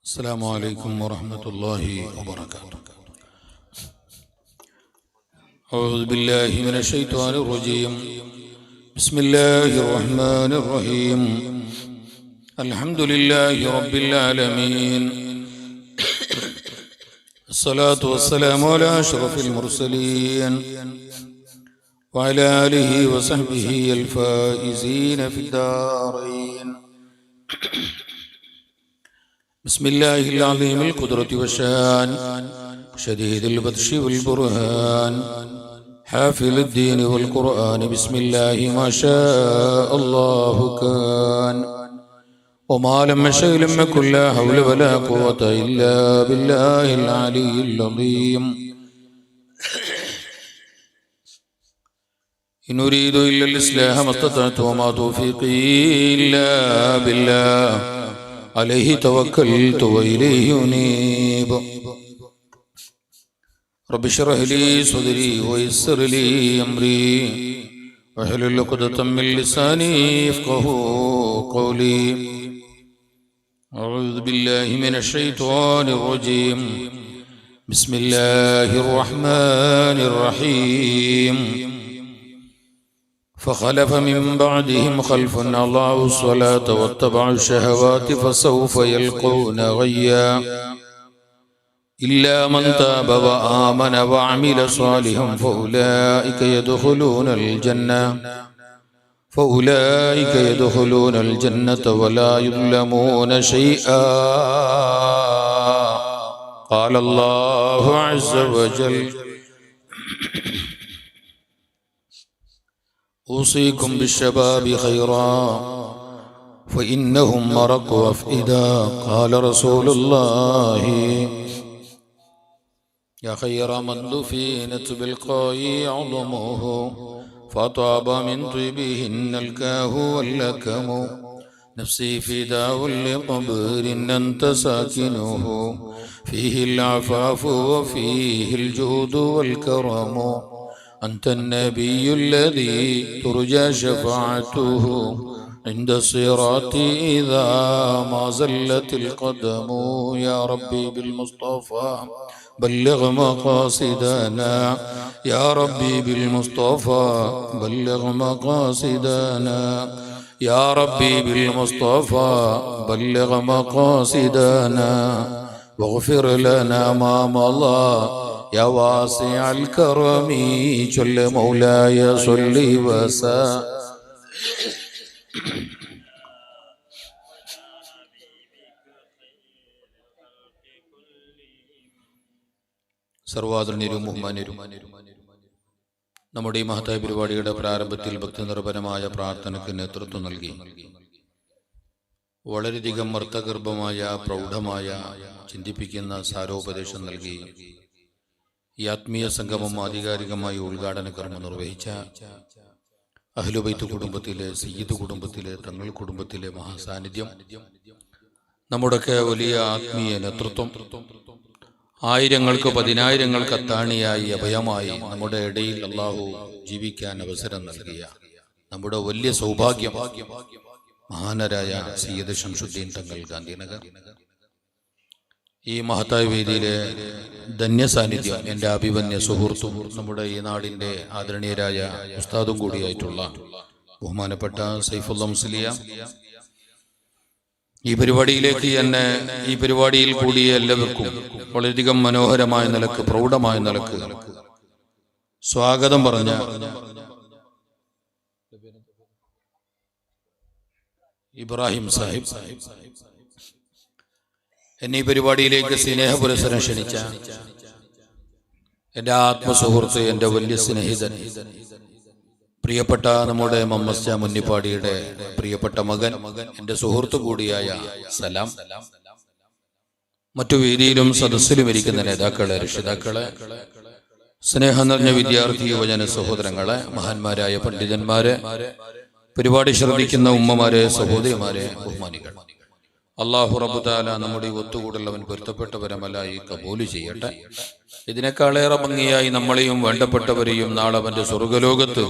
السلام عليكم ورحمة الله وبركاته. أعوذ بالله من الشيطان الرجيم. بسم الله الرحمن الرحيم. الحمد لله رب العالمين. الصلاة والسلام على أشرف المرسلين وعلى آله وصحبه الفائزين في الدارين. بسم الله العظيم القدرة والشان شديد البطش والبرهان حافظ الدين والقرآن. بسم الله ما شاء الله كان وما لم يشأ لم يكن. لا حول ولا قوة إلا بالله العلي العظيم. إن أريد إلا الإصلاح ما استطعت وما توفيقي إلا بالله عليه توكلت وإليه أنيب. رب اشرح لي صدري ويسر لي أمري واحلل عقدة من لساني يفقهوا قولي. أعوذ بالله من الشيطان الرجيم. بسم الله الرحمن الرحيم. فخلف من بعدهم خلف أضاعوا الصلاة واتبعوا الشهوات فسوف يلقون غيا إلا من تاب وآمن وعمل صالحا فأولئك يدخلون الجنة ولا يظلمون شيئا. قال الله عز وجل: أوصيكم بالشباب خيرا فإنهم مرق أفئدة. قال رسول الله: يا خير من دفنت بالقاء عظمه فطاب من طيبهن الكاه واللكم. نفسي فداء لقبر أنت ساكنه فيه العفاف وفيه الجود والكرم. أنت النبي الذي ترجى شفاعته عند الصراط إذا ما زلت القدم. يا ربي بالمصطفى بلغ مقاصدنا. يا ربي بالمصطفى بلغ مقاصدنا. يا ربي بالمصطفى بلغ مقاصدنا واغفر لنا ما مضى يا واسع الكرم. جل مولاي صل وسلم. സർവാദരണീയരും ബഹുമാന്യരും, നമ്മുടെ ഈ മഹത്തായ പരിപാടിയുടെ പ്രാരംഭത്തിൽ ഭക്തിനിർഭരമായ പ്രാർത്ഥനയ്ക്ക് നേതൃത്വം നൽകി വളരെയധികം അർത്ഥഗർഭമായ പ്രൗഢമായ ചിന്തിപ്പിക്കുന്ന സാരോപദേശം നൽകി ഈ ആത്മീയ സംഗമം ആധികാരികമായി ഉദ്ഘാടന കർമ്മം നിർവഹിച്ച അഹ്ലുബൈത്ത് കുടുംബത്തിലെ, സയ്യിദ് കുടുംബത്തിലെ, തങ്ങൾ കുടുംബത്തിലെ മഹാസാന്നിധ്യം, നമ്മുടെയൊക്കെ വലിയ ആത്മീയ നേതൃത്വം, ആയിരങ്ങൾക്ക് പതിനായിരങ്ങൾക്ക് അത്താണിയായി അഭയമായി നമ്മുടെ ഇടയിൽ അള്ളാഹു ജീവിക്കാൻ അവസരം നൽകിയ നമ്മുടെ വലിയ സൗഭാഗ്യം മഹാനരായ സയ്യിദ് ശംസുദ്ദീൻ തങ്ങൾ ഗാന്ധിനഗർ, ഈ മഹത്തായ വേദിയിലെ ധന്യ സാന്നിധ്യം, എൻ്റെ അഭിമന്യ സുഹൃത്തും നമ്മുടെ ഈ നാടിൻ്റെ ആദരണീയരായ ഉസ്താദും കൂടിയായിട്ടുള്ള ബഹുമാനപ്പെട്ട സൈഫുള്ള മുസ്ലിയ, ഈ പരിപാടിയിലേക്ക് എന്നെ, ഈ പരിപാടിയിൽ കൂടിയ എല്ലാവർക്കും വളരെയധികം മനോഹരമായ നിലക്ക്, പ്രൗഢമായ നിലക്ക് സ്വാഗതം പറഞ്ഞ ഇബ്രാഹിം സാഹിബ്, എന്നെ ഈ പരിപാടിയിലേക്ക് സ്നേഹപുരസ്സരം ക്ഷണിച്ച എൻ്റെ ആത്മസുഹൃത്ത്, എൻ്റെ വലിയ സ്നേഹിതൻ, പ്രിയപ്പെട്ട നമ്മുടെ മമ്മസ്ജ മുന്നിപ്പാടിയുടെ പ്രിയപ്പെട്ട മകൻ, എൻ്റെ സുഹൃത്തു കൂടിയായ സലാം, മറ്റു വേദിയിലും സദസ്സിലും ഇരിക്കുന്ന നേതാക്കളെ, രക്ഷിതാക്കളെ, സ്നേഹം നിറഞ്ഞ വിദ്യാർത്ഥി യുവജന സഹോദരങ്ങളെ, മഹാന്മാരായ പണ്ഡിതന്മാരെ, പരിപാടി ശ്രദ്ധിക്കുന്ന ഉമ്മമാരെ, സഹോദരിമാരെ, ബഹുമാനികൾ, അല്ലാഹു റബ്ബ് തആല നമ്മുടെ ഈ ഒത്തുകൂടൽ അവൻ പൊരുത്തപ്പെട്ടവരമല്ലായി കബൂല് ചെയ്യട്ടെ. ഇതിനേക്കാളേറെ ഭംഗിയായി നമ്മളെയും വേണ്ടപ്പെട്ടവരെയും നാളെ അവന്റെ സ്വർഗ്ഗലോകത്ത്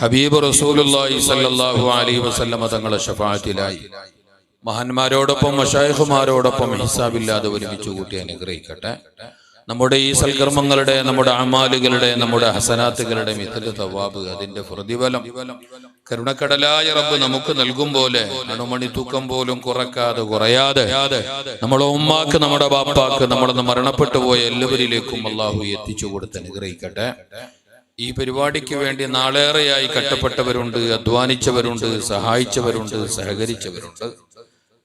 ഹബീബ് റസൂലുള്ളാഹി സ്വല്ലല്ലാഹു അലൈഹി വസല്ലമ തങ്ങളുടെ ശഫാഅത്തിലായി മഹാന്മാരോടൊപ്പം മശായിഖുമാരോടൊപ്പം ഹിസാബില്ലാതെ ഒരുമിച്ച് കൂട്ടി അനുഗ്രഹിക്കട്ടെ. നമ്മുടെ ഈ സൽക്കർമ്മങ്ങളുടെ, നമ്മുടെ അമാലുകളുടെ, നമ്മുടെ ഹസനാത്തുകളുടെ മിഥല് തവാബ്, അതിന്റെ പ്രതിഫലം കരുണക്കടലായ റബ്ബ് നമുക്ക് നൽകും പോലെ അണുമണി തൂക്കം പോലും കുറയാതെ നമ്മുടെ ഉമ്മാക്ക്, നമ്മുടെ ബാപ്പാക്ക്, നമ്മളൊന്ന് മരണപ്പെട്ടു പോയ എല്ലാവരിലേക്കും അള്ളാഹു എത്തിച്ചു കൊടുത്ത് അനുഗ്രഹിക്കട്ടെ. ഈ പരിപാടിക്ക് വേണ്ടി നാളേറെയായി കഷ്ടപ്പെട്ടവരുണ്ട്, അധ്വാനിച്ചവരുണ്ട്, സഹായിച്ചവരുണ്ട്, സഹകരിച്ചവരുണ്ട്,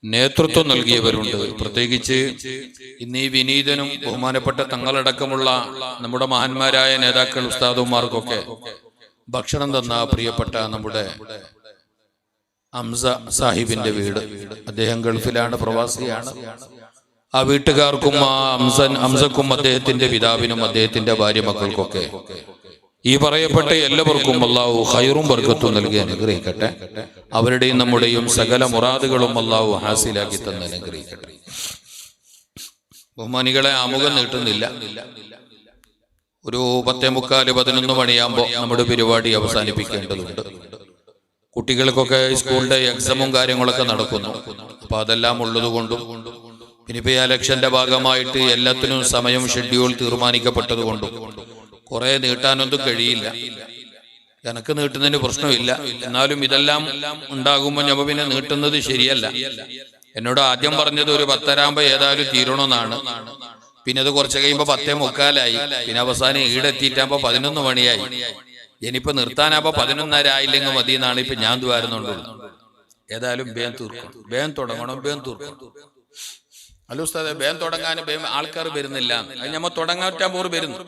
നേതൃത്വം നൽകിയവരുണ്ട്. പ്രത്യേകിച്ച് ഇന്ന് ഈ വിനീതനും ബഹുമാനപ്പെട്ട തങ്ങളടക്കമുള്ള നമ്മുടെ മഹാന്മാരായ നേതാക്കൾ, ഉസ്താദുമാർക്കൊക്കെ ഭക്ഷണം തന്ന പ്രിയപ്പെട്ട നമ്മുടെ ഹംസ സാഹിബിന്റെ വീട്, അദ്ദേഹം ഗൾഫിലാണ്, പ്രവാസിയാണ്. ആ വീട്ടുകാർക്കും ആ ഹംസക്കും അദ്ദേഹത്തിന്റെ പിതാവിനും അദ്ദേഹത്തിന്റെ ഭാര്യ മക്കൾക്കൊക്കെ ഈ പറയപ്പെട്ട എല്ലാവർക്കും അല്ലാഹു ഖൈറും ബർക്കത്തും നൽകി അനുഗ്രഹിക്കട്ടെ. അവരുടെയും നമ്മുടെയും സകല മുറാദുകളും അല്ലാഹു ഹാസിലാക്കി തന്ന് അനുഗ്രഹിക്കട്ടെ. ബഹുമാനികളെ, ആമുഖം നീട്ടുന്നില്ല. ഒരു 10:45-11 മണിയാകുമ്പോൾ നമ്മുടെ പരിപാടി അവസാനിപ്പിക്കേണ്ടതുണ്ട്. കുട്ടികൾക്കൊക്കെ സ്കൂളിന്റെ എക്സാമും കാര്യങ്ങളൊക്കെ നടക്കുന്നു. അപ്പൊ അതെല്ലാം ഉള്ളത് കൊണ്ടും ഇനിയിപ്പോ ഈ ഇലക്ഷന്റെ ഭാഗമായിട്ട് എല്ലാത്തിനും സമയം ഷെഡ്യൂൾ തീരുമാനിക്കപ്പെട്ടത് കൊണ്ടും കുറെ നീട്ടാനൊന്നും കഴിയില്ല. എനക്ക് നീട്ടുന്നതിന് പ്രശ്നമില്ല. എന്നാലും ഇതെല്ലാം ഉണ്ടാകുമ്പോൾ ഞാൻ പിന്നെ നീട്ടുന്നത് ശരിയല്ല. എന്നോട് ആദ്യം പറഞ്ഞത് ഒരു 10:30 ഏതായാലും തീരണമെന്നാണ്. പിന്നെ അത് കുറച്ച് കഴിയുമ്പോ 10:45, പിന്നെ അവസാനം ഈടെത്തിയിട്ടാകുമ്പോ 11 മണിയായി. ഇനിയിപ്പോ നിർത്താനാകുമ്പോ 11:30 ആയില്ലെങ്കിൽ മതി എന്നാണ് ഇപ്പൊ ഞാൻ ദ്വാരുന്നുള്ളൂ. ഏതായാലും വേഗം തീർക്കണം, വേഗം തുടങ്ങണം, വേഗം തീർക്കണം. അല്ല ഉസ്താദെ, വേഗം തുടങ്ങാൻ ആൾക്കാർ വരുന്നില്ല. അത് ഞമ്മ തുടങ്ങാൻ പോർ വരുന്നു.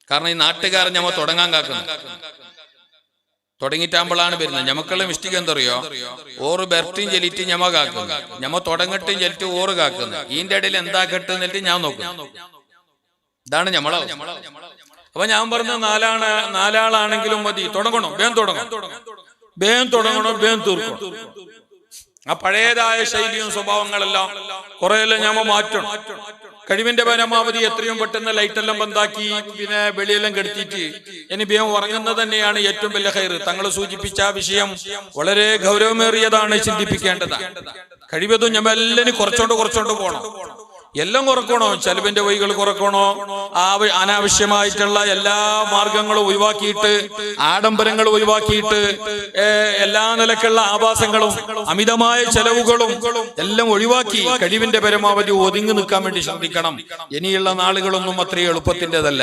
കാരണം ഈ നാട്ടുകാർ ഞമ്മ തുടങ്ങാൻ കാക്കുന്നു. തുടങ്ങിയിട്ടാകുമ്പോഴാണ് വരുന്നത്. ഞമ്മക്കുള്ള മിസ്റ്റേക്ക് എന്തറിയോ, ഓറ് ബെർട്ടിയും ചെലിറ്റ് ഞമ്മ കാക്കുന്നു, ഞമ്മ തുടങ്ങട്ടും ചെലിറ്റ് ഓറ് കാക്കുന്നു. ഇതിന്റെ ഇടയിൽ എന്താ കെട്ടുന്നിട്ട് ഞാൻ നോക്കുന്നു. ഇതാണ് ഞമ്മള. അപ്പൊ ഞാൻ പറഞ്ഞ നാലാളാണെങ്കിലും മതി, തുടങ്ങണം, വേഗം തുടങ്ങണം, വേഗം തുടങ്ങണം, വേഗം തീർക്കണം. ആ പഴയതായ ശൈലിയും സ്വഭാവങ്ങളെല്ലാം കുറെയെല്ലാം ഞമ്മ മാറ്റണം. കഴിവിന്റെ പരമാവധി എത്രയും പെട്ടെന്ന് ലൈറ്റെല്ലാം ബന്ധാക്കി പിന്നെ വെളിയെല്ലാം കെടുത്തിട്ട് ഇനി വേഗം ഉറങ്ങുന്നത് തന്നെയാണ് ഏറ്റവും വലിയ ഖൈർ. തങ്ങൾ സൂചിപ്പിച്ച വിഷയം വളരെ ഗൗരവമേറിയതാണ്, ചിന്തിപ്പിക്കേണ്ടതാണ്. കഴിവതും ഞമ്മ എല്ലാവരും കുറച്ചോണ്ട് പോകണം. എല്ലാം കുറക്കണോ, ചെലവിന്റെ വഴികൾ കുറക്കണോ, അനാവശ്യമായിട്ടുള്ള എല്ലാ മാർഗങ്ങളും ഒഴിവാക്കിയിട്ട്, ആഡംബരങ്ങൾ ഒഴിവാക്കിയിട്ട്, എല്ലാ നിലക്കുള്ള ആഭാസങ്ങളും അമിതമായ ചെലവുകളും എല്ലാം ഒഴിവാക്കി കഴിവിന്റെ പരമാവധി ഒതുങ്ങി നിൽക്കാൻ വേണ്ടി ശ്രദ്ധിക്കണം. ഇനിയുള്ള നാളുകളൊന്നും അത്രയും എളുപ്പത്തിൻ്റെതല്ല.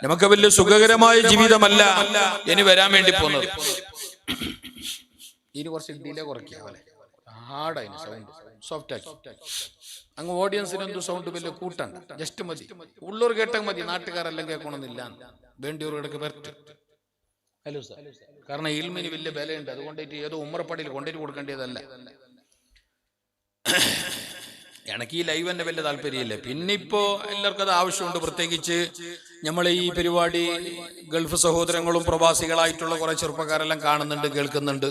നമുക്ക് വലിയ സുഖകരമായ ജീവിതമല്ല ഇനി വരാൻ വേണ്ടി പോകുന്നത്. അങ്ങ് ഓഡിയൻസിന് എന്തു സൗണ്ട് വലിയ കൂട്ടാണ്, ജസ്റ്റ് മതി, ഉള്ളൂർ കേട്ടാൽ മതി, നാട്ടുകാരെല്ലാം കേൾക്കണമെന്നില്ല. വേണ്ടിയവർക്ക് വരട്ടെ. ഹലോ സാർ, കാരണം ഇൽമിന് വലിയ വിലയുണ്ട്. അതുകൊണ്ടിട്ട് ഏതോ ഉമ്മറപ്പടിയിൽ കൊണ്ടുപോയി കൊടുക്കേണ്ടതല്ല. എനിക്ക് ഈ ലൈവ് തന്നെ വലിയ താല്പര്യമില്ല. പിന്നെ ഇപ്പോ എല്ലാവർക്കും അത് ആവശ്യമുണ്ട്. പ്രത്യേകിച്ച് നമ്മളെ ഈ പരിപാടി ഗൾഫ് സഹോദരങ്ങളും പ്രവാസികളായിട്ടുള്ള കുറെ ചെറുപ്പക്കാരെല്ലാം കാണുന്നുണ്ട്, കേൾക്കുന്നുണ്ട്.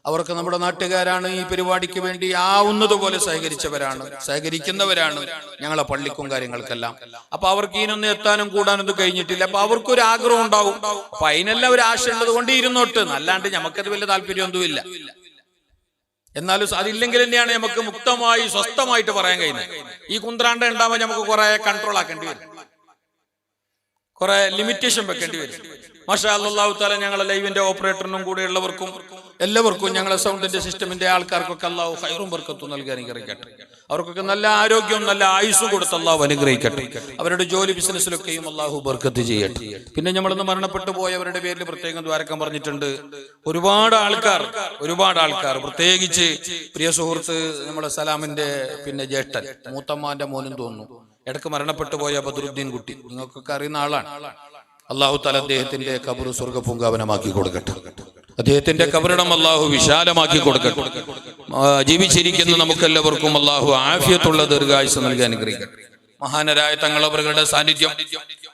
അവർക്ക് നമ്മുടെ നാട്ടുകാരാണ്. ഈ പരിപാടിക്ക് വേണ്ടി ആവുന്നതുപോലെ സഹകരിക്കുന്നവരാണ് ഞങ്ങളെ പള്ളിക്കും കാര്യങ്ങൾക്കെല്ലാം. അപ്പൊ അവർക്ക് ഇതിനൊന്നും എത്താനും കൂടാനൊന്നും കഴിഞ്ഞിട്ടില്ല. അപ്പൊ അവർക്കൊരു ആഗ്രഹം ഉണ്ടാവും. അപ്പൊ അതിനെല്ലാം ഒരു ആശ ഉള്ളത് കൊണ്ട് ഇരുന്നോട്ട്, അല്ലാണ്ട് നമുക്കത് വലിയ താല്പര്യമൊന്നുമില്ല. എന്നാലും അതില്ലെങ്കിൽ തന്നെയാണ് നമുക്ക് മുക്തമായി സ്വസ്ഥമായിട്ട് പറയാൻ കഴിയുന്നത്. ഈ കുന്ത്രാണ്ട ഉണ്ടാവുമ്പോൾ നമുക്ക് കുറെ കൺട്രോൾ ആക്കേണ്ടി വരും, കുറെ ലിമിറ്റേഷൻ വെക്കേണ്ടി വരും. മാഷാ അല്ലാഹു തആല ഞങ്ങളെ ലൈവിന്റെ ഓപ്പറേറ്ററിനും കൂടെ ഉള്ളവർക്കും എല്ലാവർക്കും, ഞങ്ങളെ സൗണ്ടിന്റെ സിസ്റ്റമിന്റെ ആൾക്കാർക്കൊക്കെ അല്ലാഹു ഖൈറും ബർക്കത്തും നൽകി അനുഗ്രഹിക്കട്ടെ. അവർക്കൊക്കെ നല്ല ആരോഗ്യവും നല്ല ആയുസ്സും കൊടുത്ത് അല്ലാഹു അനുഗ്രഹിക്കട്ടെ. അവരുടെ ജോലി ബിസിനസ്സിലൊക്കെയും അല്ലാഹു ബർക്കത്ത് ചെയ്യട്ടെ. പിന്നെ നമ്മളൊന്ന് മരണപ്പെട്ടു പോയവരുടെ പേരിൽ പ്രത്യേകം ദ്വാരക്കാൻ പറഞ്ഞിട്ടുണ്ട്. ഒരുപാട് ആൾക്കാർ പ്രത്യേകിച്ച് പ്രിയ സുഹൃത്ത് നമ്മുടെ സലാമിന്റെ പിന്നെ ജ്യേഷ്ഠൻ മൂത്തമ്മാന്റെ മോനും തോന്നുന്നു ഇടക്ക് മരണപ്പെട്ടു പോയ ബദറുദ്ദീൻ കുട്ടി, നിങ്ങൾക്കൊക്കെ അറിയുന്ന ആളാണ്. അല്ലാഹു തആല അദ്ദേഹത്തിന്റെ ഖബർ സ്വർഗ്ഗപൂങ്കാവനമാക്കി കൊടുക്കട്ടെ. അദ്ദേഹത്തിന്റെ ഖബറിടം അല്ലാഹു വിശാലമാക്കി കൊടുക്കട്ടെ. ജീവിച്ചിരിക്കുന്ന നമുക്കെല്ലാവർക്കും അല്ലാഹു ആഫിയത്തുള്ള ദീർഘായുസ്സ് നൽകി അനുഗ്രഹിക്കട്ടെ. മഹാനരായ തങ്ങളവരുടെ സാന്നിധ്യം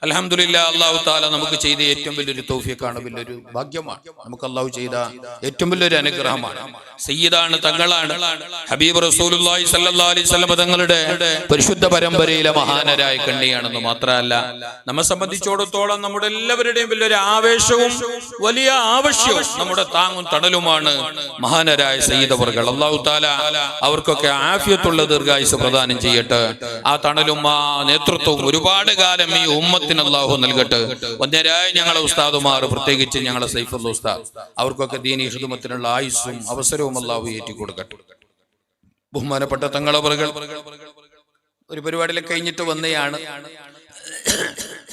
അൽഹംദുലില്ലാഹ് അല്ലാഹു തആല നമുക്ക് ചെയ്ത ഏറ്റവും വലിയൊരു തൗഫീഖാണ്, വലിയൊരു ഭാഗ്യമാണ്. നമുക്ക് അല്ലാഹു ചെയ്ത ഏറ്റവും വലിയൊരു അനുഗ്രഹമാണ്. സയ്യിദാണ്, തങ്ങളാണ്. ഹബീബ് റസൂലുള്ളാഹി സ്വല്ലല്ലാഹു അലൈഹി വസല്ലം തങ്ങളുടെ പരിശുദ്ധ പരമ്പരയിലെ മഹാനരായ കണ്ണിയാണെന്ന് മാത്രമല്ല, നമ്മെ സംബന്ധിച്ചിടത്തോളം നമ്മുടെ എല്ലാവരുടെയും വലിയൊരു ആവേശവും വലിയ ആവശ്യവും നമ്മുടെ താങ്ങും തണലുമാണ് മഹാനരായ സയ്യിദ് അവർകൾ. അല്ലാഹു തആല അവർക്കൊക്കെ ആഫിയത്തുള്ള ദീർഘായുസ് പ്രദാനം ചെയ്യട്ടെ. ആ തണലും ആ നേതൃത്വവും ഒരുപാട് കാലം ഈ ഉമ്മത്തിന് അല്ലാഹു നൽകട്ടെ. ഒന്നരായ ഞങ്ങളെ ഉസ്താദുമാർ, പ്രത്യേകിച്ച് ഞങ്ങളെ സൈഫുൽ ഉസ്താദ്, അവർക്കൊക്കെ ദീനി ഖിദ്മത്തിനുള്ള ആയുസ്സും അവസരവും അല്ലാഹു ഏറ്റിക്കൊടുക്കട്ടെ. ബഹുമാനപ്പെട്ട തങ്ങളവറുകൾ ഒരു പരിപാടിയിലൊക്കെ കഴിഞ്ഞിട്ട് വന്നയാണ്.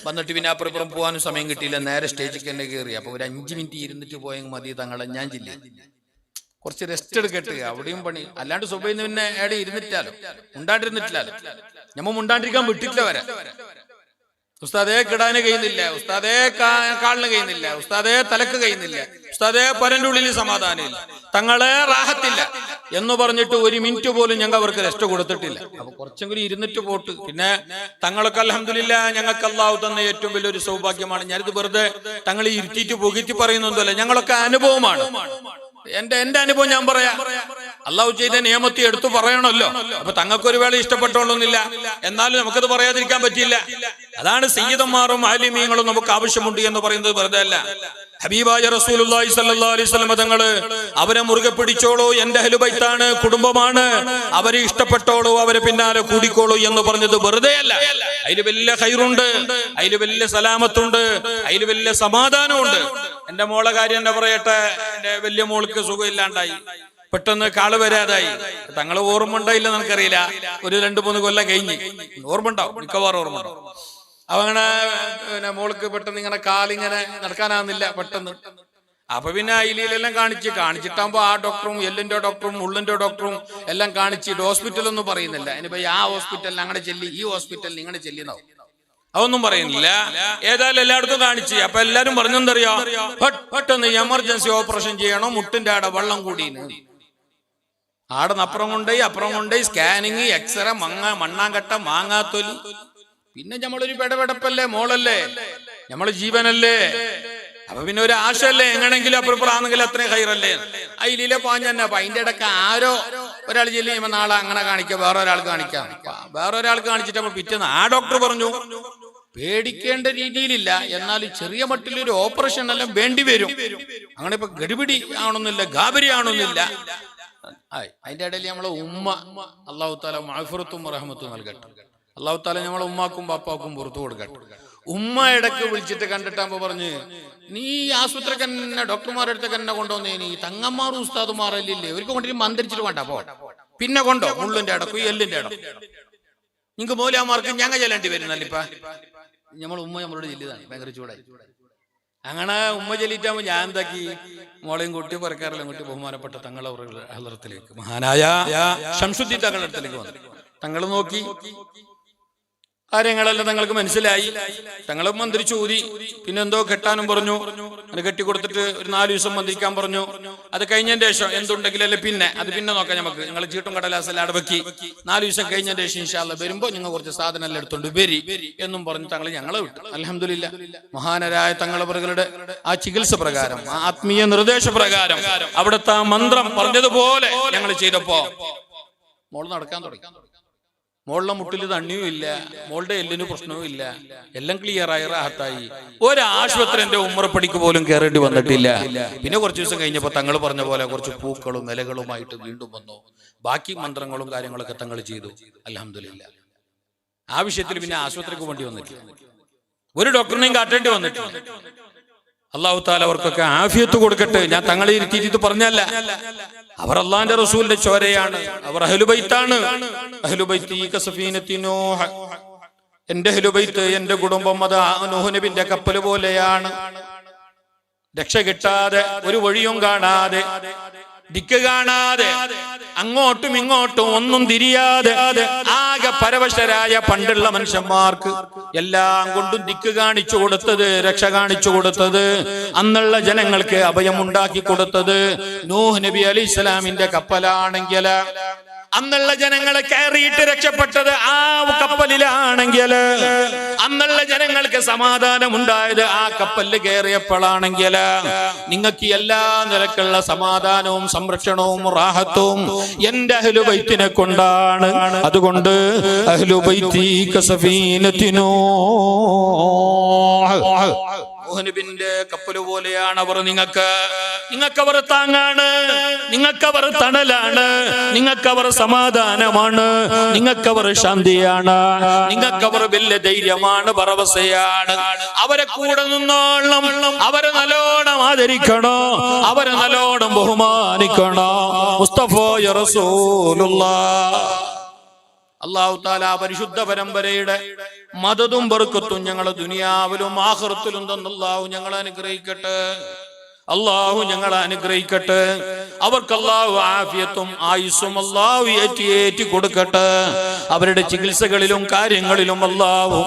വന്നിട്ട് പിന്നെ അപ്പുറപ്പുറം പോകാനും സമയം കിട്ടിയില്ല. നേരെ സ്റ്റേജിൽ തന്നെ കയറി. അപ്പൊ ഒരു 5 മിനിറ്റ് ഇരുന്നിട്ട് പോയെങ്കിൽ മതി തങ്ങളെ, ഞാൻ ജില്ല കുറച്ച് റെസ്റ്റ് എടുക്കട്ടെ. അവിടെയും പണി അല്ലാണ്ട് സുബൈന്ന് പിന്നെ ഏടെ ഇരുന്നിട്ടാലോ, ഉണ്ടാണ്ടിരുന്നിട്ടില്ലാലോ. ഞമ്മ ഉണ്ടാണ്ടിരിക്കാൻ വിട്ടിട്ടില്ല വരെ. ഉസ്താദേ കിടാന് കഴിയുന്നില്ല, ഉസ്താദേ കാലിന് കഴിയുന്നില്ല, ഉസ്താദേ തലക്ക് കഴിയുന്നില്ല, ഉസ്താദേ പരന്റെ ഉള്ളിൽ സമാധാനമില്ല, തങ്ങളെ റാഹത്തില്ല എന്ന് പറഞ്ഞിട്ട് 1 മിനിറ്റ് പോലും ഞങ്ങൾ അവർക്ക് റെസ്റ്റ് കൊടുത്തിട്ടില്ല. അപ്പൊ കുറച്ചെങ്കിലും ഇരുന്നിട്ട് പോട്ട്. പിന്നെ തങ്ങളൊക്കെ അൽഹംദുലില്ലാ ഞങ്ങൾക്ക് അല്ലാഹു തന്ന ഏറ്റവും വലിയൊരു സൗഭാഗ്യമാണ്. ഞാനിത് വെറുതെ തങ്ങൾ ഇരുത്തിയിട്ട് പുകറ്റി പറയുന്നൊന്നുമല്ല, ഞങ്ങളൊക്കെ അനുഭവമാണ്. എന്റെ അനുഭവം ഞാൻ പറയാം. അള്ളാഹു ചെയ്ത നിയമത്തെ എടുത്തു പറയണമല്ലോ. അപ്പൊ തങ്ങൾക്കൊരു വേള ഇഷ്ടപ്പെട്ടോളൊന്നില്ല, എന്നാലും നമുക്കത് പറയാതിരിക്കാൻ പറ്റില്ല. അതാണ് സയ്യിദന്മാരും ആലിമീങ്ങളും നമുക്ക് ആവശ്യമുണ്ട് എന്ന് പറയുന്നത് വെറുതെ അല്ല. ഹബീബായ റസൂലുള്ളാഹി സ്വല്ലല്ലാഹു അലൈഹി വസല്ലം തങ്ങള് അവരെ മുറുകെ പിടിച്ചോളൂ, എന്റെ അഹ്ലു ബൈത്താണ്, കുടുംബമാണ്, അവരെ ഇഷ്ടപ്പെട്ടോളൂ, അവരെ പിന്നാലെ കൂടിക്കോളൂ എന്ന് പറഞ്ഞത് വെറുതെ അല്ല. അതിൽ വലിയ ഖൈറുണ്ട്, അതിൽ വലിയ സലാമത്തുണ്ട്, അതിൽ വലിയ സമാധാനമുണ്ട്. എന്റെ മോളെ കാര്യം എന്നെ പറയട്ടെ. എന്റെ വലിയ മോൾക്ക് സുഖമില്ലാണ്ടായി, പെട്ടെന്ന് കാള് വരാതായി. തങ്ങള് ഓർമ്മ ഉണ്ടായില്ല നമുക്കറിയില്ല. ഒരു 2-3 കൊല്ലം കഴിഞ്ഞ് ഓർമ്മ ഉണ്ടാവും, മിക്കവാറും ഓർമ്മ ഉണ്ടാവും. അവങ്ങനെ പിന്നെ മോൾക്ക് പെട്ടെന്ന് ഇങ്ങനെ കാലിങ്ങനെ നടക്കാനാവുന്നില്ല പെട്ടെന്ന്. അപ്പൊ പിന്നെ അയിലെല്ലാം കാണിച്ചിട്ടാകുമ്പോ ആ ഡോക്ടറും എല്ലിന്റെ ഡോക്ടറും ഉള്ളിന്റെ ഡോക്ടറും എല്ലാം കാണിച്ചിട്ട് ഹോസ്പിറ്റലൊന്നും പറയുന്നില്ല. ഇനിയിപ്പോ ആ ഹോസ്പിറ്റലിൽ അങ്ങനെ ചെല്ലി, ഈ ഹോസ്പിറ്റലിൽ ഇങ്ങനെ ചെല്ലിന്നാവും, അതൊന്നും പറയുന്നില്ല. ഏതായാലും എല്ലായിടത്തും കാണിച്ച്. അപ്പൊ എല്ലാരും പറഞ്ഞെന്തറിയോ, പെട്ടെന്ന് എമർജൻസി ഓപ്പറേഷൻ ചെയ്യണം, മുട്ടിന്റെ ആടെ വെള്ളം കൂടിന്ന്. ആടെ അപ്പുറം കൊണ്ടുപോയി സ്കാനിങ്, എക്സ്റേ, മണ്ണാങ്കട്ട, മാങ്ങാത്തൊലി. പിന്നെ നമ്മളൊരു പെടപെടപ്പല്ലേ, മോളല്ലേ, നമ്മള് ജീവനല്ലേ. അപ്പൊ പിന്നെ ഒരു ആശയല്ലേ, എങ്ങനെങ്കിലും അപ്പുറപ്പുറാണെങ്കിൽ അത്രയും ഹൈറല്ലേ. അതിലെ പാഞ്ഞന്നെ. അപ്പൊ അതിന്റെ ഇടയ്ക്ക് ആരോ ഒരാൾ ചെല്ലുമ്പോ നാളെ അങ്ങനെ കാണിക്കാം, വേറൊരാൾക്ക് കാണിക്കാം. വേറൊരാൾക്ക് കാണിച്ചിട്ട് അപ്പൊ പിറ്റേന്ന് ആ ഡോക്ടർ പറഞ്ഞു പേടിക്കേണ്ട രീതിയിലില്ല, എന്നാൽ ചെറിയ മട്ടിലൊരു ഓപ്പറേഷൻ എല്ലാം വേണ്ടി വരും. അങ്ങനെ ഇപ്പൊ ഗഡിപിടി ആണൊന്നുമില്ല, ഗാബരി ആണൊന്നുമില്ല. അതിന്റെ ഇടയിൽ നമ്മളെ ഉമ്മ അല്ലാഹു തആല മഗ്ഫിറത്തും റഹ്മത്തും നൽകട്ടെ. അല്ലാഹു തആല നമ്മളെ ഉമ്മാക്കും ബാപ്പാക്കും പുറത്തു കൊടുക്കട്ടെ. ഉമ്മ ഇടക്ക് വിളിച്ചിട്ട് കണ്ടിട്ടാകുമ്പോ പറഞ്ഞ്, നീ ആശുപത്രിക്ക് തന്നെ ഡോക്ടർമാരുടെ അടുത്തേക്ക് തന്നെ കൊണ്ടുവന്നേ, നീ തങ്ങന്മാരും ഉസ്താദുമാരല്ലേ, ഇവർക്ക് കൊണ്ടിട്ട് മന്ത്രിച്ചിട്ട് വേണ്ട പോ, പിന്നെ കൊണ്ടോ മുള്ളിന്റെ അടക്കും എല്ലിന്റെ അടക്കും. നിങ്ങൾക്ക് മൂലാമാർക്ക് ഞങ്ങൾ ചെല്ലേണ്ടി വരുന്നല്ലേ. ഇപ്പൊ ഉമ്മ നമ്മളോട് ചെല്ലിയതാണ്, ഭയങ്കര ചൂടായി. അങ്ങനെ ഉമ്മ ചെല്ലിട്ടാകുമ്പോ ഞാൻ എന്താക്കി, മോളെയും കൂട്ടി പറക്കാറില്ല കൂട്ടി ബഹുമാനപ്പെട്ട തങ്ങളെ ഹളറത്തിലേക്ക്, മഹാനായ ശംസുദ്ദീൻ തങ്ങളുടെ അടുത്തേക്ക് വന്നു. തങ്ങൾ നോക്കി, കാര്യങ്ങളെല്ലാം തങ്ങൾക്ക് മനസ്സിലായി. തങ്ങളും മന്ത്രിച്ചു ഊതി. പിന്നെ എന്തോ കെട്ടാനും പറഞ്ഞു. അത് കെട്ടിക്കൊടുത്തിട്ട് ഒരു 4 ദിവസം മന്ത്രിക്കാൻ പറഞ്ഞു. അത് കഴിഞ്ഞതിന്റെ ശേഷം എന്തുണ്ടെങ്കിലല്ലേ പിന്നെ നോക്കാം നമുക്ക്. നിങ്ങൾ ചീട്ടും കടലാസെല്ലാം അടവക്കി 4 ദിവസം കഴിഞ്ഞതിന്റെ ശേഷം ഇൻഷാ അല്ലാഹ് വരുമ്പോ നിങ്ങൾ കുറച്ച് സാധനം എല്ലാം എടുത്തോണ്ട് വരി എന്നും പറഞ്ഞു തങ്ങൾ ഞങ്ങളെ വിട്ടു. അൽഹംദുലില്ലാ മഹാനരായ തങ്ങളവറുകളുടെ ആ ചികിത്സ പ്രകാരം, ആ ആത്മീയ നിർദ്ദേശപ്രകാരം, അവിടുത്തെ ആ മന്ത്രം പറഞ്ഞതുപോലെ ഞങ്ങൾ ചെയ്തപ്പോ മോള് നടക്കാൻ തുടങ്ങി. മോളുടെ മുട്ടിൽ തണ്ണിയും ഇല്ല, മോളുടെ എല്ലിന് പ്രശ്നവും ഇല്ല, എല്ലാം ക്ലിയറായി റാഹത്തായി. ഒരാശുപത്രി എന്റെ ഉമ്മറപ്പടിക്ക് പോലും കയറേണ്ടി വന്നിട്ടില്ല. പിന്നെ കുറച്ച് ദിവസം കഴിഞ്ഞപ്പോ തങ്ങൾ പറഞ്ഞ പോലെ കുറച്ച് പൂക്കളും ഇലകളുമായിട്ട് വീണ്ടും വന്നു. ബാക്കി മന്ത്രങ്ങളും കാര്യങ്ങളൊക്കെ തങ്ങൾ ചെയ്തു. അൽഹംദുലില്ലാ. ആ വിഷയത്തിൽ പിന്നെ ആശുപത്രിക്ക് വേണ്ടി വന്നിട്ടില്ല, ഒരു ഡോക്ടറിനെയും കാട്ടേണ്ടി വന്നിട്ടില്ല. അല്ലാഹു തആല അവർക്കൊക്കെ ആഫിയത്ത് കൊടുക്കട്ടെ. ഞാൻ തങ്ങളെ ഇരുത്തിയിട്ട് പറഞ്ഞല്ല, അവർ അള്ളാന്റെ റസൂലിന്റെ ചോരയാണ്, അവർ അഹ്ലു ബൈത്താണ്. അഹ്ലു ബൈത്തി കസഫീനത്തി നൂഹ്, എന്റെ അഹ്ലു ബൈത്ത്, എന്റെ കുടുംബം അത് നൂഹ് നബിന്റെ കപ്പൽ പോലെയാണ്. രക്ഷ കിട്ടാതെ, ഒരു വഴിയും കാണാതെ, ദിക്ക് കാണാതെ, അങ്ങോട്ടും ഇങ്ങോട്ടും ഒന്നും തിരിയാതെ ആകെ പരവശരായ പണ്ടുള്ള മനുഷ്യന്മാർക്ക് എല്ലാം കൊണ്ടും ദിക്ക് കാണിച്ചു കൊടുത്തത്, രക്ഷ കാണിച്ചു കൊടുത്തത്, അന്നുള്ള ജനങ്ങൾക്ക് അഭയം ഉണ്ടാക്കി കൊടുത്തത് നൂഹ് നബി അലൈഹിസ്സലാമിന്റെ കപ്പലാണെങ്കിൽ അന്നുള്ള ജനങ്ങളെ കയറിയിട്ട് രക്ഷപ്പെട്ടത് ആ കപ്പലിലാണെങ്കിൽ, അന്നുള്ള ജനങ്ങൾക്ക് സമാധാനം ഉണ്ടായത് ആ കപ്പലിൽ കയറിയപ്പോഴാണെങ്കിൽ, നിങ്ങൾക്ക് എല്ലാ നിലക്കുള്ള സമാധാനവും സംരക്ഷണവും റാഹത്തും എന്റെ അഹ്ലു ബൈത്തിനെ കൊണ്ടാണ്. അതുകൊണ്ട് അഹ്ലു ബൈത്തി കസഫീനത്തിനോ നൂഹിന്റെ കപ്പല് പോലെയാണ് അവർ. നിങ്ങൾക്കവർ താങ്ങാണ്, നിങ്ങൾക്കവർ തണലാണ്, നിങ്ങൾക്കവർ സമാധാനമാണ്, നിങ്ങൾക്കവർ ശാന്തിയാണ്, നിങ്ങൾക്കവർ വലിയ ധൈര്യമാണ്, ഭറവസയാണ്. അവരെ കൂടെ നിന്നോളം അവരെ നല്ലോണം ആദരിക്കണോ, അവരെ നല്ലോണം ബഹുമാനിക്കണോ. മുസ്തഫ റസൂലുള്ളാഹ് അല്ലാഹു തആല പരിശുദ്ധ പരമ്പരയുടെ മദതും ബർക്കത്തും ഞങ്ങളെ ദുനിയാവിലും ആഖിറത്തിലും തന്ന് അല്ലാഹു ഞങ്ങളെ അനുഗ്രഹിക്കട്ടെ. അല്ലാഹു ഞങ്ങളെ അനുഗ്രഹിക്കട്ടെ. അവർക്ക് അല്ലാഹു ആഫിയത്തും ആയുസ്സും അല്ലാഹു ഏറ്റി കൊടുക്കട്ടെ. അവരുടെ ചികിത്സകളിലും കാര്യങ്ങളിലും അല്ലാഹു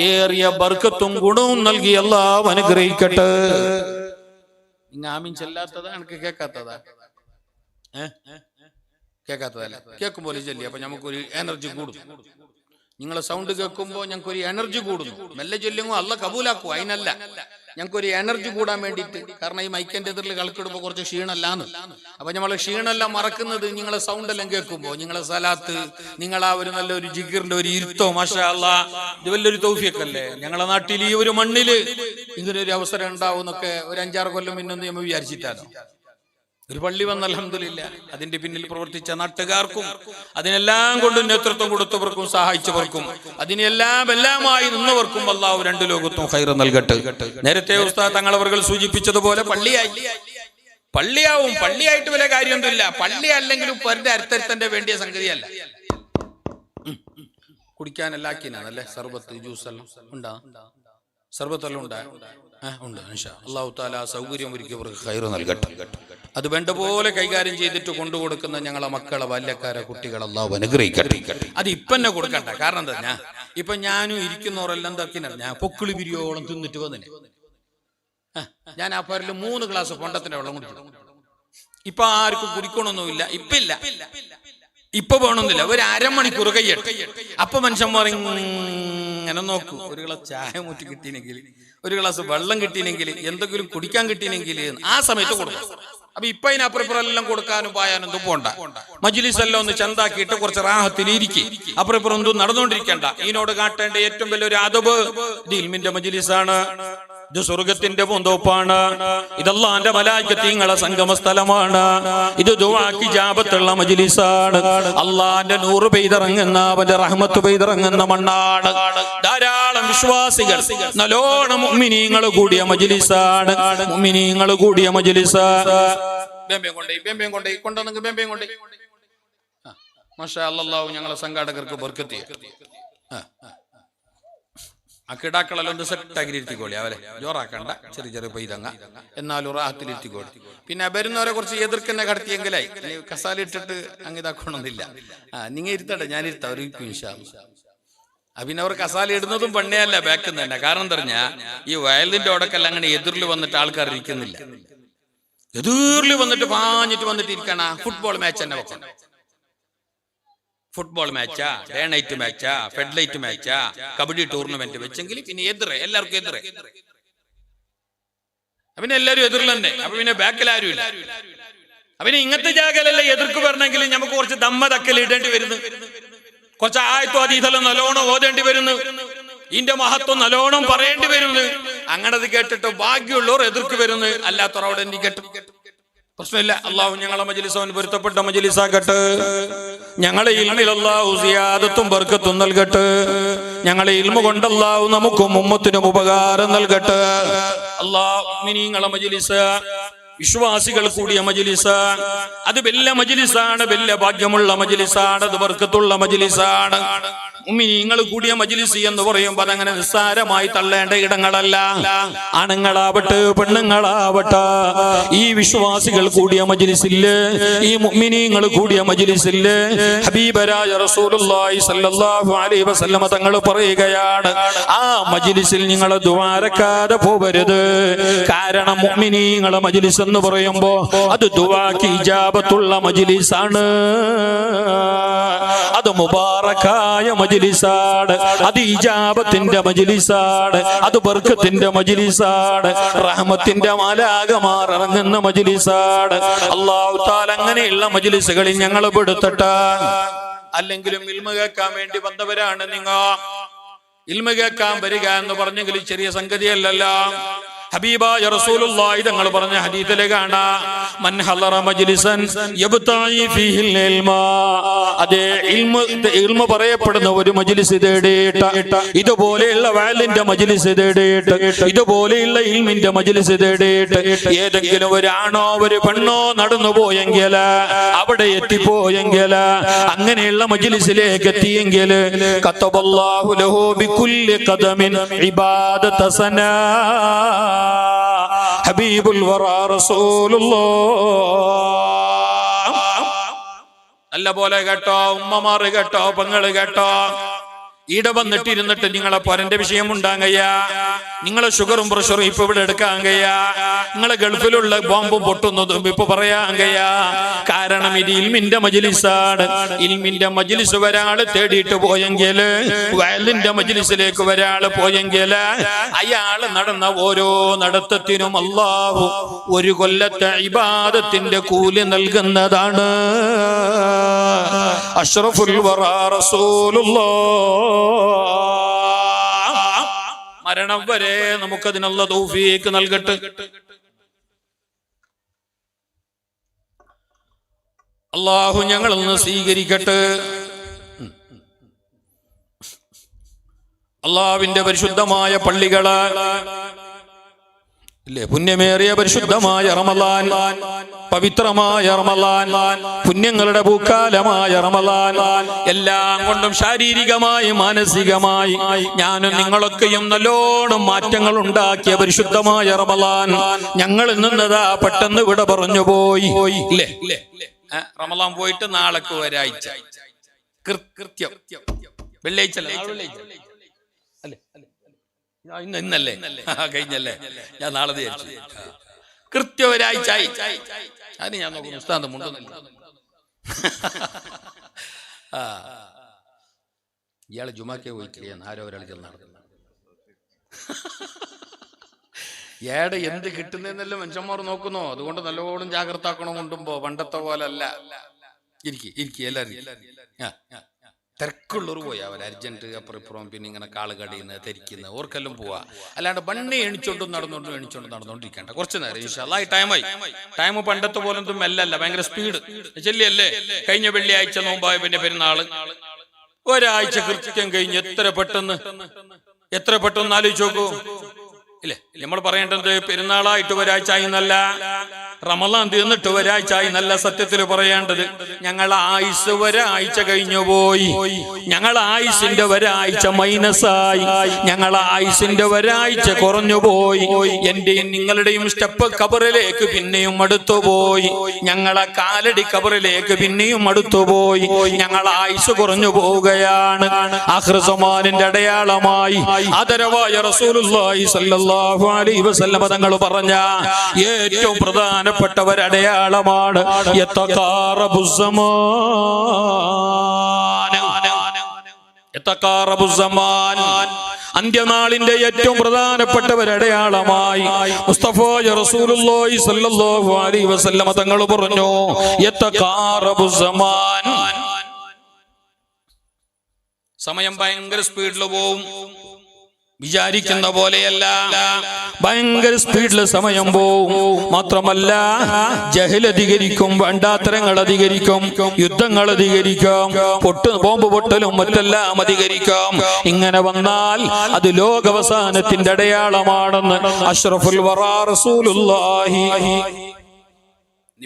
ഏറിയ ബർക്കത്തും ഗുണവും നൽകി അല്ലാഹു അനുഗ്രഹിക്കട്ടെ. ആമീൻ ചെല്ലാത്തതാ, എനിക്ക് കേൾക്കാത്തതാ? കേൾക്കാത്തതല്ല, കേൾക്കുമ്പോൾ ചെല്ലി. അപ്പൊ നമുക്കൊരു എനർജി കൂടും. നിങ്ങളെ സൗണ്ട് കേൾക്കുമ്പോൾ ഞങ്ങൾക്കൊരു എനർജി കൂടുന്നു. മെല്ലെ ചൊല്ലുമ്പോൾ അല്ല കബൂലാക്കും. അതിനല്ല, ഞങ്ങൾക്കൊരു എനർജി കൂടാൻ വേണ്ടിയിട്ട്. കാരണം ഈ മൈക്കിന്റെ എതിരിൽ കളിക്കിടുമ്പോൾ കുറച്ച് ക്ഷീണമല്ലാന്ന്. അപ്പൊ നമ്മളെ ക്ഷീണമെല്ലാം മറക്കുന്നത് നിങ്ങളെ സൗണ്ട് എല്ലാം കേൾക്കുമ്പോൾ. നിങ്ങളെ സലാത്ത്, നിങ്ങളാ ഒരു നല്ലൊരു ജിഗറിന്റെ ഒരു ഇരുത്തോ, മാഷാ അല്ലാഹ്, ഇത് വലിയൊരു തൗഫീഖല്ലേ. ഞങ്ങളെ നാട്ടിൽ ഈ ഒരു മണ്ണില് ഇങ്ങനെ ഒരു അവസരം ഉണ്ടാവും എന്നൊക്കെ ഒരു 5-6 കൊല്ലം മുന്നൊന്നും നമ്മൾ വിചാരിച്ചിട്ടാണോ? ഒരു പള്ളി വന്ന അൽഹംദുലില്ലാ, അതിന്റെ പിന്നിൽ പ്രവർത്തിച്ച നാട്ടുകാർക്കും അതിനെല്ലാം കൊണ്ട് നേതൃത്വം കൊടുത്തവർക്കും സഹായിച്ചവർക്കും എല്ലാമായി നിന്നവർക്കും അല്ലാഹു രണ്ട് ലോകത്തും ഖൈർ നൽകട്ടെ. നേരത്തെ ഉസ്താദ് തങ്ങളവர்கள் സൂചിപ്പിച്ചതുപോലെ പള്ളിയാവും. പള്ളിയായിട്ട് വലിയ കാര്യമൊന്നുമില്ല. പള്ളി അല്ലെങ്കിലും പരുടെ അർത്ഥത്തിന്റെ വേണ്ടിയ സംഗതിയല്ല. കുടിക്കാനെല്ലാം ആക്കിനാണല്ലേ സർബത്ത് ജ്യൂസെല്ലാം ഉണ്ടാ, സർബത്തെല്ലാം ഉണ്ട്. അല്ലാഹു തആല സൗകര്യം ഒരുക്കിയവർക്ക് ഖൈർ നൽകട്ടെ. അത് വേണ്ട പോലെ കൈകാര്യം ചെയ്തിട്ട് കൊണ്ടുകൊടുക്കുന്ന ഞങ്ങളെ മക്കളെ, ബാല്യക്കാരെ, കുട്ടികളെ അല്ലാഹു അനുഗ്രഹിക്കട്ടെ. അത് ഇപ്പന്നെ കൊടുക്കണ്ട. കാരണം എന്താ, ഇപ്പൊ ഞാനും ഇരിക്കുന്നവരെല്ലാം തക്കിനാണ്. ഞാൻ പൊക്കിളി പിരിയോളം തിന്നിട്ട് വന്നിന്. ഞാൻ ആ പേരിൽ 3 ഗ്ലാസ് പൊണ്ടത്തിന്റെ വെള്ളം കുടിച്ചു. ഇപ്പൊ ആർക്കും കുടിക്കണമെന്നില്ല. ഇപ്പൊ വേണമെന്നില്ല. ഒരു അരമണിക്കൂർ കഴിയട്ടെ. അപ്പൊ മനുഷ്യന്മാർ ഇങ്ങനെ നോക്കൂ. ഒരു ഗ്ലാസ് ചായ മുറ്റി കിട്ടിയെങ്കിൽ, ഒരു ഗ്ലാസ് വെള്ളം കിട്ടിയെങ്കിൽ, എന്തെങ്കിലും കുടിക്കാൻ കിട്ടിയെങ്കിൽ ആ സമയത്ത് കൊടുക്കും. അപ്പൊ ഇപ്പൊ അതിനപ്പുറം എല്ലാം കൊടുക്കാനും പായാനും ഒന്നും പോണ്ട. മജ്ലിസ് എല്ലാം ഒന്ന് ചന്താക്കിയിട്ട് കുറച്ച് റാഹത്തിൽ ഇരിക്കും. അപ്പുറം ഒന്നും നടന്നുകൊണ്ടിരിക്കണ്ട. ഇതിനോട് കാട്ടേണ്ട ഏറ്റവും വലിയൊരു അദബ് ഇത് ഇൽമിന്റെ മജ്ലിസാണ്. ഇത് സ്വർഗത്തിന്റെ പൂന്തോപ്പാണ്. ഇത് അല്ലാഹുവിന്റെ മലായികത്തുകളെ സംഗമ സ്ഥലമാണ്. ഇത് ദുആക്ക് ഇജാബത്തുള്ള മജ്ലിസാണ്. അല്ലാഹുവിന്റെ നൂറ് പെയ്തിറങ്ങുന്ന, അവന്റെ റഹ്മത്ത് പെയ്തിറങ്ങുന്ന മണ്ണാണ്. ധാരാളം വിശ്വാസികൾ, നല്ലോണം മുഅ്മിനീങ്ങൾ കൂടിയ മജ്ലിസാണ്. മുഅ്മിനീങ്ങൾ കൂടിയ മജ്ലിസാണ്. മാഷാ അല്ലാഹ്, ഞങ്ങളെ സംഘാടകർക്ക് ബർക്കത്ത് ചെയ്യട്ടെ. ആ കിടാക്കളെല്ലാം ഒന്ന് സെറ്റാക്കി ഇരുത്തിക്കോളി. അവരെ ജോറാക്കണ്ട, ചെറിയ പൈതങ്ങ, എന്നാലും റാഹത്തിൽ ഇരുത്തിക്കോളി. പിന്നെ വരുന്നവരെ കുറച്ച് എതിർക്കെന്നെ കടത്തിയെങ്കിലായി. കസാല ഇട്ടിട്ട് അങ്ങിതാക്കണമെന്നില്ല. നിങ്ങൾ ഇരുത്തട്ടെ, ഞാൻ ഇരുത്താം. അവർ ഇൻഷാ അല്ലാഹ്. പിന്നെ അവർ കസാല ഇടുന്നതും പണ്ണയല്ല, ബാക്കിൽ തന്നെ. കാരണം എന്താ പറഞ്ഞാ, ഈ വയലിന്റെ ഓടക്കല്ല അങ്ങനെ എതിരിൽ വന്നിട്ട് ആൾക്കാർ ഇരിക്കുന്നില്ല. എതിരിൽ വന്നിട്ട് പാഞ്ഞിട്ട് ഇരിക്കണ. ഫുട്ബോൾ മാച്ച് തന്നെ വെക്കണം. ഫുട്ബോൾ മാച്ചാ, ഡേ നൈറ്റ് മാച്ചാ, ഫെഡ് ലൈറ്റ് മാച്ചാ, കബഡി ടൂർണമെന്റ് വെച്ചെങ്കിൽ പിന്നെ എല്ലാവർക്കും എതിരെ. പിന്നെ എല്ലാവരും എതിരിൽ തന്നെ. അപ്പൊ പിന്നെ ബാക്കിൽ ആരും ഇല്ല. പിന്നെ ഇങ്ങനത്തെ ജാഗലല്ലേ എതിർക്ക് വരണമെങ്കിൽ നമുക്ക് കുറച്ച് ദമ്മ തക്കൽ ഇടേണ്ടി വരുന്നു. കുറച്ച് ആയത്തോ അതീതെല്ലാം നല്ലോണം ഓതേണ്ടി വരുന്നു. ഇതിന്റെ മഹത്വം നല്ലോണം പറയേണ്ടി വരുന്നു. അങ്ങനത് കേട്ടിട്ട് ഭാഗ്യമുള്ളവർ എതിർക്ക് വരുന്നു. അല്ലാത്തവർ അവിടെ എന്ത് കേട്ടു പ്രശ്നമില്ല. അള്ളാഹു ഞങ്ങളെ മജ്ലിസിന് പൊരുത്തപ്പെട്ട മജ്ലിസാകട്ടെ. ഞങ്ങളെ ഇൽമിൽ അല്ലാഹു സിയാദത്തും ബർക്കത്തും നൽകട്ടെ. ഞങ്ങളെ ഇൽമ കൊണ്ട് അല്ലാഹു നമുക്കും ഉമ്മത്തിനും ഉപകാരം നൽകട്ടെ. അല്ലാഹു മുഅ്മിനീങ്ങളെ മജ്ലിസ്, വിശ്വാസികൾ കൂടിയ മജ്ലിസ്, അത് വലിയ മജ്ലിസാണ്, വലിയ ഭാഗ്യമുള്ള മജ്ലിസാണ്, അത് ബർക്കത്തുള്ള മജ്ലിസാണ്. മുഅ്മിനീങ്ങൾ കൂടിയ മജ്ലിസ് എന്ന് പറയുമ്പോൾ അതങ്ങനെ നിസ്സാരമായി തള്ളേണ്ട ഇടങ്ങളല്ല. ആണുങ്ങളാവട്ടെ പെണ്ണുങ്ങളാവട്ടെ, ഈ വിശ്വാസികൾ കൂടിയ മജ്ലിസില്, ഈ മുഅ്മിനീങ്ങൾ കൂടിയ മജ്ലിസില് ഹബീബരായ റസൂലുള്ളാഹി സ്വല്ലല്ലാഹു അലൈഹി വസല്ലമ തങ്ങൾ പറയുകയാണ്, ആ മജ്ലിസിൽ നിങ്ങൾ ദുആരക്കാതെ പോവരുത്. കാരണം മുഅ്മിനീങ്ങളെ മജ്ലിസ് എന്ന് പറയുമ്പോൾ അത് ദുആക്ക് ഇജാബത്തുള്ള മജ്ലിസാണ്, അത് മുബാറക്കായ മജ്ലിസാണ്, അത് ഇജാബത്തിന്റെ മജ്ലിസാണ്, അത് ബർക്കത്തിന്റെ മജ്ലിസാണ്, റഹ്മത്തിന്റെ മാലാഖമാർ ഇറങ്ങുന്ന മജ്ലിസാണ്. അല്ലാഹു തആല അങ്ങനെയുള്ള മജ്ലിസുകളിൽ ഞങ്ങൾ പെടുത്തട്ടെ. അല്ലെങ്കിലും ഇൽമു കേൾക്കാൻ വേണ്ടി വന്നവരാണ് നിങ്ങൾ. ഇൽമു കേൾക്കാൻ വരിക എന്ന് പറഞ്ഞെങ്കിൽ ചെറിയ സംഗതിയല്ലല്ലോ. ഹബീബായ റസൂലുള്ളാഹി തങ്ങൾ പറഞ്ഞ ഹദീസിലെ കാണാം, മൻ ഹളറ മജ്ലിസൻ യബ്തഈ ഫീഹിൽ ഇൽമ, അതേ ഇൽമു പറയപ്പെടുന്ന ഒരു മജ്ലിസ് തേടിയിട്ട്, ഇതുപോലെയുള്ള വഅലിന്റെ മജ്ലിസ് തേടിയിട്ട്, ഇതുപോലെയുള്ള ഇൽമിന്റെ മജ്ലിസ് തേടിയിട്ട് ഏതെങ്കിലും ഒരാണോ ഒരു പെണ്ണോ നടന്നു പോയെങ്കിൽ, അവിടെ എത്തിപ്പോയെങ്കിൽ, അങ്ങനെയുള്ള മജ്ലിസിലേക്ക് എത്തിയെങ്കിൽ കതബല്ലാഹു ലഹു ബികുല്ലി ഖദമിൻ ഇബാദത സനാ ഹബീബുൽ വറാ റസൂലുള്ളാഹ്. നല്ല പോലെ കേട്ടോ, ഉമ്മമാർ കേട്ടോ, പെങ്ങള് കേട്ടോ. ഈടെ വന്നിട്ടിരുന്നിട്ട് നിങ്ങളെ പൊരന്റെ വിഷയം ഉണ്ടാകയ്യ, നിങ്ങളെ ഷുഗറും പ്രഷറും ഇപ്പൊ ഇവിടെ എടുക്കാൻ കഴിയ, നിങ്ങളെ ഗൾഫിലുള്ള ബോംബും പൊട്ടുന്നതും ഇപ്പൊ പറയാൻ കഴിയ. കാരണം ഇത് ഇൽമിന്റെ മജ്ലിസാണ്. ഇൽമിന്റെ മജ്ലിസ് ഒരാള് തേടിയിട്ട് പോയെങ്കിൽ, വയലിന്റെ മജ്ലിസിലേക്ക് ഒരാള് പോയെങ്കിൽ, അയാള് നടന്ന ഓരോ നടത്തത്തിനും അല്ലാഹു ഒരു കൊല്ലത്തെ ഇബാദത്തിന്റെ കൂലി നൽകുന്നതാണ്. അഷ്റഫുൽ വറാ റസൂലുള്ളാഹ്. മരണം വരെ നമുക്കതിനുള്ള തൗഫീഖ് നൽകട്ടെ. അല്ലാഹു ഞങ്ങളിൽ നിന്ന് സ്വീകരിക്കട്ടെ. അല്ലാഹുവിന്റെ പരിശുദ്ധമായ പള്ളികള് ഇല്ലേ, പുണ്യമേറിയ പരിശുദ്ധമായ റമളാൻ, പവിത്രമായ റമളാൻ, പുണ്യങ്ങളുടെ പൂക്കാലമായ റമളാൻ, എല്ലാം കൊണ്ടും ശാരീരികമായി മാനസികമായി ഞാനും നിങ്ങളൊക്കെയും നല്ലോണം മാറ്റങ്ങൾ ഉണ്ടാക്കിയ പരിശുദ്ധമായ റമളാൻ ഞങ്ങളിൽ നിന്നതാ പെട്ടെന്ന് വിട പറഞ്ഞു പോയി. ഇല്ലേ, റമളാൻ പോയിട്ട് നാളേക്ക് ഒരാഴ്ച, കൃത്യം വെള്ളിയാഴ്ച അല്ലേ, ഇന്നല്ലേ കഴിഞ്ഞല്ലേ, ഞാൻ നാളെ വിചാരിച്ചു. കൃത്യം ഒരാഴ്ച ആയി. അതിന് ഞാൻ നോക്കുന്നു ഉസ്താദ് മുണ്ടുന്നില്ല. ഇയാള് ജുമാക്കെ പോയിട്ടില്ല, ആരോ ഒരാൾ ചെന്ന് നടക്കുന്നു. ഏടെ എന്ത് കിട്ടുന്നെന്നല്ല മനുഷ്യന്മാർ നോക്കുന്നോ. അതുകൊണ്ട് നല്ലോണം ജാഗ്രത ആക്കണം. കൊണ്ടുമ്പോ പണ്ടത്തെ പോലെ അല്ല. ഇരിക്കി എല്ലാരും തിരക്കുള്ളവർ പോയി, അവർ അർജന്റ് അപ്പുറം പിന്നെ ഇങ്ങനെ കാള് കടിയുന്നത് ധരിക്കുന്നത് ഓർക്കെല്ലാം പോവാ. അല്ലാണ്ട് ബണ്ണി എണിച്ചോണ്ടും നടന്നോണ്ടിരിക്കണ്ട. കുറച്ച് നേരം ഇൻഷാ അല്ലാഹ് ടൈമായി. ടൈം പണ്ടത്തെ പോലൊന്നും മെല്ലല്ല, ഭയങ്കര സ്പീഡ് ചെല്ലിയല്ലേ. കഴിഞ്ഞ വെള്ളിയാഴ്ച നോമ്പായ പിന്നെ പെരുന്നാള്, ഒരാഴ്ച കൃത്യം കഴിഞ്ഞ് എത്ര പെട്ടെന്ന് ആലോചിച്ച് നോക്കൂ. ഇല്ലേ, നമ്മൾ പറയേണ്ടത് പെരുന്നാളായിട്ട് ഒരാഴ്ച ആയി എന്നല്ല, റമളാൻ തീർന്നിട്ട് ഒരാഴ്ച ആയി എന്നല്ല. സത്യത്തിൽ പറയേണ്ടത് ഞങ്ങൾ ആയുസ് ഒരാഴ്ച കഴിഞ്ഞു പോയി. ഞങ്ങൾ ആയുസിന്റെ ഒരാഴ്ച മൈനസായി, ഞങ്ങൾ ആയുസിന്റെ ഒരാഴ്ച കുറഞ്ഞു പോയി. എന്റെയും നിങ്ങളുടെയും സ്റ്റെപ്പ് ഖബറിലേക്ക് പിന്നെയും അടുത്തുപോയി. ഞങ്ങളെ കാലടി ഖബറിലേക്ക് പിന്നെയും അടുത്തുപോയി. ഞങ്ങൾ ആയുസ് കുറഞ്ഞു പോവുകയാണ്. ആഖിറസമാനിന്റെ അടയാളമായി ആദരവായ റസൂലുള്ളാഹി സ്വല്ലല്ലാഹു അലൈഹി വസല്ലം തങ്ങൾ പറഞ്ഞ ഏറ്റവും പ്രധാനപ്പെട്ട ഒരു അടയാളമാണ് അന്ത്യനാളിന്റെ ഏറ്റവും പ്രധാനപ്പെട്ട ഒരു അടയാളമായി മുസ്തഫ റസൂലുള്ളാഹി സ്വല്ലല്ലാഹു അലൈഹി വസല്ലം തങ്ങൾ പറഞ്ഞു, യതഖാറബു സമാൻ. സമയം ഭയങ്കര സ്പീഡിൽ പോവും. വിചാരിക്കുന്ന പോലെയല്ല, ഭയങ്കര സ്പീഡിൽ സമയം പോവും. മാത്രമല്ല ജഹൽ അധികരിക്കും, വേണ്ടാത്തരങ്ങൾ അധികരിക്കും, യുദ്ധങ്ങൾ അധികരിക്കും, ബോംബ് പൊട്ടലും മറ്റെല്ലാം അധികരിക്കും. ഇങ്ങനെ വന്നാൽ അത് ലോകാവസാനത്തിന്റെ അടയാളമാണെന്ന് അഷ്റഫുൽ വറാ റസൂലുള്ളാഹി.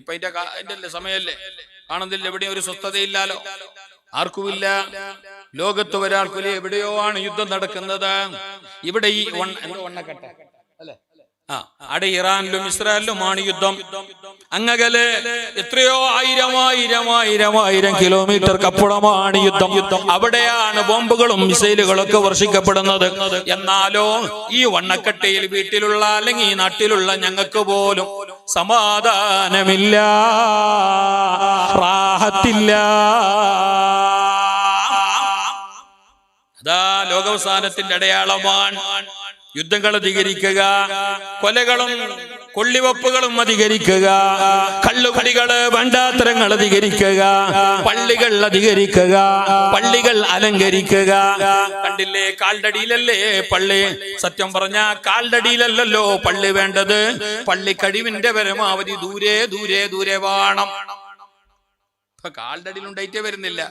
ഇപ്പൊ അതിന്റെ സമയല്ലേ, കാണുന്നില്ല, എവിടെയും ഒരു സ്വസ്ഥതയില്ലാലോ, ആർക്കുമില്ല. ലോകത്ത് ഒരാൾക്കൊരു എവിടെയോ ആണ് യുദ്ധം നടക്കുന്നത്. ഇവിടെ ഈ വണ്ണക്കെട്ട അല്ലെ, അവിടെ ഇറാനിലും ഇസ്രായേലിലുമാണ് യുദ്ധം. അങ്ങകലെ എത്രയോ ആയിരം കിലോമീറ്റർക്കപ്പുറമാണ് യുദ്ധം. അവിടെയാണ് ബോംബുകളും മിസൈലുകളൊക്കെ വർഷിക്കപ്പെടുന്നത്. എന്നാലോ ഈ വണ്ണക്കട്ടയിൽ വീട്ടിലുള്ള അല്ലെങ്കിൽ ഈ നാട്ടിലുള്ള ഞങ്ങൾക്ക് പോലും സമാധാനമില്ല, റാഹത്തില്ല. അതാ ലോകാവസാനത്തിന്റെ അടയാളമാണ്. യുദ്ധങ്ങൾ അധികരിക്കുക, കൊലകളും കൊള്ളിവെപ്പുകളും അധികരിക്കുക, കള്ളുകുടികള് വേണ്ടാത്തരങ്ങൾ അധികരിക്കുക, പള്ളികൾ അധികരിക്കുക, പള്ളികൾ അലങ്കരിക്കുക. കണ്ടില്ലേ, കാൽഡടിയിലല്ലേ പള്ളി? സത്യം പറഞ്ഞ കാൽഡടിയിലല്ലോ പള്ളി വേണ്ടത്. പള്ളി കഴിവിന്റെ പരമാവധി ദൂരെ ദൂരെ ദൂരെ വേണം. ഇപ്പൊ കാൽഡടിയിൽ ഉണ്ടായിട്ടേ വരുന്നില്ല,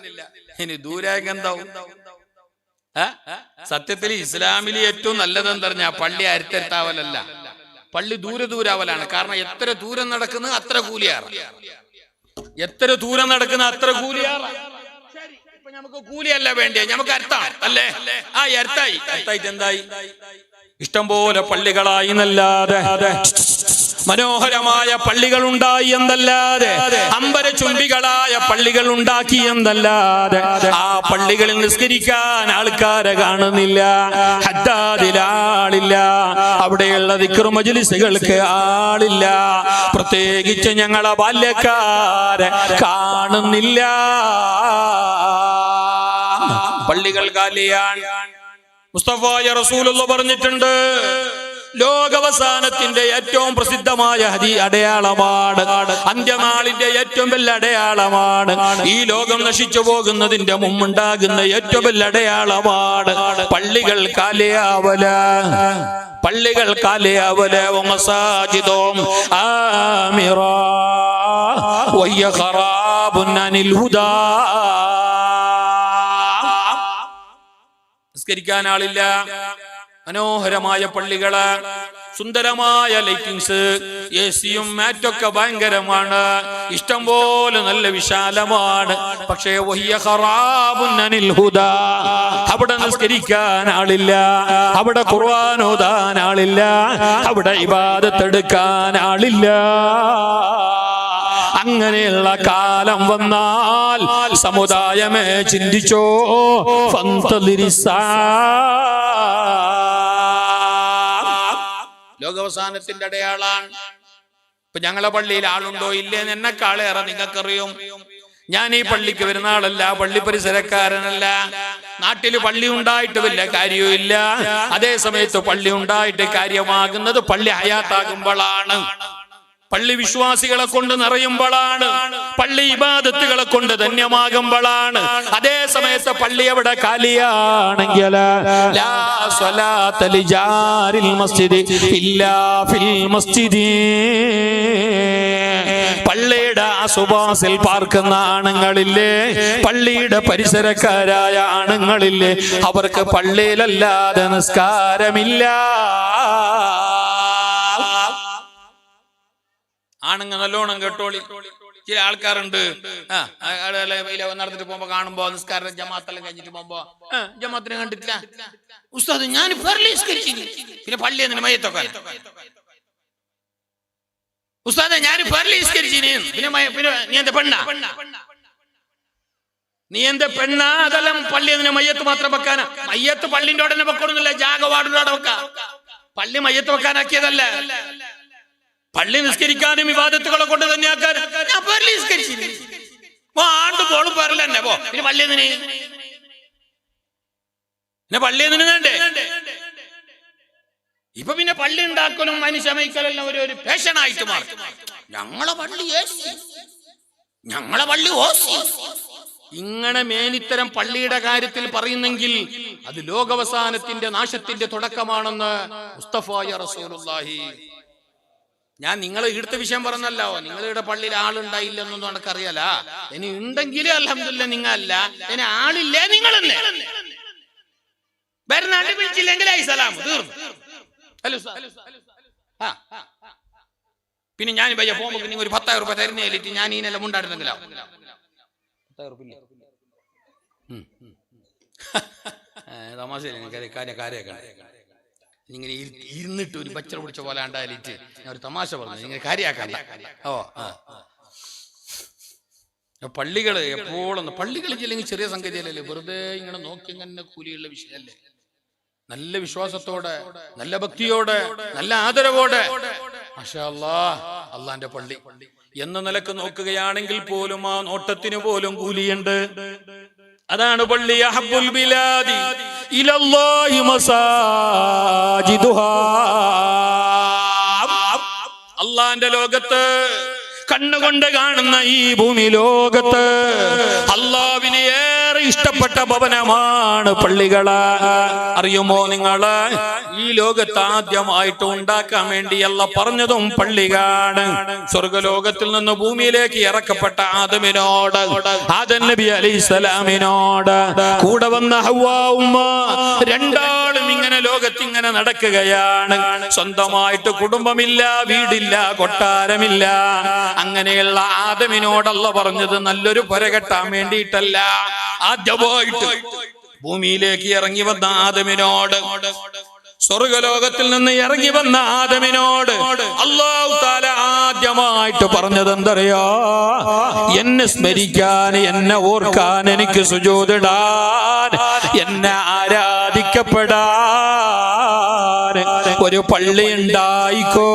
ഇനി ദൂരെ എന്താവും? സത്യത്തിൽ ഇസ്ലാമിൽ ഏറ്റവും നല്ലതെന്ന് പറഞ്ഞാൽ പള്ളി അരുത്തരുത്താവലല്ല, പള്ളി ദൂരെ ദൂരാവലാണ്. കാരണം എത്ര ദൂരം നടക്കുന്നത് അത്ര കൂലിയാറ്, എത്ര ദൂരം നടക്കുന്ന അത്ര കൂലിയാറ്. ഇപ്പൊ നമുക്ക് കൂലിയല്ല വേണ്ടിയ, നമുക്ക് അർത്താണ് അല്ലേ? അർത്തായിട്ട് എന്തായി? ഇഷ്ടം പോലെ പള്ളികളായി എന്നല്ലാതെ, മനോഹരമായ പള്ളികൾ ഉണ്ടായി എന്നല്ലാതെ, അമ്പരചുംബികളായ പള്ളികൾ ഉണ്ടാക്കി എന്നല്ലാതെ, ആ പള്ളികളിൽ നിസ്കരിക്കാൻ ആൾക്കാരെ കാണുന്നില്ല, ഹദ്ദാദിൽ ആളില്ല, അവിടെയുള്ള ദിക്ർ മജ്ലിസുകൾക്ക് ആളില്ല. പ്രത്യേകിച്ച് ഞങ്ങളെ ബാല്യക്കാരെ കാണുന്നില്ല. പള്ളികൾ കാലിയാണ്. മുസ്തഫായ റസൂലുള്ളാഹി പറഞ്ഞിട്ടുണ്ട്, ലോകാവസാനത്തിന്റെ ഏറ്റവും പ്രസിദ്ധമായ അടയാളമാണ്, അന്ത്യനാളിന്റെ ഏറ്റവും വലിയ അടയാളമാണ്, ഈ ലോകം നശിച്ചു പോകുന്നതിന്റെ മുമ്പുണ്ടാകുന്ന ഏറ്റവും വലിയ അടയാളമാണ് പള്ളികൾ കാലിയാവല. പള്ളികൾ കാലിയാവല. വമസാജിദും ആമിറാ വഹിയ ഖറാബുൻ അനിൽ ഹുദാ. നിസ്കരിക്കാൻ ആളില്ല. മനോഹരമായ പള്ളികള്, സുന്ദരമായ ലൈറ്റിങ്സ്, എസിയും മാറ്റൊക്കെ ഭയങ്കരമാണ്, ഇഷ്ടം പോലെ നല്ല വിശാലമാണ്. പക്ഷേ വഹിയ ഖറാബുൻ അനിൽ ഹുദാ. അവിടെ നിസ്കരിക്കാൻ ആളില്ല, അവിടെ ഖുർആൻ ഓതാൻ ആളില്ല, അവിടെ ഇബാദത്ത് എടുക്കാൻ ആളില്ല. അങ്ങനെയുള്ള കാലം വന്നാൽ സമുദായമേ ചിന്തിച്ചോ, ലോകാവസാനത്തിന്റെ അടയാളാണ്. ഇപ്പൊ ഞങ്ങളെ പള്ളിയിൽ ആളുണ്ടോ ഇല്ലേന്ന് എന്നെക്കാളേറെ നിങ്ങൾക്കറിയും. ഞാൻ ഈ പള്ളിക്ക് വരുന്ന ആളല്ല, പള്ളി പരിസരക്കാരനല്ല. നാട്ടില് പള്ളി ഉണ്ടായിട്ട് വലിയ കാര്യവുമില്ല. അതേ സമയത്ത് പള്ളി ഉണ്ടായിട്ട് കാര്യമാകുന്നത് പള്ളി ഹയാത്താകുമ്പോഴാണ്, പള്ളി വിശ്വാസികളെ കൊണ്ട് നിറയുമ്പോഴാണ്, പള്ളി ഇബാദത്തുകളെ കൊണ്ട് ധന്യമാകുമ്പോഴാണ്. അതേ സമയത്ത് പള്ളി അവിടെ കാലിയാണെങ്കിൽ ലാ സ്വലാത്ത ലിജാരിൽ മസ്ജിദി ഇല്ലാ ഫിൽ മസ്ജിദി. പള്ളിയുടെ ആസുവാസിൽ പാർക്കുന്ന ആണുങ്ങളില്ലേ, പള്ളിയുടെ പരിസരക്കാരായ ആണുങ്ങളില്ലേ, അവർക്ക് പള്ളിയിലല്ലാതെ നിസ്കാരമില്ല. ആണുങ്ങൾ നല്ലോണം കേട്ടോളി. ചില ആൾക്കാരുണ്ട്, നടന്നിട്ട് പോകുമ്പോ കാണുമ്പോ നിസ്കാരം ജമാത്തെല്ലാം കഴിഞ്ഞിട്ട് പോകുമ്പോ ജമാത്തിനെ കണ്ടിട്ടില്ല ഉസ്താദ്, ഞാൻ പിന്നെ പള്ളി എന്തിനു മയ്യത്തൊക്കെ ഉസ്താദെ ഞാൻ പിന്നെ നീ എന്താ പെണ്ണ, നീ എന്താ പെണ്ണ? അതെല്ലാം പള്ളി എന്തിനാ മയ്യത്ത് മാത്രം വെക്കാനാ? മയ്യത്ത് പള്ളിന്റെ ഉടനെ വെക്കണമെന്നില്ല, ജാഗവാടിന്റെ അവിടെ വെക്കാം. പള്ളി മയ്യത്ത് വെക്കാനാക്കിയതല്ല, പള്ളി നിസ്കരിക്കാനും വിവാദത്തുകളെ കൊണ്ട് തന്നെ ആക്കാൻ. ആണ്ട് പോളും പേരല്ല തന്നെ പോ, പിന്നെ പള്ളി എന്തിന്, പിന്നെ പള്ളി എന്തിനു വേണ്ടേ? ഇപ്പൊ പിന്നെ പള്ളി ഉണ്ടാക്കലും മനുഷ്യമൈക്കലെല്ലാം ഒരു ഫാഷനായിട്ട് മാറി. ഞങ്ങളെ പള്ളി ഞങ്ങളെ പള്ളി ഓസി. ഇങ്ങനെ മേനിത്തരം പള്ളിയുടെ കാര്യത്തിൽ പറയുന്നെങ്കിൽ അത് ലോകാവസാനത്തിന്റെ നാശത്തിന്റെ തുടക്കമാണെന്ന് മുസ്തഫായ റസൂലുള്ളാഹി. ഞാൻ നിങ്ങളെ ഇവിടുത്തെ വിഷയം പറഞ്ഞല്ലോ, നിങ്ങളുടെ പള്ളിയിൽ ആളുണ്ടായില്ലെന്നൊന്നും എനിക്കറിയാല. ഇനി ഉണ്ടെങ്കിൽ അൽഹംദുലില്ലാ, നിങ്ങളല്ല. ഇനി ആളില്ലേ, നിങ്ങളല്ലേ. വരുന്നാണ്ട് വിളിച്ചില്ലെങ്കിൽ ഐസലാം തീർന്നു. പിന്നെ ഞാൻ പയ്യ പോകുമ്പോ നിങ്ങൾ ഒരു 10,000 രൂപ തരുന്നേലിട്ട് ഞാൻ ഈനെല്ലാം ഉണ്ടായിരുന്നെങ്കിലോ? തമാശ കാര്യമൊക്കെ ഇങ്ങനെ ഇരുന്നിട്ട് ഒരു ബച്ചറ പിടിച്ച പോലെ ഉണ്ടായിട്ട് ഞാൻ ഒരു തമാശ പറഞ്ഞു, ഇങ്ങനെ കാര്യമാക്കണ്ട. പള്ളികള് എപ്പോഴും പള്ളികളില്ലെങ്കിൽ ചെറിയ സംഗതിയല്ലേ, വെറുതെ ഇങ്ങനെ നോക്കി ഇങ്ങനെ കൂലിയുള്ള വിഷയമല്ലേ. നല്ല വിശ്വാസത്തോടെ, നല്ല ഭക്തിയോടെ, നല്ല ആദരവോടെ മാഷാ അല്ലാഹ് അള്ളാന്റെ പള്ളി എന്ന നിലക്ക് നോക്കുകയാണെങ്കിൽ പോലും ആ നോട്ടത്തിന് പോലും കൂലിയുണ്ട്. അതാണ് പള്ളി. അഹബ്ബുൽ ബിലാദി ഇലല്ലാഹി മസാജിദുഹാ. അള്ളാന്റെ ലോകത്ത്, കണ്ണുകൊണ്ട് കാണുന്ന ഈ ഭൂമി ലോകത്ത് അള്ളാഹുവിനെ ഏറെ ഇഷ്ടപ്പെട്ട ഭവനമാണ് പള്ളികള്. അറിയുമോ നിങ്ങള്, ഈ ലോകത്ത് ആദ്യമായിട്ട് ഉണ്ടാക്കാൻ വേണ്ടി അല്ലാഹ് പറഞ്ഞതും പള്ളിയാണ്. സ്വർഗലോകത്തിൽ നിന്ന് ഭൂമിയിലേക്ക് ഇറക്കപ്പെട്ട ആദമിനോട്, ആദം നബി അലൈഹിസ്സലാമിനോട് കൂടെ വന്ന ഹവ്വാ ഉമ്മ രണ്ടാളും ഇങ്ങനെ ലോകത്ത് ഇങ്ങനെ നടക്കുകയാണ്. സ്വന്തമായിട്ട് കുടുംബമില്ല, വീടില്ല, കൊട്ടാരമില്ല. അങ്ങനെയുള്ള ആദമിനോട് അല്ലാഹ് പറഞ്ഞത് നല്ലൊരു പുര കെട്ടാൻ വേണ്ടിയിട്ടല്ല, ആദ്യമായിട്ട് ഭൂമിയിലേക്ക് ഇറങ്ങി വന്ന ആദമിനോട്, സ്വർഗലോകത്തിൽ നിന്ന് ഇറങ്ങി വന്ന ആദമിനോട് അല്ലാഹു തആല ആദ്യമായിട്ട് പറഞ്ഞത് എന്തറിയോ? എന്നെ സ്മരിക്കാൻ, എന്നെ ഓർക്കാൻ, എനിക്ക് സുജൂദിടാൻ, എന്നെ ആരാധിക്കപ്പെടാൻ ഒരു പള്ളി ഉണ്ടായിക്കോ.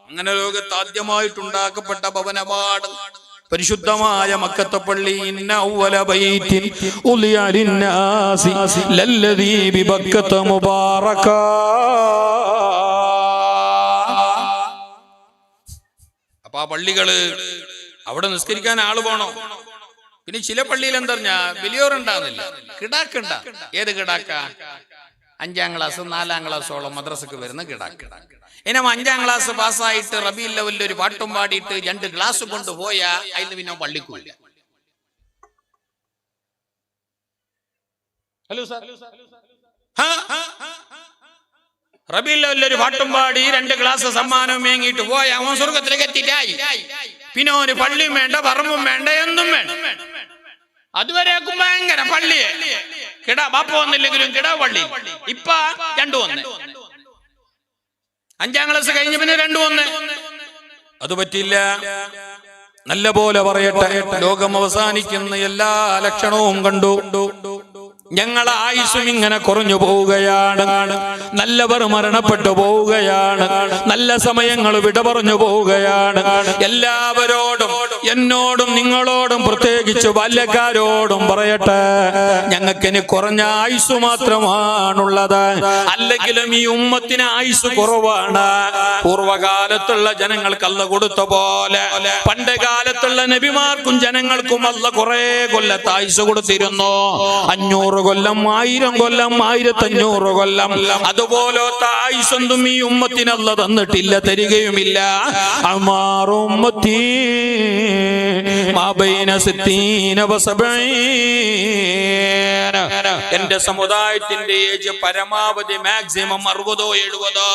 അങ്ങനെ ലോകത്ത് ആദ്യമായിട്ടുണ്ടാക്കപ്പെട്ട ഭവനമാണ് പരിശുദ്ധമായ മക്കത്തെ പള്ളി. ഇന്ന അവ്വല ബൈത്തിൻ ഉളിയ ലിന്നാസി ലല്ലദീ ബിബക്കത മുബാറക. അപ്പൊ ആ പള്ളികള് അവിടെ നിസ്കരിക്കാൻ ആള് പോണോ? പിന്നെ ചില പള്ളിയിൽ എന്താ പറഞ്ഞാ വലിയോരുണ്ടാകുന്നില്ല, കിടാക്കുണ്ട. ഏത് കിടാക്ക? 5ാം ക്ലാസ് 4ാം ക്ലാസ്സോളം മദ്രസക്ക് വരുന്ന കിടാക്ക്. ഇനി 5ാം ക്ലാസ് പാസ്സായിട്ട് റബീഉൽ അവ്വലിൽ ഒരു പാട്ടും പാടിയിട്ട് 2 ഗ്ലാസ് കൊണ്ടുപോയാ അതിന് പിന്നെ പള്ളിക്കൂല്ല. ഹലോ സാർ, റബീഉൽ അവ്വലിൽ ഒരു പാട്ടും പാടി 2 ഗ്ലാസ് സമ്മാനം മേങ്ങിയിട്ട് പോയാ അവൻ സ്വർഗത്തിലേക്ക് എത്തിയിട്ടായി. പിന്നെ ഒരു പള്ളിയും വേണ്ട, പറമ്പും വേണ്ട, എന്തും വേണ്ട. അതുവരെയൊക്കെ ഭയങ്കര പള്ളിയെ കിടാ ബാപ്പ വന്നില്ലെങ്കിലും കിടാ പള്ളി. ഇപ്പ 2 വന്ന് 5ാം ക്ലാസ് കഴിഞ്ഞ പിന്നെ 2 വന്ന്. അത് പറ്റില്ല. നല്ല പോലെ പറയട്ടെ, ലോകം അവസാനിക്കുന്ന എല്ലാ ലക്ഷണവും കണ്ടു. ഞങ്ങളെ ആയുസ്സും ഇങ്ങനെ കുറഞ്ഞു പോവുകയാണ്. നല്ലവർ മരണപ്പെട്ടു പോവുകയാണ്. നല്ല സമയങ്ങൾ വിട പറഞ്ഞു പോവുകയാണ്. എല്ലാവരോടും, എന്നോടും നിങ്ങളോടും പ്രത്യേകിച്ച് ബാല്യക്കാരോടും പറയട്ടെ, ഞങ്ങൾക്കിനി കുറഞ്ഞ ആയുസ് മാത്രമാണുള്ളത്. അല്ലെങ്കിലും ഈ ഉമ്മത്തിന് ആയുസ് കുറവാണ്. പൂർവകാലത്തുള്ള ജനങ്ങൾക്ക് അല്ലാഹ് കൊടുത്ത പോലെ പണ്ട് കാലത്തുള്ള നബിമാർക്കും ജനങ്ങൾക്കും അല്ലാഹ് കുറെ കൊല്ലത്ത് ആയുസ് കൊടുത്തിരുന്നു. 500 കൊല്ലം, 1000 കൊല്ലം, 1500 കൊല്ലം. അതുപോലത്തെ ആയുസൊന്നും ഈ ഉമ്മത്തിന് അല്ലാഹ് തന്നിട്ടില്ല, തരികയുമില്ല. അമാറു ഉമ്മത്തി മാ ബൈന 60 വ 70. എന്റെ സമുദായത്തിന്റെ ഏജ് പരമാവധി മാക്സിമം 60 ഓ 70 ഓ.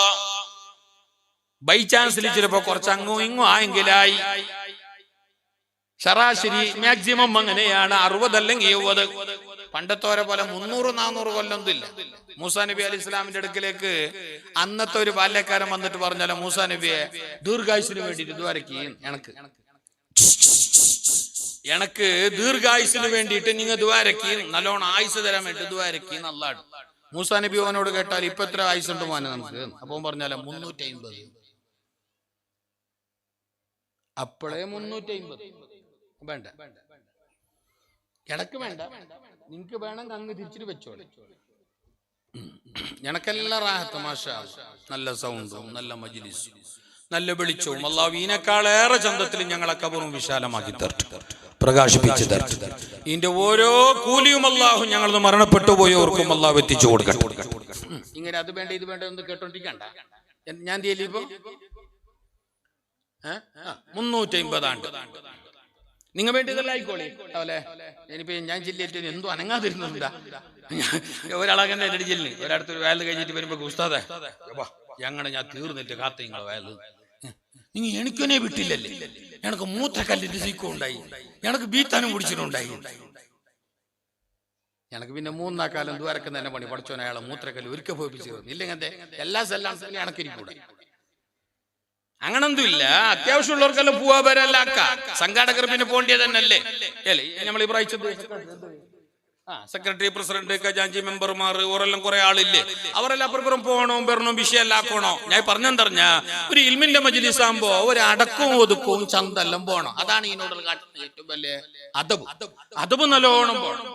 ബൈ ചാൻസിൽ ചിലപ്പോ കുറച്ച് അങ്ങും ഇങ്ങും ആയെങ്കിലായി. ശരാശരി മാക്സിമം അങ്ങനെയാണ് 60 അല്ലെങ്കിൽ 70. പണ്ടത്തോരെ പോലെ 300-400 കൊല്ലൊന്നും ഇല്ല. മൂസാ നബി അലൈഹി ഇസ്ലാമിന്റെ അടുക്കിലേക്ക് അന്നത്തെ ഒരു ബാല്യക്കാരൻ വന്നിട്ട് പറഞ്ഞാലോ, മൂസാ നബിയെ ദീർഘായുസിന് വേണ്ടിയിട്ട് ദ്വാരക്ക്, എനക്ക് ദീർഘായുസിന് വേണ്ടിയിട്ട് നിങ്ങൾ ദ്വാരക്ക്, നല്ലോണം ആയുസ് തരാൻ വേണ്ടി ദ്വാരക്ക് നല്ലാട്. മൂസാ നബി അവനോട് കേട്ടാൽ ഇപ്പൊ എത്ര ആയുസുണ്ട് മോനെ നമുക്ക്? അപ്പം പറഞ്ഞാലോ 350. അപ്പോഴേ 350 വേണ്ട, ഇടക്ക് വേണ്ട, നിങ്ങക്ക് വേണമെങ്കിൽ അങ്ങ് തിരിച്ചിട്ട് വെച്ചോളെ. എനക്കെല്ലാം റാഹത്ത്, മാഷാ അല്ലാഹ്. നല്ല സൗണ്ടും നല്ല മജ്ലിസും നല്ല വെളിച്ചവും. അല്ലാഹു ഇതിനേക്കാളേറെ ചന്തത്തിൽ ഞങ്ങളെ കബറും വിശാലമാക്കി തരട്ടെ, പ്രകാശിപ്പിച്ച് തരട്ടെ. ഇതിന്റെ ഓരോ കൂലിയും അല്ലാഹു ഞങ്ങൾ മരണപ്പെട്ടു പോയവർക്കും അല്ലാഹു എത്തിച്ചു കൊടുക്കട്ടെ. ഇങ്ങനെ അത് വേണ്ട ഇത് വേണ്ട ഒന്ന് കേട്ടോണ്ടിരിക്കണ്ട. ഞാൻ ഇപ്പൊ 350 ആണ്ട് നിങ്ങൾ വേണ്ടി ഇതെല്ലാം ആയിക്കോളി. അതുപോലെ ഇനിയിപ്പോ ഞാൻ ജില്ലയിട്ട് എന്തോ അനങ്ങാതിരുന്നുണ്ടാ. ഒരാളങ്ങനെ എന്റെ ജില്ല ഒരിടത്തൊരു വയൽ കഴിഞ്ഞിട്ട് വരുമ്പോ ഉസ്താദേ ഞങ്ങളെ ഞാൻ തീർന്നിട്ട് കാത്ത നിങ്ങളെ വയൽ നിങ്ങൾ എനിക്കെന്നെ വിട്ടില്ലല്ലേ. എനിക്ക് മൂത്രക്കല്ലിന്റെ സീക്കും ഉണ്ടായി, എനിക്ക് ബീത്താനും പിടിച്ചിട്ടുണ്ടായി. എനിക്ക് പിന്നെ 3 കാലം ദ്വാരക്കുന്ന തന്നെ പണി പഠിച്ചോൻ അയാളെ മൂത്രക്കല്ല് ഒരിക്കൽ പോയിപ്പിച്ചു. ഇല്ലെങ്കിൽ എല്ലാ സെല്ലാം എനക്കിരിക്കൂടെ. അങ്ങനൊന്നും ഇല്ല. അത്യാവശ്യമുള്ളവർക്കെല്ലാം പോവാ വരല്ലാക്ക. സംഘാടകർ പിന്നെ പോണ്ടിയത് തന്നെയല്ലേ അല്ലേ? നമ്മൾ ഈ പ്രാവശ്യത്തെ സെക്രട്ടറി, പ്രസിഡന്റ്, ഖജാൻജി, മെമ്പർമാർ ഓരെല്ലാം കുറെ ആളില്ലേ, അവരെല്ലാം അപ്പുറം പോകണോ വരണോ വിഷയല്ലാക്കണോ. ഞാൻ പറഞ്ഞെന്തറിഞ്ഞ ഒരു ഇൽമിന്റെ മജ്‌ലിസ് ആകുമ്പോ ഒരു അടക്കവും ഒതുക്കവും ചന്തെല്ലാം പോകണം. അതാണ് ഇതിനോട് കാട്ടുന്ന ഏറ്റവും വലിയ അദബ്. അദബ് നല്ലോണം പോകണം.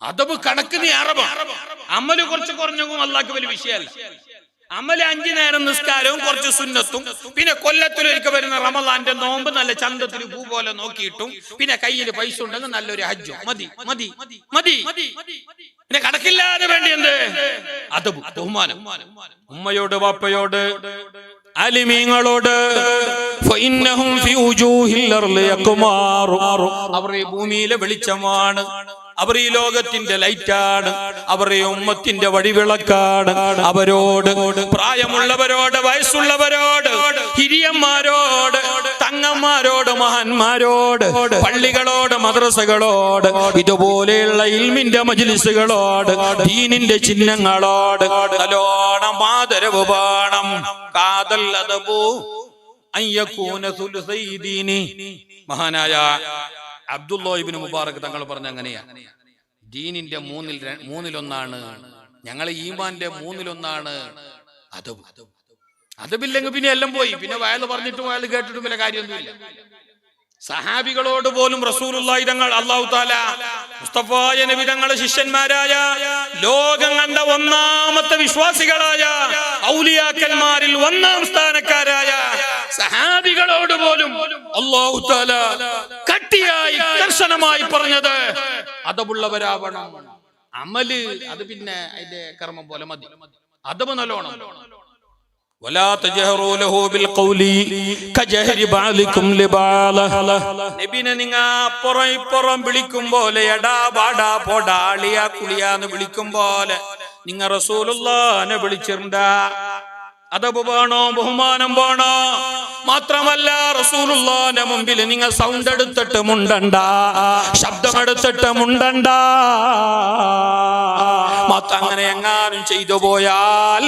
അദബ് കണക്കിന് അറബാണ്. അമല് കുറച്ച് കുറഞ്ഞും അല്ലാക്ക് വലിയ വിഷയമല്ല. അമല് 5 നേരം നിസ്കാരവും കുറച്ച് സുന്നത്തും പിന്നെ കൊല്ലത്തിലൊരിക്കൽ വരുന്ന റമളാന്റെ നോമ്പ് നല്ല ചന്തത്തിൽ പൂ പോലെ നോക്കിയിട്ടും പിന്നെ കയ്യിൽ പൈസ ഉണ്ടെങ്കിൽ നല്ലൊരു ഹജ്ജും മതി മതി മതി. പിന്നെ കണക്കില്ലാതെ വേണ്ടി എന്ത് അദബ്, ബഹുമാനം. ഉമ്മയോട് വാപ്പയോട് അലിമീങ്ങളോട് അവർ ഈ ഭൂമിയിലെ വെളിച്ചമാണ്, അവർ ഈ ലോകത്തിന്റെ ലൈറ്റാണ്, അവർ ഈ ഉമ്മത്തിന്റെ വഴിവിളക്കാണ്. അവരോട്, പ്രായമുള്ളവരോട്, വയസ്സുള്ളവരോട്, ഹിരിയന്മാരോട്, തങ്ങന്മാരോട്, മഹാന്മാരോട്, പള്ളികളോട്, മദ്രസകളോട്, ഇതുപോലെയുള്ള ഇൽമിന്റെ മജ്‌ലിസുകളോട്, ദീനിന്റെ ചിഹ്നങ്ങളോട് നല്ലോണം ആദരവ് വേണം. കാതൽ അദബു അയ്യകൂന സുലുസൈ ദീനി. മഹാനായ അബ്ദുല്ലാഹ് ഇബ്നു മുബാറക് തങ്ങൾ പറഞ്ഞ അങ്ങനെയാ, ദീനിന്റെ 1/3 ഞങ്ങളെ ഈമാന്റെ 1/3 അദബ്. അദബില്ലെങ്കിൽ പിന്നെ എല്ലാം പോയി. പിന്നെ വയല് പറഞ്ഞിട്ടും വയല് കേട്ടിട്ടും വല്ല കാര്യമൊന്നുമില്ല. സഹാബികളോട് പോലും റസൂലുള്ളാഹി തങ്ങൾ, അല്ലാഹു തആല മുസ്തഫായ നബി തങ്ങളുടെ ശിഷ്യന്മാരായ ലോകം കണ്ട 1ാമത്തെ വിശ്വാസികളായ ഔലിയാക്കന്മാരിൽ 1ാം സ്ഥാനക്കാരായ സഹാബികളോട് പോലും അല്ലാഹു തആല കട്ടിയായി കർശനമായി പറഞ്ഞത് അദബുള്ളവരാവണം. അമല് അത് പിന്നെ അതിന്റെ കർമ്മം പോലെ മതി. അദബ് നല്ലോണം. ولا تجهروا له بالقول كجهر بعضكم لبعض. നബിനെ നിങ്ങ പുറം വിളിക്കും പോലെ, എടാ ബാടാ പോടാ അളിയാ കുളിയാന്ന് വിളിക്കും പോലെ നിങ്ങ റസൂലുള്ളാഹിനെ വിളിച്ചിരുന്ന. അദബ് വേണോ, ബഹുമാനം വേണോ. മാത്രമല്ല റസൂലുള്ളാഹിന്റെ മുമ്പിൽ നിങ്ങൾ സൗണ്ട് എടുത്തിട്ട് മുണ്ടണ്ട, ശബ്ദമെടുത്തിട്ട് മുണ്ടണ്ട. അങ്ങനെ എങ്ങാനും ചെയ്തു പോയാൽ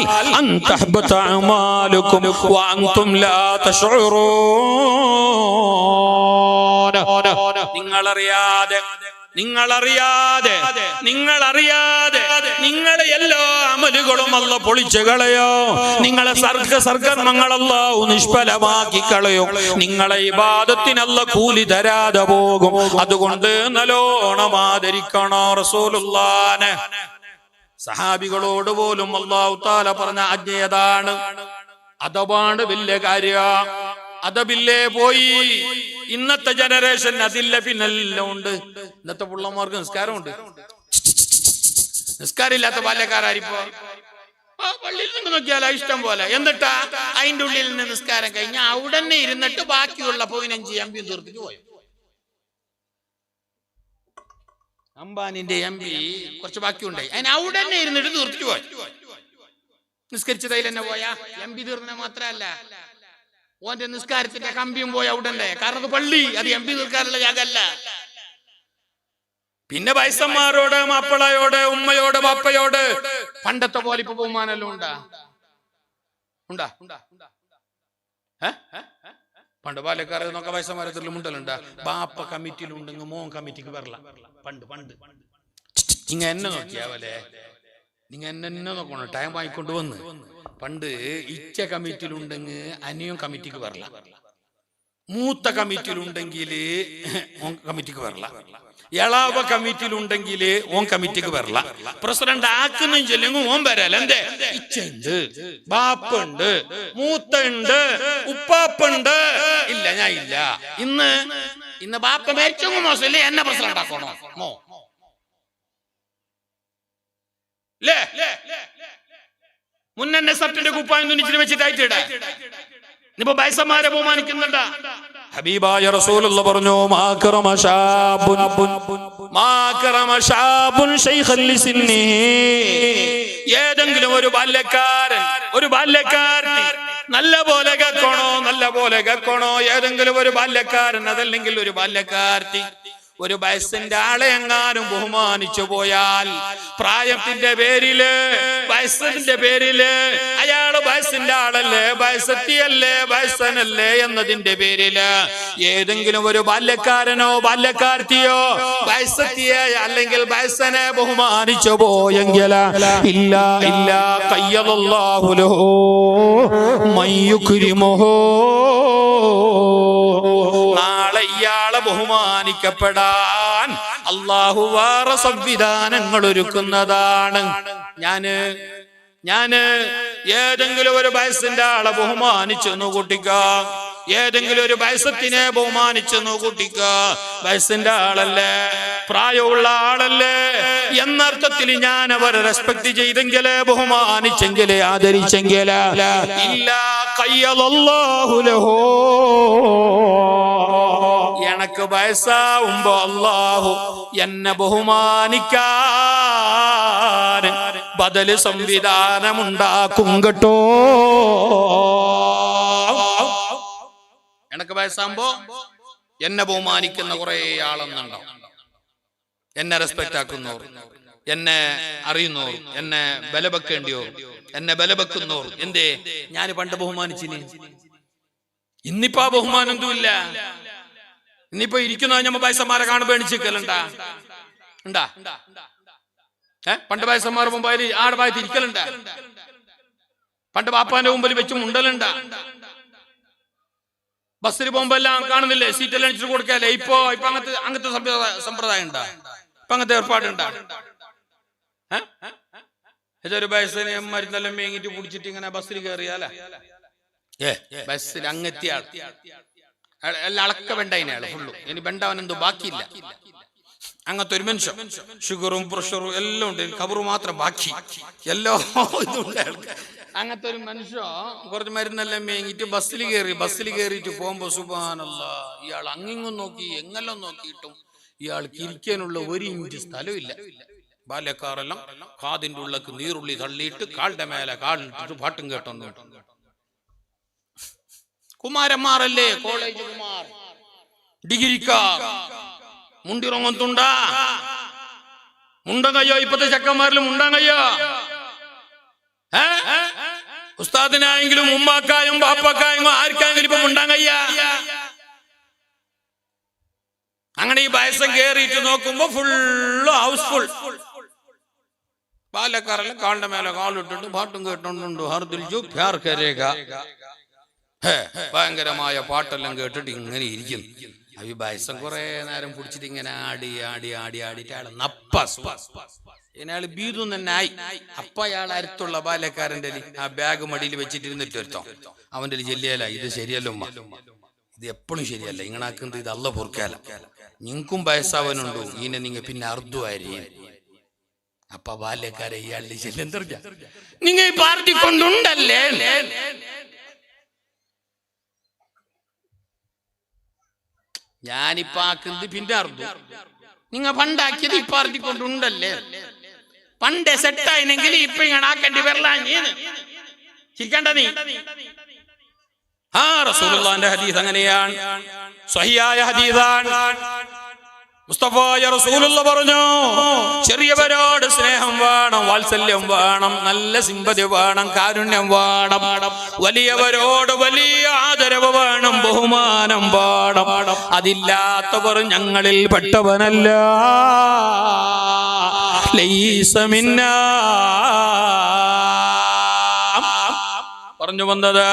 നിങ്ങളറിയാതെ നിങ്ങളെ എല്ലാ അമലുകളും അല്ലാഹു പൊളിച്ചു കളയോ. നിങ്ങളെ സർഗർമ്മങ്ങൾ അല്ലാഹു നിഷ്ഫലമാക്കി കളയോ. നിങ്ങളെ ഇബാദത്തിന് അല്ലാഹു കൂലി തരാതെ പോകും. അതുകൊണ്ട് നല്ലോണം ആദരിക്കണോ റസൂലുള്ളാഹിനെ. സഹാബികളോട് പോലും അല്ലാഹു തആല പറഞ്ഞ ആജ്ഞയാണ്. അദബാണ് വലിയ കാര്യം. അദബില്ലേ പോയി. ഇന്നത്തെ ജനറേഷൻ അതില്ല, പിന്നെല്ലാം ഉണ്ട്. ഇന്നത്തെ പിള്ളമാർക്ക് നിസ്കാരമുണ്ട്. നിസ്കാരമില്ലാത്ത ബാല്യക്കാരിപ്പോ പള്ളിയിൽ നിന്ന് നോക്കിയാലോ ഇഷ്ടം പോലെ. എന്നിട്ടാ അതിന്റെ ഉള്ളിൽ നിന്ന് നിസ്കാരം കഴിഞ്ഞാൽ അവിടെ ഇരുന്നിട്ട് ബാക്കിയുള്ള 15 MB തീർത്തിട്ട് പോയോ. അംബാനിന്റെ MP കുറച്ച് ബാക്കിയുണ്ടായി, അതിന് അവിടെ ഇരുന്നിട്ട് തീർത്തിട്ട് പോയി. നിസ്കരിച്ചതിൽ തന്നെ പോയാ MP തീർന്ന മാത്രല്ല, ഓന്റെ നിസ്കാരത്തിന്റെ കമ്പിയും പോയി അവിടെ. കാരണം അത് പള്ളി, അത് MP തീർക്കാനുള്ള ജാഗല്ല. പിന്നെ വയസ്സന്മാരോട്, മാപ്പിളയോട്, ഉമ്മയോട്, ബാപ്പയോട് പണ്ടത്തെ പോലെ ഇപ്പൊ ബഹുമാനല്ലോ ഉണ്ടാ. പണ്ട് പാലക്കാർ നോക്ക വയസ്സന്മാരത്തിലും ഉണ്ടല്ലുണ്ടാ. ബാപ്പ കമ്മിറ്റിയിലുണ്ടെങ്കിൽ മോൻ കമ്മിറ്റിക്ക് വരല. പണ്ട് നിങ്ങ എന്നെ നോക്കിയാവല്ലേ, നിങ്ങ എന്നെ നോക്കണം. ടൈം വാങ്ങിക്കൊണ്ട് വന്ന് പണ്ട് ഇച്ച കമ്മിറ്റിയിലുണ്ടെങ്കിൽ അനിയും കമ്മിറ്റിക്ക് വരല. മൂത്ത കമ്മിറ്റിയിലുണ്ടെങ്കിൽ ഓൻ കമ്മിറ്റിക്ക് വരല. എളാവ കമ്മിറ്റിയിലുണ്ടെങ്കിൽ ഓൻ കമ്മിറ്റിക്ക് വരല. പ്രസിഡന്റ് ആക്കുന്നും ചെല്ലെങ്കിൽ ഓൻ വരല. എന്തേ? ഇച്ചുണ്ട്, ബാപ്പുണ്ട്, മൂത്തുണ്ട്, ഉപ്പാപ്പുണ്ട്. ഇല്ല, ഞാൻ ഇല്ല. ഇന്ന് ബാപ്പ മരിച്ചെങ്കിൽ മോശമില്ലേ, എന്നെ പ്രസിഡന്റ് ആക്കണോ? മുന്നെ സട്ടിന്റെ കുപ്പായം തുന്നിച്ചിട്ട് വെച്ചിട്ടായിട്ടിട. ഇപ്പൊ വയസ്സന്മാരെ ബഹുമാനിക്കുന്നുണ്ടാ. ഹബീബായ റസൂലുള്ളാഹി പറഞ്ഞു, ഏതെങ്കിലും ഒരു ബാല്യക്കാരൻ, ഒരു ബാല്യക്കാരത്തി നല്ല പോലെ കേൾക്കണോ. ഏതെങ്കിലും ഒരു ബാല്യക്കാരൻ അതല്ലെങ്കിൽ ഒരു ബാല്യക്കാർത്തി ഒരു വയസ്സിന്റെ ആളെ എങ്ങാനും ബഹുമാനിച്ചു പോയാൽ, പ്രായത്തിന്റെ പേരില് വയസ്സിന്റെ പേരില് അയാള് വയസ്സിന്റെ ആളല്ലേ, വയസ്സെത്തിയല്ലേ, വയസ്സനല്ലേ എന്നതിന്റെ പേരില് ഏതെങ്കിലും ഒരു ബാല്യക്കാരനോ ബാല്യക്കാർത്തിയോ വയസ്സെത്തിയ അല്ലെങ്കിൽ വയസ്സനെ ബഹുമാനിച്ചു പോയെങ്കിൽ ഇല്ല ഖയ്യദല്ലാഹു ലഹു മയ്യുക്രിമുഹു, നാളെ ഇയാളെ ബഹുമാനിക്കപ്പെടാൻ അല്ലാഹു വേറെ സംവിധാനങ്ങൾ ഒരുക്കുന്നതാണ്. ഞാന് ഏതെങ്കിലും ഒരു വയസ്സിന്റെ ആളെ ബഹുമാനിച്ചെന്നു കൂട്ടിക്ക, ഏതെങ്കിലും ഒരു വയസ്സത്തിനെ ബഹുമാനിച്ചെന്നു കൂട്ടിക്ക, വയസ്സിന്റെ ആളല്ലേ, പ്രായമുള്ള ആളല്ലേ എന്നർത്ഥത്തിൽ ഞാൻ അവരെ റെസ്പെക്ട് ചെയ്തെങ്കിലേ, ബഹുമാനിച്ചെങ്കിലേ, ആദരിച്ചെങ്കിലേ ഇല്ല ഖയ്യദല്ലാഹു ലഹു, എനക്ക് വയസ്സാവുമ്പോ അല്ലാഹു എന്നെ ബഹുമാനിക്കാൻ ബദല് സംവിധാനമുണ്ടാക്കും കേട്ടോ. എനക്ക് വയസ്സാകുമ്പോ എന്നെ ബഹുമാനിക്കുന്ന കുറെ ആളെന്നുണ്ടാവും, എന്നെ റെസ്പെക്ട് ആക്കുന്നവർ, എന്നെ അറിയുന്നവർ, എന്നെ ബലവെക്കേണ്ടിയോ, എന്നെ ബലവെക്കുന്നവർ. എന്തേ ഞാൻ പണ്ട് ബഹുമാനിച്ചിന്, ഇന്നിപ്പോ ബഹുമാനം ഒന്നുമില്ല. ഇന്നിപ്പോ ഇരിക്കുന്ന ഞമ്മ വയസ്സന്മാരെ കാണുമ്പോ എണിച്ചിക്കലുണ്ടാ? പണ്ട് വയസ്സന്മാർ മുമ്പിൽ ആടെ ഭാഗത്ത് ഇരിക്കലുണ്ടാ? പണ്ട് ബാപ്പാന്റെ മുമ്പിൽ വെച്ച് മുണ്ടലുണ്ടാ? ബസ്സിൽ പോകുമ്പോ എല്ലാം കാണുന്നില്ലേ, സീറ്റെല്ലാം അടിച്ചിട്ട് കൊടുക്കല്ലേ? ഇപ്പൊ അങ്ങനത്തെ സമ്പ്രദായം ഉണ്ടാ? ഇപ്പൊ അങ്ങനത്തെ ഏർപ്പാടുണ്ടാ? ഇതൊരു വയസ്സിനെ മരുന്നെല്ലാം മേങ്ങിട്ട് പിടിച്ചിട്ട് ഇങ്ങനെ ബസ്സിൽ കയറിയാല ബസ്സിൽ അങ്ങെത്തിയ എല്ലാം അളക്ക വെണ്ടതിനാള് ഫുള്ളു, ഇനി വെണ്ടവനെന്തോ ബാക്കിയില്ല. അങ്ങനത്തെ ഒരു മനുഷ്യൻ, ഷുഗറും പ്രഷറും എല്ലാം ഉണ്ട്, കബറ് മാത്രം ബാക്കി, എല്ലോ ഇതുണ്ട്. അങ്ങനത്തെ ഒരു മനുഷ്യ കുറച്ച് മരുന്നെല്ലാം മേങ്ങിട്ട് ബസ്സിൽ കയറിയിട്ട് പോകുമ്പോ സുബ്ഹാനല്ലാഹ്, ഇയാൾ അങ്ങിങ്ങും നോക്കി എങ്ങെല്ലാം നോക്കിയിട്ടും ഇയാൾക്ക് ഇരിക്കാനുള്ള 1 ഇഞ്ച് സ്ഥലമില്ല. ബാല്യക്കാരെല്ലാം കാതിന്റെ ഉള്ളിലേക്ക് നീറുള്ളി തള്ളിയിട്ട് കാളുടെ മേലെ കാലിട്ടിട്ട് പാട്ടും കേട്ടോണ്ട് കുമാരന്മാരല്ലേ, കോളേജ് കുമാർ, ഡിഗ്രിക്കാർ, മുണ്ടിറങ്ങത്തുണ്ടാ മുണ്ടങ്കയ്യോ? ഇപ്പത്തെ ചക്കന്മാരിൽ മുണ്ടങ്കയ്യോ? ഉസ്താദിനായെങ്കിലും ഉമ്മാക്കായും ബാപ്പക്കായും ആർക്കായെങ്കിലും ഇപ്പൊ മുണ്ടങ്കയ്യ. അങ്ങനെ ഈ വയസ്സം കേറിയിട്ട് നോക്കുമ്പോ ഫുള്ള് ഹൗസ്ഫുൾ. ബാല്യക്കാരെല്ലാം കാളിന്റെ മേലെ കാലിട്ടിട്ട് പാട്ടും കേട്ടോണ്ടുണ്ട്. ഹർദിൽ ജോ പ്യാർ കരേഗ, ഭയങ്കരമായ പാട്ടെല്ലാം കേട്ടിട്ട് ഇങ്ങനെ ഇരിക്കും. ഈ വയസ്സം കുറെ നേരം പിടിച്ചിട്ട് ഇങ്ങനെ ആടിയിട്ട് അയാൾ നപ്പാൾ ബീതും തന്നെ ആയി. അപ്പ അയാൾ അടുത്തുള്ള ബാല്യക്കാരന്റെ ആ ബാഗ് മടിയിൽ വെച്ചിട്ടിരുന്നിട്ട് ഒരുത്തോ അവന്റെ ചെല്ലിയല്ല, ഇത് ശരിയല്ലോ ഉമ്മ, ഇത് എപ്പോഴും ശരിയല്ല, ഇങ്ങനാക്കുന്നത് ഇത് അല്ല പൊറുക്കാല, നിങ്ങൾക്കും വയസ്സാവാനുണ്ടോ, ഇങ്ങനെ നിങ്ങൾ പിന്നെ അർദ്ധമായിരിക്കും. അപ്പ ബാല്യക്കാരെ ഇയാളുടെ ചെല്ലം തെറിഞ്ഞ നിങ്ങൾ ഈ പാർട്ടി കൊണ്ടുണ്ടല്ലേ, ഞാനിപ്പ ആക്കുന്നത് പിന്നെ അർദ്ധം, നിങ്ങൾ പണ്ടാക്കിയത് ഈ പാർട്ടി കൊണ്ടുണ്ടല്ലേ, പണ്ടേ സെറ്റായിനെങ്കിൽ ഇപ്പൊ ഇങ്ങനെ ആക്കേണ്ടി വരലാ. ചിരിക്കണ്ട നീ. റസൂലുള്ളാഹിന്റെ ഹദീസ് അങ്ങനെയാണ്, സ്വഹീഹായ ഹദീസാണ്. മുസ്തഫായ റസൂലുള്ളാഹി പറഞ്ഞു, ചെറിയവരോട് സ്നേഹം വേണം, വാത്സല്യം വേണം, നല്ല സിമ്പതി വേണം, കാരുണ്യം വേണം. വലിയവരോട് വലിയ ആദരവ് വേണം, ബഹുമാനം വേണം. അതില്ലാത്തവർ ഞങ്ങളിൽ പെട്ടവനല്ല. ലൈസ മിന്നാ പറഞ്ഞു വന്നത്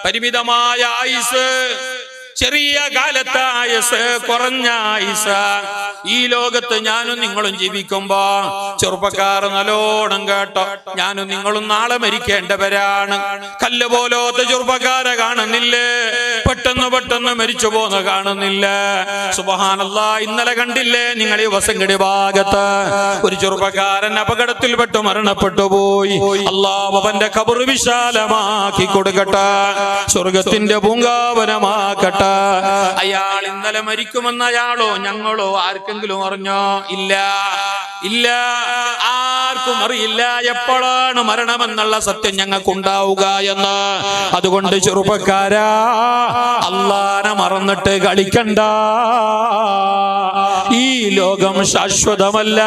പരിമിതമായ ആയുസ്, ചെറിയ കാലത്തെ ആയുസ്, കുറഞ്ഞ ആയുസ്. ഈ ലോകത്ത് ഞാനും നിങ്ങളും ജീവിക്കുമ്പോ ചെറുപ്പക്കാർ നല്ലോണം കേട്ടോ, ഞാനും നിങ്ങളും നാളെ മരിക്കേണ്ടവരാണ്. കല്ല് പോലത്തെ ചെറുപ്പക്കാരെ കാണുന്നില്ലേ, പെട്ടെന്ന് മരിച്ചു പോന്ന കാണുന്നില്ല. സുബ്ഹാനല്ലാഹ്, ഇന്നലെ കണ്ടില്ലേ നിങ്ങൾ ഈ വസങ്കടി ഭാഗത്ത് ഒരു ചെറുപ്പക്കാരൻ അപകടത്തിൽപ്പെട്ട് മരണപ്പെട്ടു പോയി. അല്ലാഹു അവന്റെ ഖബർ വിശാലമാക്കി കൊടുക്കട്ടെ, സ്വർഗത്തിന്റെ പൂങ്കാവനമാക്കട്ടെ. അയാൾ ഇന്നലെ മരിക്കുമെന്ന് അയാളോ ഞങ്ങളോ ആർക്കെങ്കിലും അറിഞ്ഞോ? ഇല്ല. ആർക്കും അറിയില്ല എപ്പോഴാണ് മരണമെന്നുള്ള സത്യം ഞങ്ങൾക്കുണ്ടാവുക എന്ന്. അതുകൊണ്ട് ചെറുപ്പക്കാരാ, അള്ളാനെ മറന്നിട്ട് കളിക്കണ്ട. ഈ ലോകം ശാശ്വതമല്ല,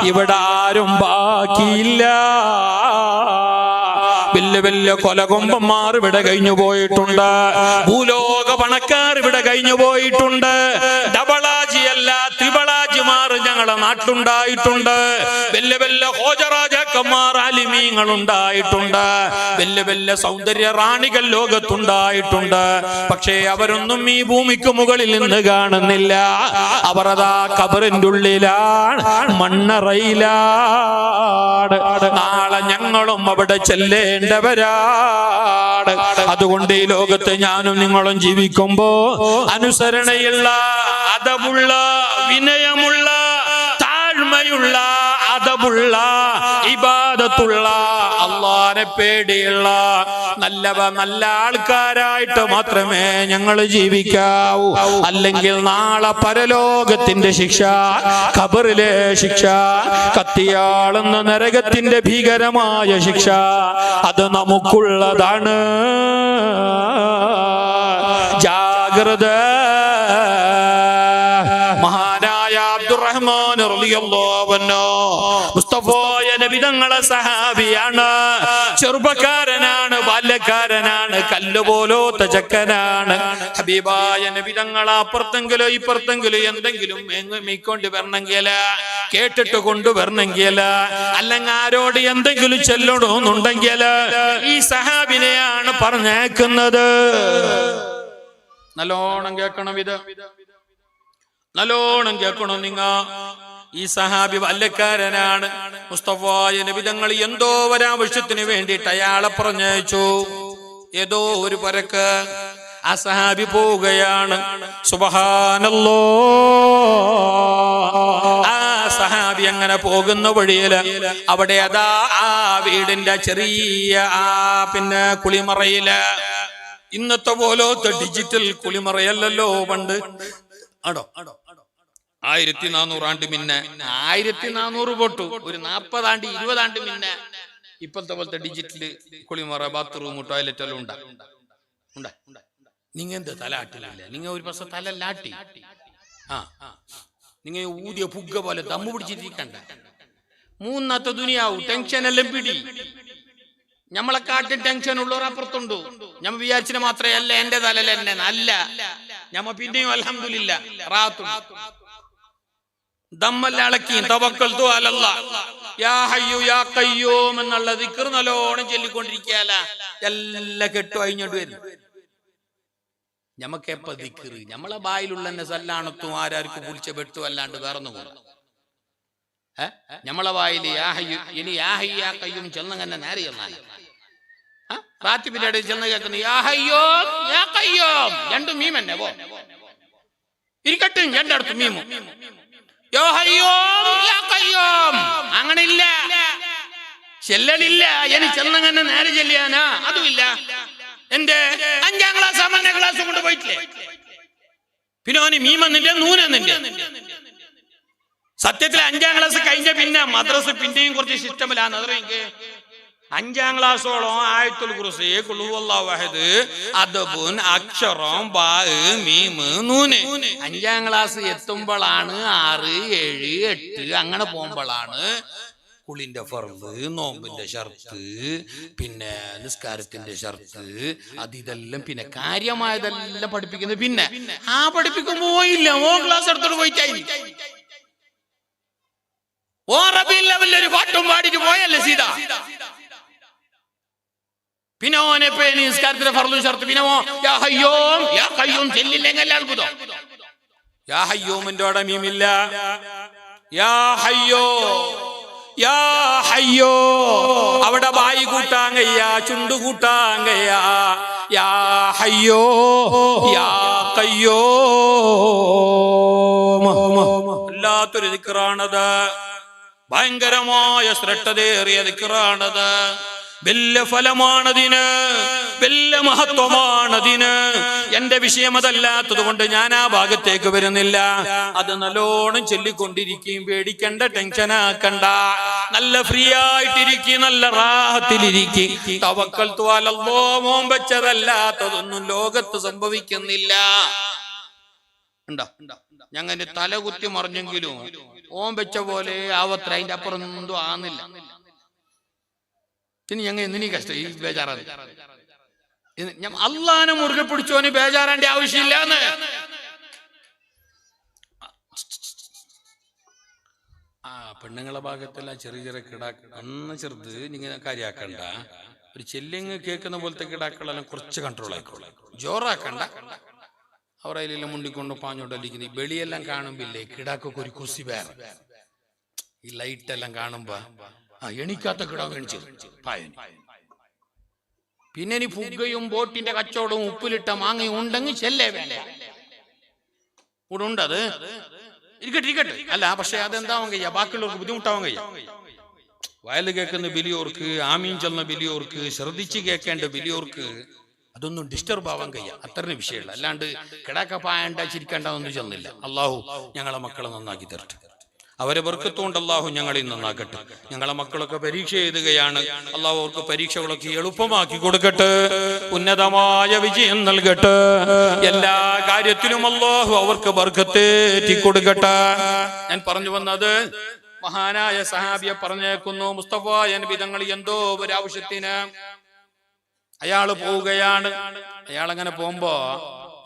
ഇവിടെ ആരും ബാക്കിയില്ല. വലിയ വലിയ കൊലകൊമ്പന്മാർ ഇവിടെ കഴിഞ്ഞു പോയിട്ടുണ്ട്. ഭൂലോക പണക്കാർ ഇവിടെ കഴിഞ്ഞു പോയിട്ടുണ്ട്. ഡബിളാജിയല്ല ത്രിബളാജിമാർ ഞങ്ങളെ നാട്ടിലുണ്ടായിട്ടുണ്ട്. വലിയ വലിയ ഹോജറാജാക്കന്മാർ ആലിമീങ്ങൾ ഉണ്ടായിട്ടുണ്ട്. വലിയ വലിയ സൗന്ദര്യ റാണികൾ ലോകത്തുണ്ടായിട്ടുണ്ട്. പക്ഷേ അവരൊന്നും ഈ ഭൂമിക്ക് മുകളിൽ നിന്ന് കാണുന്നില്ല. അവർ അതാ ഖബറിന്റെ ഉള്ളിലാണ്, മണ്ണറയിലാണ്. നാളെ ഞങ്ങളും അവിടെ ചെല്ലേണ്ടവരാണ്. അതുകൊണ്ട് ഈ ലോകത്ത് ഞാനും നിങ്ങളും ജീവിക്കുമ്പോ അനുസരണയുള്ള, അദബുള്ള, വിനയമുള്ള, താഴ്മയുള്ള, അദബുള്ള, ഇബാദത്തുള്ള, അല്ലാഹുവിനെ പേടിയുള്ള നല്ല ആൾക്കാരായിട്ട് മാത്രമേ ഞങ്ങൾ ജീവിക്കാവൂ. അല്ലെങ്കിൽ നാളെ പരലോകത്തിന്റെ ശിക്ഷ, ഖബറിലെ ശിക്ഷ, കത്തിയാളുന്ന നരകത്തിന്റെ ഭീകരമായ ശിക്ഷ, അത് നമുക്കുള്ളതാണ്. ജാഗ്രത. മഹാനായ അബ്ദുറഹ്മാൻ റളിയല്ലാഹു അൻഹു മുസ്തഫായ നബി തങ്ങളെ സഹാബിയാണ്. ചെറുപ്പക്കാരനാണ്, ബാല്യക്കാരനാണ്, കല്ലുപോലോത്ത ചക്കനാണ്. ഹബീബായ നബി തങ്ങളെ അപ്പുറത്തെങ്കിലോ ഇപ്പുറത്തെങ്കിലോ എന്തെങ്കിലും മീക്കൊണ്ട് വരണമെങ്കിൽ, കേട്ടിട്ട് കൊണ്ടുവരണമെങ്കിൽ, അല്ലെങ്കിൽ ആരോട് എന്തെങ്കിലും ചെല്ലണമെന്നുണ്ടെങ്കിൽ ഈ സഹാബിനെയാണ് പറഞ്ഞേക്കുന്നത്. നല്ലോണം കേൾക്കണം, ഇത് നല്ലോണം കേൾക്കണം നിങ്ങ. ഈ സഹാബി വല്ലക്കാരനാണ്. മുസ്തഫായ നബി തങ്ങൾ എന്തോ ഒരാവശ്യത്തിന് വേണ്ടിയിട്ട് അയാളെ പറഞ്ഞയച്ചു. ഏതോ ഒരു പരക്ക് ആ സഹാബി പോവുകയാണ്. സുബ്ഹാനല്ലാഹ്. ആ സഹാബി അങ്ങനെ പോകുന്ന വഴിയില് അവിടെ അതാ ആ വീടിന്റെ ചെറിയ പിന്നെ കുളിമറയില്, ഇന്നത്തെ പോലത്തെ ഡിജിറ്റൽ കുളിമറയല്ലല്ലോ പണ്ട്. ആടോ 1400 ആണ്ട് മുന്നേ, 1400 പൊട്ടു, ഒരു 40 ആണ്ട് 20 ആണ്ട് മുന്നേ ഇപ്പോഴത്തെ പോലത്തെ ഡിജിറ്റല് കുളിമറ, ബാത്റൂം, ടോയ്ലറ്റ് എല്ലാം ഉണ്ടാ. നിങ്ങ എന്ത് തല ആട്ടില്ല? നിങ്ങ ഒരു പക്ഷെ തല ലാട്ടി, നിങ്ങ ഊതിയ പുക പോലെ ദമ്മു പിടിച്ചിരിക്കണ്ട. മൂന്നാത്ത ദുനിയാവും ടെൻഷൻ എല്ലാം പിടി. ഞമ്മളെ കാട്ടിൽ ടെൻഷൻ ഉള്ളവർ അപ്പുറത്തുണ്ട്. ഞമ്മ വിചാരിച്ചിന് മാത്രമേ അല്ല എന്റെ തലയിൽ എന്നെ അല്ല. ഞമ്മ പിന്നെയും അൽഹംദുലില്ലാ റാത്തുണ്ട്. ദമ്മല്ല അളക്കി തവക്കൽതു അലല്ലാഹ്, യാ ഹയ്യു യാ ഖയ്യൂം എന്നുള്ള ദിക്ർ നല്ലോണം ചൊല്ലിക്കൊണ്ടിരിക്കാല. എല്ലാം കെട്ടു അഴിഞ്ഞോട്ട് വരും. ഞമ്മക്ക് എപ്പ ദിക്ർ ഞമ്മളെ ബായിലുള്ള സല്ലാണത്തും ആരാർക്കും കുളിച്ച വെട്ടു അല്ലാണ്ട് വേറൊന്നും കൂടെ ഞമ്മളെ വായില് യാ ഹയ്യു, ഇനി യാ ഹയ്യു യാ ഖയ്യൂം ചെന്നങ്ങനെ നേരെ ചെന്നാല റാത്തിബിന്റെ ഇടയിൽ ചെന്ന് കേൾക്കുന്നു യാ ഹയ്യൂം യാ ഖയ്യൂം, രണ്ടും മീം തന്നെ പോ ഇരിക്കട്ടും, രണ്ടടുത്തും മീമും. യാ ഹയ്യൂം യാ ഖയ്യൂം അങ്ങനെ ഇല്ല, ചെല്ലലില്ല. ഇനി ചെന്നങ്ങനെ നേരെ ചെല്ലിയാനാ അതുമില്ല. എന്റെ 5ാം ക്ലാസ് 6ാം ക്ലാസ് കൊണ്ട് പോയിട്ടില്ലേ? പിന്നെ ഓന് മീമെന്നിന്റെ നൂനെന്നിന്റെ. സത്യത്തിൽ 5ാം ക്ലാസ് കഴിഞ്ഞ പിന്നെ മദ്രസ പിന്നെയും കുറച്ച് സിസ്റ്റമിലാണ്. അതെനിക്ക് 5ാം ക്ലാസ്സോളം ആയത്തുൽ കുർസി, ഖുൽ ഹുവല്ലാഹു അഹദ്, അദബുൻ, അക്ഷരം, ബാ, മീം, നൂന്. 5ാം ക്ലാസ് എത്തുമ്പോഴാണ് 6, 7, 8 അങ്ങനെ പോകുമ്പോഴാണ് കുളിന്റെ ഫർള്, നോമ്പിന്റെ ഷർത്ത്, പിന്നെ നിസ്കാരത്തിന്റെ ഷർത്ത്, ഇതെല്ലാം പിന്നെ കാര്യമായതെല്ലാം പഠിപ്പിക്കുന്നത്. പിന്നെ പഠിപ്പിക്കുമ്പോ ഇല്ല, ഓ ക്ലാസ് എടുത്തോട്ട് പോയിട്ടായി ഓ റബീഉൽ ലെവലിൽ ഒരു പാട്ടും പാടിട്ട് പോയല്ലേ സീതാ. പിന്നെ ഓനെ നിസ്കാരത്തിന്റെ ഫർളും ഷർത്ത്, പിന്നെ ഓ യാ ഹയ്യൂം യാ ഖയ്യൂം ചെല്ലില്ലെങ്കിൽ അത്ഭുതം. യാ ഹയ്യൂമിന്റെ അവിടെ മീമില്ല. യാ ഹയ്യോ യാ ഹയ്യോ അവിടെ ബായി കൂട്ടാൻ കയ്യ, ചുണ്ടു കൂട്ടാൻ കയ്യ. യാ ഹയ്യോ യാ ഖയ്യൂം വല്ലാത്തൊരു ദിക്റാണത്. ഭയങ്കരമായ ശ്രദ്ധേറിയ ദിക്റാണത്. വലിയ ഫലമാണതിന്, വലിയ മഹത്വമാണതിന്. എന്റെ വിഷയം അതല്ലാത്തത് കൊണ്ട് ഞാൻ ആ ഭാഗത്തേക്ക് വരുന്നില്ല. അത് നല്ലോണം ചൊല്ലിക്കൊണ്ടിരിക്കുകയും പേടിക്കണ്ട, ടെൻഷനാക്കണ്ട, നല്ല ഫ്രീ ആയിട്ടിരിക്കും, നല്ല റാഹത്തിലിരിക്കും. തവക്കൽതു അലല്ലാഹ്, മോൻ വെച്ചതല്ലാത്തതൊന്നും ലോകത്ത് സംഭവിക്കുന്നില്ല. ഞങ്ങനെ തലകുത്തി മറിഞ്ഞെങ്കിലും ഓൻ വെച്ച പോലെ ആവത്ര, അതിന്റെ അപ്പുറം ഒന്നും ആകുന്നില്ല. പിന്നെ ഞങ്ങൾ എന്തിനീ കഷ്ടം ഈ ബേജാറാണ്? അള്ളാനെ മുറുകെ പിടിച്ചോന് ബേജാറാന്റെ ആവശ്യമില്ലാന്ന്. പെണ്ണുങ്ങളെ ഭാഗത്തെല്ലാം ചെറിയ ചെറിയ കിടാക്കൾ, അന്ന് ചെറുത് ഇങ്ങനെ കാര്യാക്കണ്ട. ഒരു ചെല്ലിങ് കേൾക്കുന്ന പോലത്തെ കിടാക്കളെല്ലാം കുറച്ച് കൺട്രോൾ ആയിക്കോളാം, ജോറാക്കണ്ട. അവർ അതിലെല്ലാം മുണ്ടിക്കൊണ്ട് പാഞ്ഞോണ്ടല്ലിക്കുന്ന ഈ വെളിയെല്ലാം കാണുമ്പില്ലേ കിടാക്കൊക്കെ ഒരു കുസി വേറെ. ഈ ലൈറ്റ് എല്ലാം കാണുമ്പോ എണിക്കാത്ത കിടാവ് എണിച്ചു പായന്. പിന്നെ ഇനി ഫുഗയും ബോട്ടിന്റെ കച്ചവടവും ഉപ്പിലിട്ട മാങ്ങയും ഉണ്ടെങ്കിൽ ചെല്ലേ വേണ്ട, ഉണ്ടത് ഇരിക്കട്ടെ. അല്ല പക്ഷെ അതെന്താവാൻ കഴിയാ, ബാക്കിയുള്ളവർക്ക് ബുദ്ധിമുട്ടാവാൻ കഴിയാ. വയല് കേൾക്കുന്ന ബലിയോർക്ക്, ആമീൻ ചെന്ന ബലിയോർക്ക്, ശ്രദ്ധിച്ച് കേൾക്കേണ്ട ബലിയോർക്ക് അതൊന്നും ഡിസ്റ്റർബ് ആവാൻ കഴിയാ. അത്രയും വിഷയമുള്ള, അല്ലാണ്ട് കിടാക്ക പായണ്ട ചിരിക്കേണ്ടതൊന്നും ചെന്നില്ല. അള്ളാഹു ഞങ്ങളെ മക്കളെ നന്നാക്കി തരട്ടെ, അവരെ ബർക്കത്തുകൊണ്ട് അള്ളാഹു ഞങ്ങളെ നന്നാക്കട്ടെ. ഞങ്ങളെ മക്കളൊക്കെ പരീക്ഷ എഴുതുകയാണ്, അള്ളാഹു അവർക്ക് പരീക്ഷകളൊക്കെ എളുപ്പമാക്കി കൊടുക്കട്ടെ, ഉന്നതമായ വിജയം നൽകട്ടെ. എല്ലാ കാര്യത്തിലും അള്ളാഹു അവർക്ക് ബർക്കത്തേറ്റി കൊടുക്കട്ടെ. ഞാൻ പറഞ്ഞു വന്നത്, മഹാനായ സഹാബിയെ പറഞ്ഞേക്കുന്നു, മുസ്തഫ നബി തങ്ങൾ എന്തോ ഒരു ആവശ്യത്തിന് അയാള് പോവുകയാണ്. അയാൾ അങ്ങനെ പോകുമ്പോ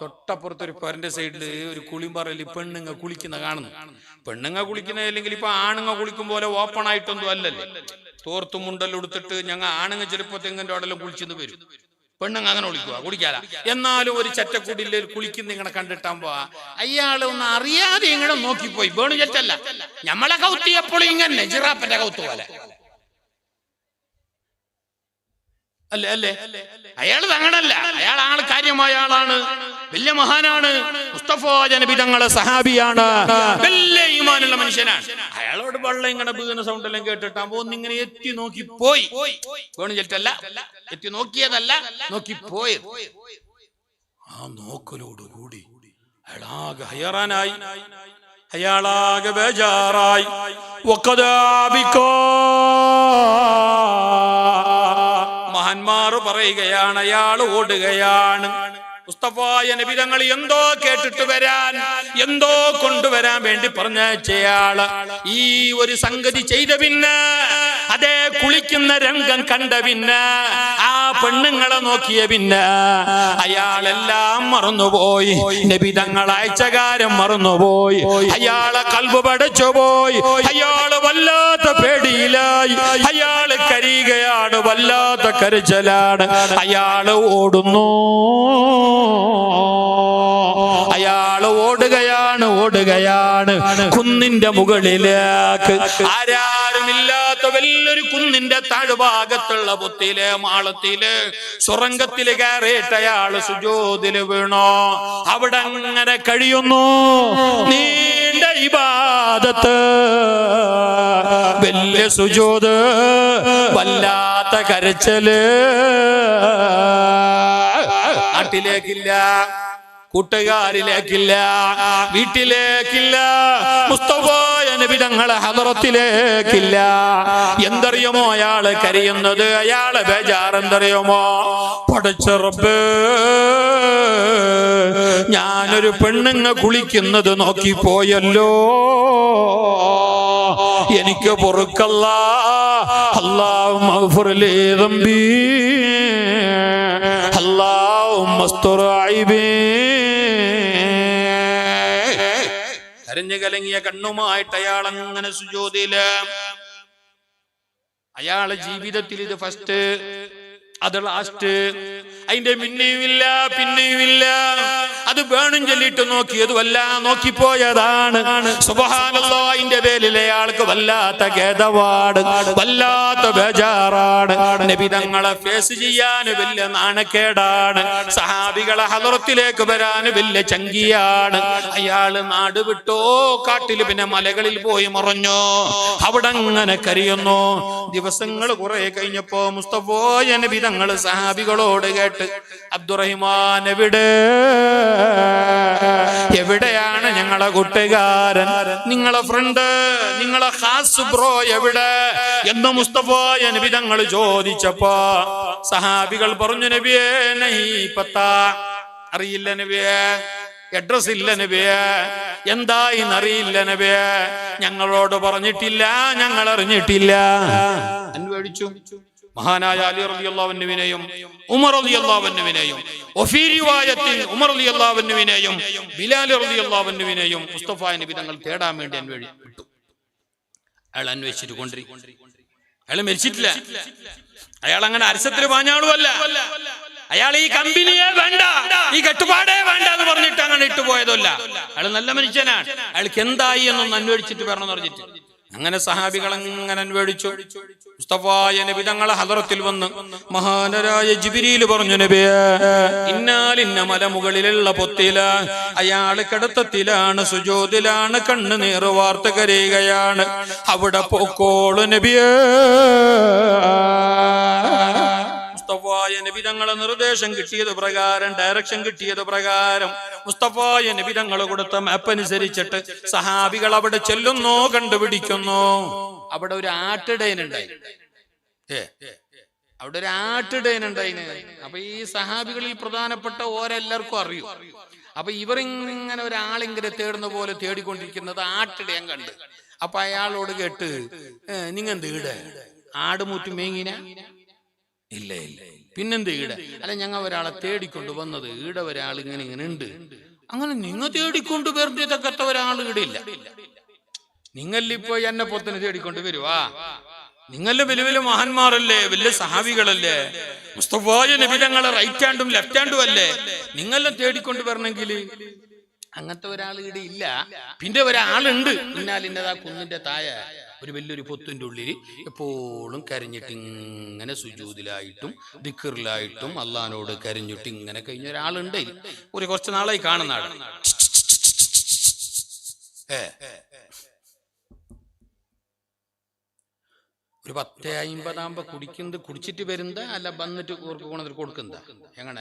തൊട്ടപ്പുറത്തൊരു പെരന്റെ സൈഡില് ഒരു കുളിമ്പറയിൽ പെണ്ണുങ്ങ കുളിക്കുന്ന കാണുന്നു. പെണ്ണുങ്ങ കുളിക്കുന്ന അല്ലെങ്കിൽ ഇപ്പൊ ആണുങ്ങ കുളിക്കും പോലെ ഓപ്പൺ ആയിട്ടൊന്നും അല്ലല്ലേ, തോർത്തും മുണ്ടെല്ലാം എടുത്തിട്ട് ഞങ്ങൾ ആണുങ്ങ ചിലപ്പോ തെങ്ങിന്റെ അവിടെല്ലാം കുളിച്ചെന്ന് വരും. പെണ്ണുങ്ങ അങ്ങനെ കുളിക്കാല. എന്നാലും ഒരു ചറ്റക്കുടിയിൽ കുളിക്കുന്ന ഇങ്ങനെ കണ്ടിട്ടാകുമ്പോ അയാള് ഒന്ന് അറിയാതെ ഇങ്ങനെ നോക്കിപ്പോയി. വേണു ചെറ്റല്ല, ഞമ്മളെ കൗത്തി എപ്പോഴും ഇങ്ങനെ ജിറാപ്പന്റെ കൗത്ത് പോലെ അല്ലേ അല്ലേ. അയാൾ അങ്ങനല്ല, അയാൾ ആള് കാര്യമായ ആളാണ്, വലിയ മഹാനാണ്, മുസ്തഫ നബി തങ്ങളെ സഹാബിയാണ്, വലിയ ഈമാനുള്ള മനുഷ്യനാണ്. അയാളോട് വെള്ളം ഇങ്ങനെ വീണ സൗണ്ട് എല്ലാം കേട്ടിട്ടാകുമ്പോ ഒന്നിങ്ങനെ എത്തി നോക്കി പോയി. വേണു ചെറ്റല്ല, എത്തി നോക്കിയതല്ല, നോക്കിപ്പോയി. ആ നോക്കലോടുകൂടി അയാളാകെ ഹയറാനായി, അയാളാകെ ബേജാറായി. മഹാന്മാർ പറയുകയാണ്, അയാൾ ഓടുകയാണ്. മുസ്തഫായ നബി തങ്ങൾ എന്തോ കേട്ടിട്ട് വരാൻ, എന്തോ കൊണ്ടുവരാൻ വേണ്ടി പറഞ്ഞയാള് ഈ ഒരു സംഗതി ചെയ്ത പിന്നെ, അതേ കുളിക്കുന്ന രംഗം കണ്ട പിന്നെ, ആ പെണ്ണുങ്ങളെ നോക്കിയ പിന്നെ അയാളെല്ലാം മറന്നുപോയി. നബി തങ്ങൾ അയച്ച കാര്യം മറന്നുപോയി. അയാളെ കൽബ് പടച്ചുപോയി. അയാള് വല്ലാത്ത പേടിയിലായി. അയാള് കരയുകയാണ്, വല്ലാത്ത കരച്ചിലാണ്. അയാള് ഓടുന്നു, അയാള് ഓടുകയാണ് കുന്നിന്റെ മുകളിലേക്ക്. ആരാരുമില്ലാത്ത വലിയൊരു കുന്നിന്റെ താഴ്ഭാഗത്തുള്ള പൊത്തില് മാളത്തില് സ്വർഗത്തില് കയറിയിട്ട് അയാള് സുജൂദില് വീണോ. അവിടെ അങ്ങനെ കഴിയുന്നു, നീണ്ട ഇബാദത്ത്, വലിയ സുജൂദ്, വല്ലാത്ത കരച്ചല്. നാട്ടിലേക്കില്ല, കൂട്ടുകാരിലേക്കില്ല, വീട്ടിലേക്കില്ല, മുസ്തഫ നബി തങ്ങളെ ഹദറത്തിലേക്കില്ല. എന്തറിയുമോ അയാള് കരയുന്നത്, അയാളെ ബേജാറെന്തറിയുമോ? പടച്ച റബ്ബേ, ഞാനൊരു പെണ്ണുങ്ങ കുളിക്കുന്നത് നോക്കിപ്പോയല്ലോ, എനിക്ക് പൊറുക്കല്ല. അല്ലാഹുമ്മ ഗ്ഫിർ ലീ ദംബി, അല്ലാഹുമ്മ സ്തുർ ഐബി. കരഞ്ഞു കലങ്ങിയ കണ്ണുമായിട്ട് അയാൾ അങ്ങനെ സുജൂദില്. അയാളെ ജീവിതത്തിൽ ഇത് ഫസ്റ്റ്, അത് ലാസ്റ്റ്, അതിന്റെ പിന്നെയുമില്ല. അത് അത് വേണം ചൊല്ലിട്ട് നോക്കിയത് നോക്കിപ്പോയതാണ്. സുബ്ഹാനല്ലാഹ്, അതിന്റെ പേരിൽ അയാൾക്ക് വല്ലാത്ത ഖേദവാട്, വല്ലാത്ത ബേജാറാണ്. നബി തങ്ങളെ ഫേസ് ചെയ്യാൻ വലിയ നാണക്കേടാണ്. സഹാബികളെ ഹളറത്തിലേക്ക് വരാൻ വലിയ ചങ്കിയാണ്. അയാള് നാട് വിട്ടോ, കാട്ടിൽ പിന്നെ മലകളിൽ പോയി മറഞ്ഞോ, അവിടെ അങ്ങനെ കരയുന്നു. ദിവസങ്ങൾ കുറെ കഴിഞ്ഞപ്പോ മുസ്തഫ നബി തങ്ങൾ സഹാബികളോട് കേട്ട്, അബ്ദുറഹിമാൻ എവിടെയാണ് ഞങ്ങളെ കൂട്ടുകാരൻ, നിങ്ങളെ ഫ്രണ്ട്, നിങ്ങളെ ഖാസ് ബ്രോ എവിടെ എന്ന് മുസ്തഫ നബി തങ്ങൾ ചോദിച്ചപ്പോ സഹാബികൾ പറഞ്ഞു, നബിയേ നഹീ പത്താ, അറിയില്ല നബിയേ, അഡ്രസ് ഇല്ല നബിയേ, എന്തായിന്നറിയില്ല നബിയേ, ഞങ്ങളോട് പറഞ്ഞിട്ടില്ല, ഞങ്ങൾ അറിഞ്ഞിട്ടില്ല. അന്വേഷിച്ചു. മഹാനായ അലി റളിയല്ലാഹു അൻഹുവിനെയും ഉമർ റളിയല്ലാഹു അൻഹുവിനെയും വഫീ റിവായത്തിൽ ഉമർ റളിയല്ലാഹു അൻഹുവിനെയും ബിലാൽ റളിയല്ലാഹു അൻഹുവിനെയും മുസ്തഫ നബി തങ്ങൾ തേടാൻ വേണ്ടി വിട്ടു. അയാൾ അന്വേഷിച്ചിട്ട് കൊണ്ടിരിക്കും. അയാൾ മരിച്ചിട്ടില്ല. അയാൾ അങ്ങനെ അരസത്തിൽ പാഞ്ഞാളുമല്ല. അയാൾ ഈ കമ്പനിയെ വേണ്ട, ഈ കെട്ടുപാടേ വേണ്ട എന്ന് പറഞ്ഞിട്ട് അങ്ങനെ ഇട്ടുപോയതല്ല. അയാൾ നല്ല മനുഷ്യനാണ്. അയാൾക്ക് എന്തായി എന്നൊന്ന് അന്വേഷിച്ചിട്ട് വരണമെന്ന് പറഞ്ഞിട്ട് അങ്ങനെ സഹാബികൾ അങ്ങനെ അന്വേഷിച്ചു. മുസ്തഫായ നബി തങ്ങളെ ഹളറത്തിൽ വന്ന് മഹാനരായ ജിബ്രീൽ പറഞ്ഞു, നബിയേ ഇന്നാലിന്ന മലമുകളിലുള്ള പൊത്തില, അയാള് കിടത്തത്തിലാണ്, സുജൂദിലാണ്, കണ്ണുനീർ വാർത്ത കരയുകയാണ്, അവിടെ പോക്കോളു നബിയേ. മുസ്തഫായ നബി തങ്ങളെ നിർദ്ദേശം കിട്ടിയത് പ്രകാരം, ഡയറക്ഷൻ കിട്ടിയത് പ്രകാരം മുസ്തഫായ നബി തങ്ങൾ കൊടുത്ത മാപ്പ് അനുസരിച്ചിട്ട് സഹാബികൾ അവിടെ ചെല്ലുന്നു, കണ്ടുപിടിക്കുന്നു. അവിടെ ഒരു ആട്ടിടയനുണ്ടായി. അവിടെ ഒരു ആട്ടിടയനുണ്ടായിന്. അപ്പൊ ഈ സഹാബികളിൽ പ്രധാനപ്പെട്ട ഓരെല്ലാവർക്കും അറിയും. അപ്പൊ ഇവരിങ്ങനെ ഒരാളിങ്ങനെ തേടുന്ന പോലെ തേടിക്കൊണ്ടിരിക്കുന്നത് ആട്ടിടയൻ കണ്ട്. അപ്പൊ അയാളോട് കേട്ട്, നിങ്ങെന്ത് ഈട ആടുമൂറ്റ് മേങ്ങിന? ഇല്ല ഇല്ല. പിന്നെന്ത് ഈട? അല്ല, ഞങ്ങൾ ഒരാളെ തേടിക്കൊണ്ട് വന്നത്, ഈട ഒരാൾ ഇങ്ങനെ ഇങ്ങനെ ഉണ്ട്. അങ്ങനെ നിങ്ങൾ തേടിക്കൊണ്ട് വരേണ്ടതൊക്കെ ഒരാൾ ഈടില്ല. നിങ്ങളിപ്പോ എന്നെ പൊത്തിന് തേടിക്കൊണ്ട് വരുവാ? നിങ്ങളുടെ വലിയ വലിയ മഹാന്മാരല്ലേ, വലിയ സഹാബികളല്ലേ, മുസ്തഫായ നബി തങ്ങളെ റൈറ്റ് ഹാൻഡും ലെഫ്റ്റ് ഹാൻഡും അല്ലേ, നിങ്ങളെ തേടിക്കൊണ്ട് വരണമെങ്കിൽ അങ്ങനത്തെ ഒരാൾ ഇവിടെ ഇല്ല. പിന്നെ ഒരാളുണ്ട്, ഇന്നാലിന്നതാ കുന്നിന്റെ താഴെ ഒരു വലിയൊരു പൊത്തിന്റെ ഉള്ളിൽ എപ്പോഴും കരഞ്ഞിട്ട് ഇങ്ങനെ സുജൂദിലായിട്ടും ദിക്റിലായിട്ടും അള്ളഹാനോട് കരഞ്ഞിട്ട് ഇങ്ങനെ കഴിഞ്ഞ ഒരാളുണ്ട്. ഒരു കുറച്ച് നാളായി കാണുന്ന ആള്. ഒരു 10:50 കുടിച്ചിട്ട് വരുന്നത് അല്ല, വന്നിട്ട് കൊടുക്കുന്ന എങ്ങനെ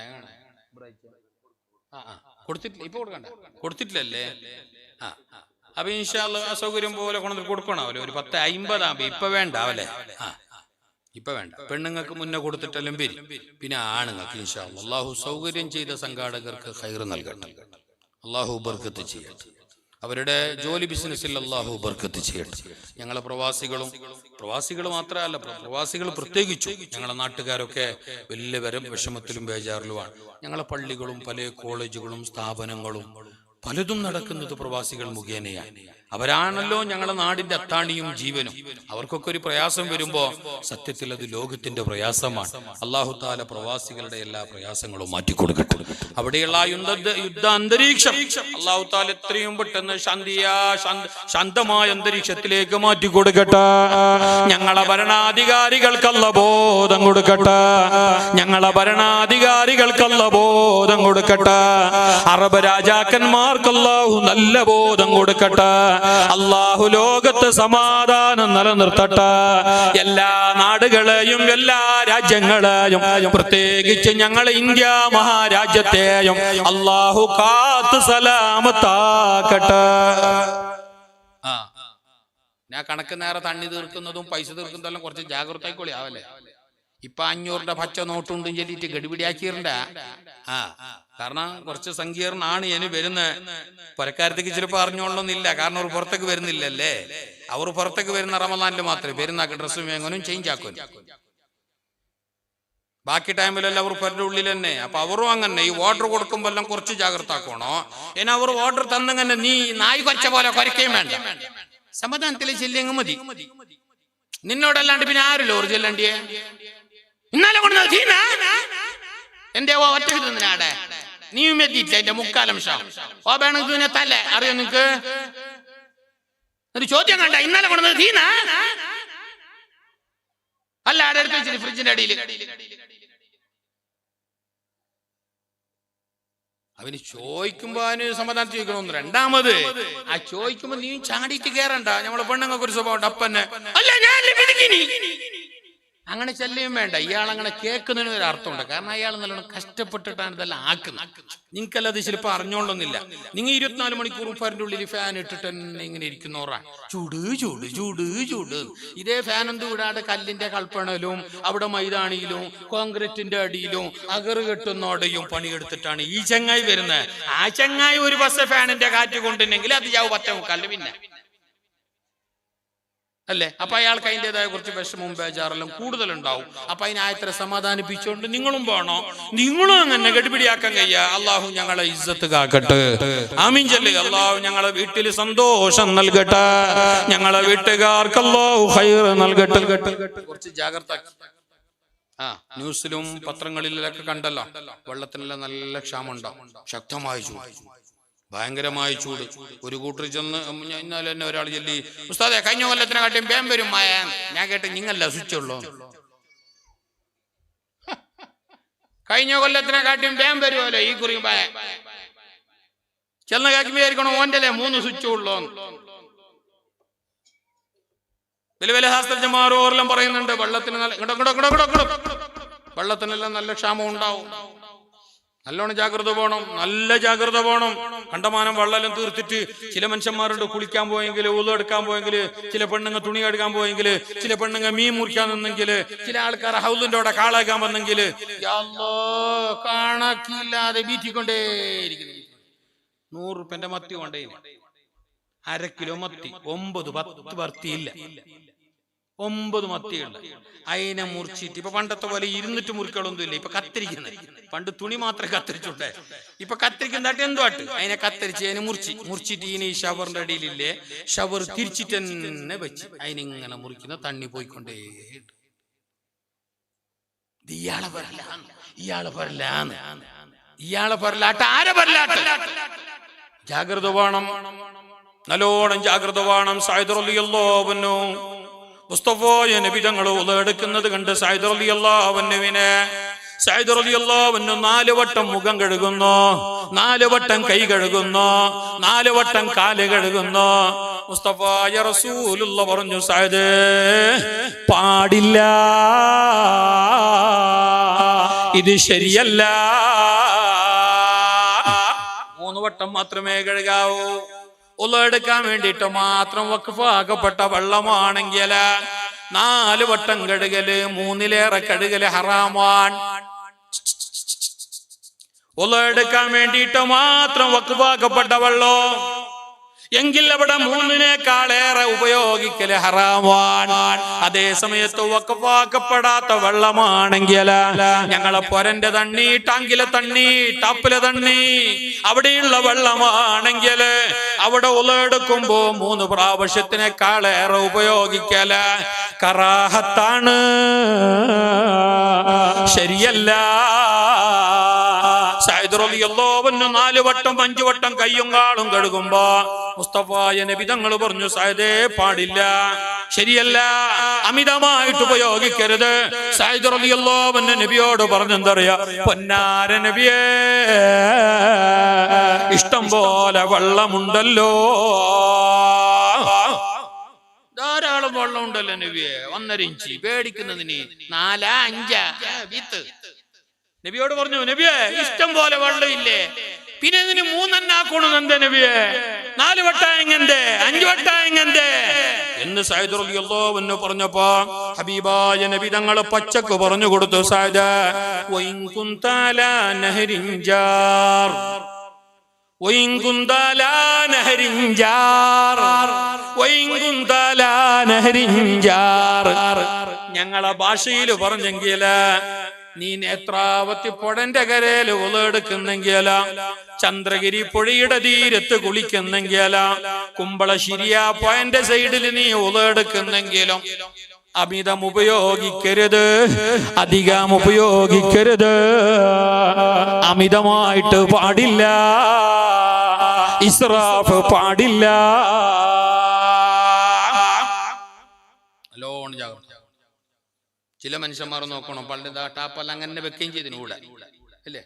കൊടുത്തിട്ടില്ല, ഇപ്പൊ കൊടുക്കണ്ട, കൊടുത്തിട്ടില്ലല്ലേ? അപ്പൊ ഇൻഷാ അല്ലാഹ് അസൗകര്യം പോലെ കൊടുക്കണമല്ലോ. ഒരു 10:50 ഇപ്പൊ വേണ്ട അവലെ, ഇപ്പൊ വേണ്ട. പെണ്ണുങ്ങൾക്ക് മുന്നേ കൊടുത്തിട്ടെല്ലാം വരും. പിന്നെ ആണുങ്ങൾക്ക് ഇൻഷാ അല്ലാഹ് അല്ലാഹു സൗകര്യം ചെയ്ത സംഘാടകർക്ക് ഖൈർ നൽകട്ടെ, അല്ലാഹു ബർക്കത്ത് ചെയ്യട്ടെ, അവരുടെ ജോലി ബിസിനസ്സിൽ അല്ലാഹു ബർക്കത്ത് ചെയ്യട്ടെ. ഞങ്ങളെ പ്രവാസികൾ മാത്രമല്ല, പ്രവാസികൾ പ്രത്യേകിച്ചു ഞങ്ങളെ നാട്ടുകാരൊക്കെ വലിയ വിഷമത്തിലും ബേജാറിലുമാണ്. ഞങ്ങളെ പള്ളികളും പല കോളേജുകളും സ്ഥാപനങ്ങളും പലതും നടക്കുന്നത് പ്രവാസികൾ മുഖേനയാണ്. അവരാണല്ലോ ഞങ്ങളുടെ നാടിന്റെ അത്താണിയും ജീവനും. അവർക്കൊക്കെ ഒരു പ്രയാസം വരുമ്പോ സത്യത്തിൽ അത് ലോകത്തിന്റെ പ്രയാസമാണ്. അല്ലാഹു തആല പ്രവാസികളുടെ എല്ലാ പ്രയാസങ്ങളും മാറ്റിക്കൊടുക്കട്ടെ. അവിടെയുള്ള യുദ്ധ അന്തരീക്ഷം അല്ലാഹു തആല എത്രയും പെട്ടെന്ന് ശാന്തമായ അന്തരീക്ഷത്തിലേക്ക് മാറ്റിക്കൊടുക്കട്ടെ. ഞങ്ങളെ ഭരണാധികാരികൾക്കുള്ള ബോധം കൊടുക്കട്ടെ. ഞങ്ങളെ ഭരണാധികാരികൾക്കുള്ള ബോധം കൊടുക്കട്ടെ. അറബ് രാജാക്കന്മാർക്ക് അല്ലാഹു നല്ല ബോധം കൊടുക്കട്ടെ. അല്ലാഹു ലോകത്ത് സമാധാനം നിലനിർത്തട്ടെ. എല്ലാ നാടുകളെയും എല്ലാ രാജ്യങ്ങളെയും പ്രത്യേകിച്ച് ഞങ്ങൾ ഇന്ത്യ മഹാരാജ്യത്തെയും അല്ലാഹു കാത്ത് സലാമത്താക്കട്ടെ. ഞാൻ കണക്ക് നേരെ തണ്ണി തീർക്കുന്നതും പൈസ തീർക്കുന്നതെല്ലാം കുറച്ച് ജാഗ്രത ആയിക്കോളി ആവല്ലേ. ഇപ്പൊ 500 പച്ച നോട്ടുണ്ടും ചൊല്ലിട്ട് ഗഡിപിടിയാക്കിയിരണ്ട. കാരണം കുറച്ച് സങ്കീർണാണ് ഇനി വരുന്നത്. പുരക്കാരത്തേക്ക് ചിലപ്പോൾ അറിഞ്ഞോളണമെന്നില്ല, കാരണം അവർ പുറത്തേക്ക് വരുന്നില്ലല്ലേ. അവർ പുറത്തേക്ക് വരുന്ന റമദാനിൽ മാത്രമേ പെരുന്നാക്ക് ഡ്രസ്സും വേങ്ങനും ചേഞ്ച് ആക്കും. ബാക്കി ടൈമിലെല്ലാം അവർ പെരുടെ ഉള്ളിൽ തന്നെ. അപ്പൊ അവരും അങ്ങനെ ഈ ഓർഡർ കൊടുക്കുമ്പോ എല്ലാം കുറച്ച് ജാഗ്രത ആക്കണോ. ഇനി അവർ ഓർഡർ തന്നങ്ങനെ നീ നായി കൊച്ച പോലെ കുറയ്ക്കുകയും വേണ്ട, സമാധാനത്തിൽ ചെല്ലിയങ്ങ് മതി. നിന്നോടല്ലാണ്ട് പിന്നെ ആരല്ലോ ഓർ ചെല്ലണ്ടിയെ? ഇന്നാലെ കൊണ്ട് എന്റെ ഒറ്റ തിന്നാടെ നീയും എത്തിയിട്ടില്ല എന്റെ മുക്കാലംശം. ഓ വേണമെങ്കിൽ തല്ല അറിയോ നിങ്ങക്ക്? ഒരു ചോദ്യം കണ്ട ഇന്നലെ കൊണ്ടത് തീന അല്ല അവിടെ എടുത്ത് വെച്ചിട്ട് ഫ്രിഡ്ജിന്റെ അടിയിൽ. അവന് ചോദിക്കുമ്പോ അവന് സമാധാനം ചോദിക്കണമെന്ന്. രണ്ടാമത് ആ ചോദിക്കുമ്പോ നീ ചാടിയിട്ട് കേറണ്ട. നമ്മളെ പെണ്ണുങ്ങൾക്ക് ഒരു സ്വഭാവം അപ്പന്നെ അല്ല ഞാൻ അങ്ങനെ ചെല്ലുകയും വേണ്ട. ഇയാൾ അങ്ങനെ കേൾക്കുന്നതിന് ഒരു അർത്ഥമുണ്ട്. കാരണം അയാൾ നല്ലോണം കഷ്ടപ്പെട്ടിട്ടാണ് ഇതെല്ലാം ആക്കുന്നത്. നിങ്ങൾക്കല്ല അത് ചിലപ്പോൾ അറിഞ്ഞോളൊന്നില്ല. നിങ്ങൾ 24 മണിക്കൂർ ഫാനിന്റെ ഉള്ളിൽ ഫാൻ ഇട്ടിട്ട് തന്നെ ഇങ്ങനെ ഇരിക്കുന്നവരാണ്. ചൂട് ചൂട് ചൂട് ചൂട്. ഇതേ ഫാൻ ഒന്നും വിടാതെ കല്ലിന്റെ കൽപ്പണയിലും അവിടെ മൈതാണിയിലും കോൺക്രീറ്റിന്റെ അടിയിലും അകറ് കെട്ടുന്നോടെയും പണിയെടുത്തിട്ടാണ് ഈ ചങ്ങായി വരുന്നത്. ആ ചങ്ങായി ഒരു ബസ് ഫാനിന്റെ കാറ്റ് കൊണ്ടുണ്ടെങ്കിൽ അത് ചാവ് 10:45 പിന്നെ അല്ലേ? അപ്പൊ അയാൾക്ക് അതിൻ്റെതായ കുറച്ച് വിഷമവും ബേജാറെല്ലാം കൂടുതലുണ്ടാവും. അപ്പൊ അതിനായത്ര സമാധാനിപ്പിച്ചുകൊണ്ട് നിങ്ങളും പോണോ, നിങ്ങളും അങ്ങനെ ഗഡിപിടിയാക്കാൻ കഴിയാ. അള്ളാഹു ഞങ്ങളെ ഇസ്സത്ത് കാക്കട്ടെ. ആമീൻ ചൊല്ലുക. അള്ളാഹു ഞങ്ങളെ വീട്ടിൽ സന്തോഷം നൽകട്ടെ. ഞങ്ങളെ വീട്ടുകാർക്ക് അള്ളാഹു ഖൈർ നൽകട്ടെ. കുറച്ച് ജാഗ്രത. ന്യൂസിലും പത്രങ്ങളിലൊക്കെ കണ്ടല്ലോ, വെള്ളത്തിനെല്ലാം നല്ല ക്ഷാമം ഉണ്ടാവും. ശക്തമായ ചൂട്, ഭയങ്കരമായ ചൂട്. ഒരു കൂട്ടർ ചെന്ന് ഇന്നലെ തന്നെ ഒരാൾ ചൊല്ലി, ഉസ്താദെ കഴിഞ്ഞ കൊല്ലത്തിനെ കാട്ടിയും വേം വരും മായ. ഞാൻ കേട്ട് നിങ്ങല്ല സ്വിച്ച് ഉള്ളൂ. കഴിഞ്ഞ കൊല്ലത്തിനെ കാട്ടിയും വേം വരുമല്ലോ ഈ കുറി മായ. ചെന്ന് കാക്കി വിചാരിക്കണോ ഓൻ്റെ 3 സ്വിച്ച് ഉള്ളൂ. വലിയ വലിയ ശാസ്ത്രജ്ഞന്മാരെല്ലാം പറയുന്നുണ്ട് വെള്ളത്തിന് വെള്ളത്തിനെല്ലാം നല്ല ക്ഷാമം ഉണ്ടാവും. നല്ലോണം ജാഗ്രത പോകണം, നല്ല ജാഗ്രത പോകണം. കണ്ടമാനം വെള്ളം തീർത്തിട്ട് ചില മനുഷ്യന്മാരുണ്ട് കുളിക്കാൻ പോയെങ്കിൽ, ഉളു എടുക്കാൻ പോയെങ്കിൽ, ചില പെണ്ണുങ്ങൾ തുണി എടുക്കാൻ പോയെങ്കിൽ, ചില പെണ്ണുങ്ങൾ മീൻ മുറിക്കാൻ നിന്നെങ്കിൽ, ചില ആൾക്കാർ ഹൗലിന്റെ അവിടെ കാളാക്കാൻ വന്നെങ്കിൽ കണക്കില്ലാതെ വീട്ടിക്കൊണ്ടേയിരിക്കുന്നു. 100 റുപ്യന്റെ മത്തി കൊണ്ടേ 1/2 കിലോ മത്തി 9-10 വർത്തിയില്ല. 9 മത്തിയുണ്ട്. അതിനെ മുറിച്ചിട്ട് ഇപ്പൊ പണ്ടത്തെ പോലെ 200 മുറികളൊന്നും ഇല്ല. ഇപ്പൊ കത്തിരിക്കുന്നത്. പണ്ട് തുണി മാത്രമേ കത്തിരിച്ചുണ്ടേ. ഇപ്പൊ കത്തിരിക്കുന്നതായിട്ട് എന്തോ ആട്ട് അതിനെ കത്തിരിച്ച് അതിനെ മുറിച്ചിട്ട് ഇനി ഈ ഷവറിന്റെ അടിയിലില്ലേ, ഷവർ തിരിച്ചിട്ട് തന്നെ വെച്ച് അതിനിങ്ങനെ മുറിക്കുന്ന തണ്ണി പോയിക്കൊണ്ടേ. ഇയാളെ പറലാണ്, ഇയാളെ പറലാണ്, ഇയാളെ പറലാട്ട്, ആരെ പറലാട്ട്. ജാഗ്രത വേണം, നല്ലോണം ജാഗ്രത വേണം. സയ്യിദ് റളിയല്ലാഹു അൻഹു മുസ്തഫായ നബി തങ്ങൾ ഉളു എടുക്കുന്നത് കണ്ട് സയ്യിദ് റളിയല്ലാഹു അൻഹുവിനെ 4 വട്ടം മുഖം കഴുകുന്നു, 4 വട്ടം കൈ കഴുകുന്നു, 4 വട്ടം കാല് കഴുകുന്നു. മുസ്തഫായ റസൂലുള്ളാഹി പറഞ്ഞു, സയ്യിദ് പാടില്ല, ഇത് ശരിയല്ല. 3 വട്ടം മാത്രമേ കഴുകാവൂ. ഉളു എടുക്കാൻ വേണ്ടിയിട്ട് മാത്രം വഖഫാക്കപ്പെട്ട വെള്ളമാണെങ്കിൽ 4 വട്ടം കഴുകല്, 3-ലേറെ കഴുകല് ഹറാമാണ്. ഉളു എടുക്കാൻ വേണ്ടിയിട്ട് മാത്രം വഖഫാക്കപ്പെട്ട വെള്ളം എങ്കിൽ അവിടെ 3-നേക്കാളേറെ ഉപയോഗിക്കല് ഹറാമാണ്. അതേ സമയത്ത് വഖഫാക്കപ്പെടാത്ത വെള്ളമാണെങ്കിൽ ഞങ്ങളെ പൊരന്റെ തണ്ണി, ടാങ്കിലെ തണ്ണി, ടാപ്പിലെ തണ്ണി, അവിടെയുള്ള വെള്ളമാണെങ്കിൽ അവിടെ ഉളു എടുക്കുമ്പോ 3 പ്രാവശ്യത്തിനേക്കാളേറെ ഉപയോഗിക്കല് കറാഹത്താണ്, ശരിയല്ല. സയ്യിദ് റളിയല്ലാഹു അൻഹു 4 വട്ടം 5 വട്ടം കയ്യും കാലും കഴുകുമ്പോ മുസ്തഫായ നബി തങ്ങൾ പറഞ്ഞു, സയ്യിദേ പാടില്ല, ശരിയല്ല, അമിതമായിട്ട് ഉപയോഗിക്കരുത്. സയ്യിദ് റളിയല്ലാഹു അൻഹു നബിയോട് പറഞ്ഞെന്തറിയാ, പൊന്നാര നബിയേ, ഇഷ്ടം പോലെ വെള്ളമുണ്ടല്ലോ, ധാരാളം വെള്ളം ഉണ്ടല്ലോ നബിയെ, 1.5 ഇഞ്ച് പേടിക്കുന്നതിന് 4-5 വീത്ത്. നബിയോട് പറഞ്ഞു, നബിയെ ഇഷ്ടം പോലെ വെള്ളം ഇല്ലേ, പിന്നെ ഇതിന് 3 ആക്കണത് എന്താ നബിയെ, 4 വട്ടം എങ്ങന്റെ, 5 വട്ടം എങ്ങന്റെ എന്ന് സയ്യിദ് റളിയല്ലാഹു അൻഹു പറഞ്ഞപ്പോ ഹബീബായ നബി തങ്ങൾ പച്ചക്ക് പറഞ്ഞു കൊടുത്തു, സയ്യിദ് വഇൻ കുൻതാലാ നഹരിൻജാർ, വഇൻ കുൻതാലാ നഹരിൻജാർ, വഇൻ കുൻതാലാ നഹരിൻജാർ. ഞങ്ങളെ ഭാഷയിൽ പറഞ്ഞെങ്കിൽ നീ നേത്രാവതി പുഴന്റെ കരയില് ഉളു എടുക്കുന്നെങ്കിൽ, ചന്ദ്രഗിരി പുഴയുടെ തീരത്ത് കുളിക്കുന്നെങ്കിൽ, കുമ്പളശ്ശേരിയ പോയിന്റ് സൈഡിൽ നീ ഉളു എടുക്കുന്നെങ്കിലും അമിതം ഉപയോഗിക്കരുത്, അധികം ഉപയോഗിക്കരുത്. അമിതമായിട്ട് പാടില്ല, ഇസ്രാഫ് പാടില്ല. നല്ലോണം ജാഗ്രത. ചില മനുഷ്യന്മാർ നോക്കണം, പള്ളിതാ ടാപ്പെല്ലാം അങ്ങനെ വെക്കുകയും ചെയ്തിനൂടെ അല്ലേ,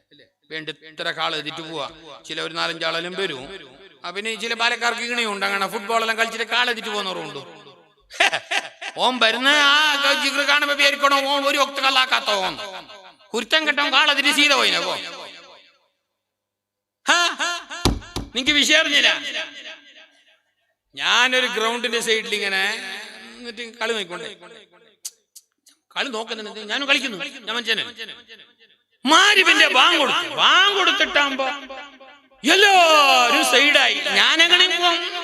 വേണ്ട ഇത്ര കാള് എതിറ്റ് പോവാ. ചില ഒരു 4-5 ആളെല്ലാം വരും. പിന്നെ ചില പാലക്കാർക്ക് ഇങ്ങനെയുണ്ട്, അങ്ങനെ ഫുട്ബോളെല്ലാം കളിച്ചിട്ട് കാളെതിറ്റ് പോകുന്നവരുണ്ട്. ഓം വരുന്ന ആ ജിഗ്ര കാണുമ്പോ പേരിക്കണോ ഓം ഒരു ഒക്ത കള്ളാക്കാത്ത ഓം കുരുത്തം കെട്ടോ കാളെതിറ്റ് സീത പോയിനോ. നിങ്ങക്ക് വിഷയം അറിഞ്ഞില്ല. ഞാനൊരു ഗ്രൗണ്ടിന്റെ സൈഡിൽ ഇങ്ങനെ എന്നിട്ട് കളി നോക്കിക്കൊണ്ടേ, കളി നോക്കുന്നുണ്ട്, ഞാനും കളിക്കുന്നു. ഞാൻ മനുഷ്യനെ മാരിവിന്റെ ബാങ്ക് കൊടുത്തിട്ടാകുമ്പോ എല്ലാരും സൈഡായി. ഞാനങ്ങനെ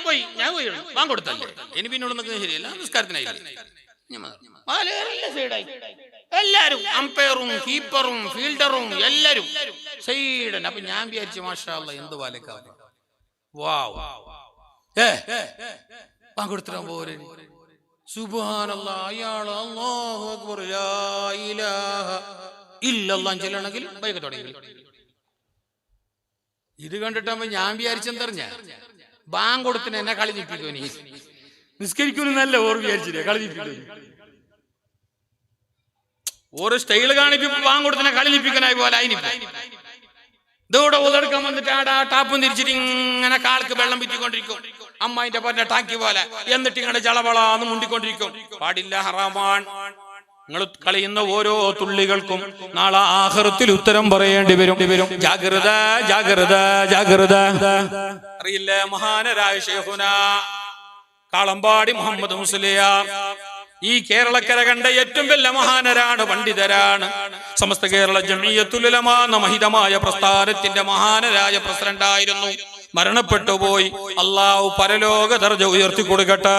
പോയി, ഞാൻ പോയി ബാങ്ക് കൊടുത്തല്ലേ, എനിക്ക് പിന്നോട് നിൽക്കുന്നത് ശരിയല്ല, നിസ്കാരത്തിനായില്ലേ. സൈഡായി എല്ലാരും, അമ്പയറും കീപ്പറും ഫീൽഡറും എല്ലാരും സൈഡൻ. അപ്പൊ ഞാൻ വിചാരിച്ചു മാഷാ അല്ലാഹ് എന്ത് വാലക്കാ, വാവ് ബാങ്ക് കൊടുത്തിട്ടാ പോരെ. സുബ്ഹാനല്ലാഹ്, അയാള് അല്ലാഹു അക്ബർ ലാ ഇലാഹ ഇല്ലല്ലാഹ് ചൊല്ലണമെങ്കിൽ ബൈക്ക് തുടങ്ങി. ഇത് കണ്ടിട്ടാകുമ്പോ ഞാൻ വിചാരിച്ചെന്തറിഞ്ഞ ബാങ്ക് കൊടുത്തിന് എന്നെ കളി നിപ്പിക്കും, നീ നിസ്കരിക്കുന്നു നല്ല ഓർ വിചാരിച്ചില്ലേ, കളി നിപ്പിക്കും. ഓരോ സ്റ്റൈല് കാണിപ്പോ ബാങ്ക് കൊടുത്തിനെ കളി നിപ്പിക്കാനായി പോലെ അതിനിപ്പോ ഇതോടെ ഉതെടുക്കാൻ വന്നിട്ട് ആടാ ടാപ്പും തിരിച്ചിട്ട് ഇങ്ങനെ കാൽക്ക് വെള്ളം പിറ്റിക്കൊണ്ടിരിക്കും, അമ്മായിന്റെ പറഞ്ഞ ടാക്കി പോലെ. എന്നിട്ട് ഇങ്ങനെ ചളവളാന്ന് മുണ്ടിക്കൊണ്ടിരിക്കും. പാടില്ല, ഹറാമാണ്. നിങ്ങൾ കളയുന്ന ഓരോ തുള്ളികൾക്കും നാളെ ആഖിറത്തിൽ ഉത്തരം പറയേണ്ടി വരും. ജാഗ്രത, ജാഗ്രത, ജാഗ്രത. അറിയില്ല, മഹാനരായ ശൈഖുന കാളമ്പാടി മുഹമ്മദ് മുസ്ലിയാർ ഈ കേരളക്കര കണ്ട ഏറ്റവും വലിയ മഹാനരാണ്, പണ്ഡിതരാണ്. സമസ്ത കേരള ജമിയത്തുൽ ഉലമാ എന്ന മഹിതമായ പ്രസ്ഥാനത്തിന്റെ മഹാനരായ പ്രസിഡന്റായിരുന്നു. മരണപ്പെട്ടു പോയി. അള്ളാഹു പരലോക ദർജ ഉയർത്തി കൊടുക്കട്ടെ.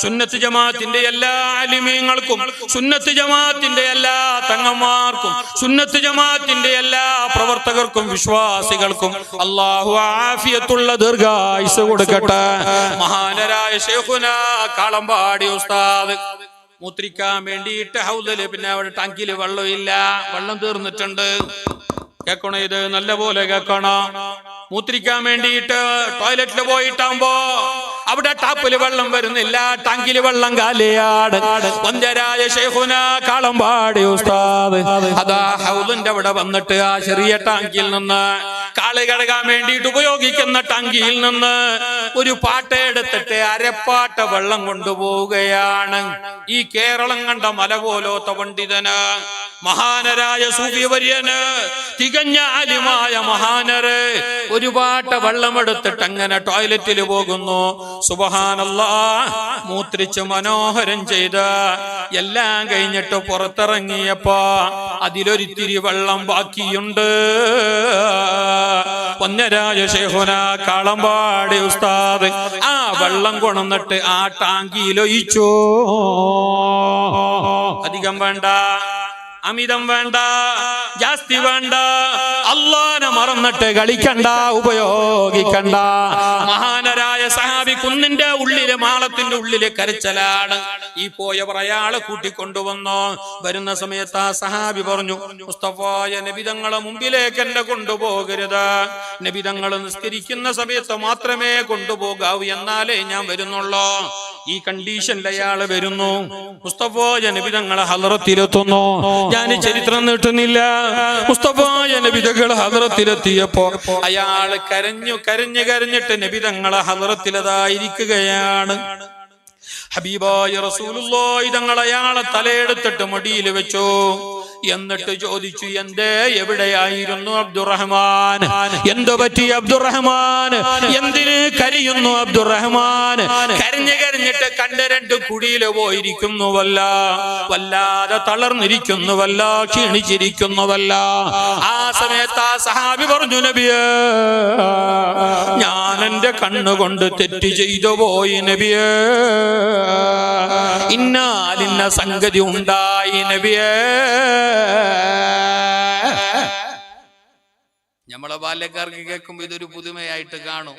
സുന്നത്ത് ജമാഅത്തിന്റെ എല്ലാ അലിമീങ്ങൾക്കും, സുന്നത്ത് ജമാഅത്തിന്റെ എല്ലാ തങ്ങന്മാർക്കും, സുന്നത്ത് ജമാഅത്തിന്റെ എല്ലാ പ്രവർത്തകർക്കും വിശ്വാസികൾക്കും അള്ളാഹു ആഫിയത്തുള്ള ദീർഘായുസ്സ് കൊടുക്കട്ടെ. മഹാനരായ ശൈഖുന കാളമ്പാടി ഉസ്താദ് മൂത്രിക്കാൻ വേണ്ടിയിട്ട് ഹൗദില്, പിന്നെ അവിടെ ടാങ്കില് വെള്ളമില്ല, വെള്ളം തീർന്നിട്ടുണ്ട്. കേൾക്കണോ, ഇത് നല്ല പോലെ കേൾക്കണോ. മൂത്രിക്കാൻ വേണ്ടിയിട്ട് ടോയ്ലറ്റിൽ പോയിട്ടാകുമ്പോ അവിടെ ടാപ്പില് വെള്ളം വരുന്നില്ല, ടാങ്കില് വെള്ളം കാലിയാണ്. വന്ധ്യരായ ശൈഖുന കാളമ്പാടി ഉസ്താദ് അതാ ഹൗദിന്റെ അവിടെ വന്നിട്ട് ആ ചെറിയ ടാങ്കിൽ നിന്ന് കാള് കഴുകാൻ വേണ്ടിയിട്ട് ഉപയോഗിക്കുന്ന ടാങ്കിയിൽ നിന്ന് ഒരു പാട്ട എടുത്തിട്ട് അരപ്പാട്ട വെള്ളം കൊണ്ടുപോവുകയാണ്. ഈ കേരളം കണ്ട മല പോലോത്ത പണ്ഡിതന്, മഹാനരായ സൂഫിവര്യന്, തികഞ്ഞ ആലിമായ മഹാനര് ഒരു പാട്ട വെള്ളം എടുത്തിട്ട് അങ്ങനെ ടോയ്ലറ്റിൽ പോകുന്നു. സുബ്ഹാനല്ലാഹ്, മൂത്രിച്ച് മനോഹരം ചെയ്ത് എല്ലാം കഴിഞ്ഞിട്ട് പുറത്തിറങ്ങിയപ്പോ അതിലൊരിത്തിരി വെള്ളം ബാക്കിയുണ്ട്. പൊന്നരായ ശൈഖുന കാളമ്പാടി ഉസ്താദ് ആ വെള്ളം കൊണ്ടുവന്നിട്ട് ആ ടാങ്കിയിലൊഴിച്ചു. അധികം വേണ്ട, അമിതം വേണ്ട, ജാസ്തി വേണ്ട. അല്ലാഹനെ മറന്നിട്ട് കളിക്കണ്ട, ഉപയോഗിക്കണ്ട. മഹാനരായ സഹാബി കുന്നിന്റെ ഉള്ളിലെ മാളത്തിന്റെ ഉള്ളിലെ കരച്ചലാണ്. ഈ പോയവർ അയാളെ കൂട്ടിക്കൊണ്ടുവന്നു. വരുന്ന സമയത്ത് ആ സഹാബി പറഞ്ഞു, മുസ്തഫായ നബിതങ്ങളെ മുമ്പിലേക്ക് എന്നെ കൊണ്ടുപോകരുത്, നബിതങ്ങൾ നിസ്കരിക്കുന്ന സമയത്ത് മാത്രമേ കൊണ്ടുപോകാവൂ, എന്നാലേ ഞാൻ വരുന്നുള്ളൂ. ഈ കണ്ടീഷനിൽ അയാള് വരുന്നു. മുസ്തഫായ നബിതങ്ങളെ ഹളറത്തിലെത്തുന്നു. ഞാൻ ചരിത്രം നീട്ടുന്നില്ല. മുസ്തഫായ നബിതങ്ങളെ ഹളറത്തിലെത്തിയപ്പോ അയാള് കരഞ്ഞിട്ട് നബിതങ്ങളെ ഹളറത്തിലതായിരിക്കുകയാണ്. ഹബീബായ റസൂലുള്ളാഹി തങ്ങൾ അയാളെ തലയെടുത്തിട്ട് മടിയിൽ വെച്ചു. എന്നിട്ട് ചോദിച്ചു, എന്തേ, എവിടെയായിരുന്നു അബ്ദുറഹ്മാൻ? എന്തു പറ്റി അബ്ദുറഹ്മാൻ? എന്തിന് കരയുന്നു അബ്ദുറഹ്മാൻ? കരഞ്ഞിട്ട് കണ്ട രണ്ട് കുഴിയില് പോയിരിക്കുന്നുവല്ല, വല്ലാതെ തളർന്നിരിക്കുന്നുവല്ല, ക്ഷീണിച്ചിരിക്കുന്നുവല്ല. ആ സമയത്ത് ആ സഹാബി പറഞ്ഞു, നബിയേ, ഞാൻ എന്റെ കണ്ണുകൊണ്ട് തെറ്റ് ചെയ്തു പോയി നബിയേ, ഇന്നാലിന്ന സംഗതി ഉണ്ടായി നബിയേ. നമ്മളെ ബാല്യക്കാർക്ക് കേൾക്കുമ്പോ ഇതൊരു പുതുമയായിട്ട് കാണും.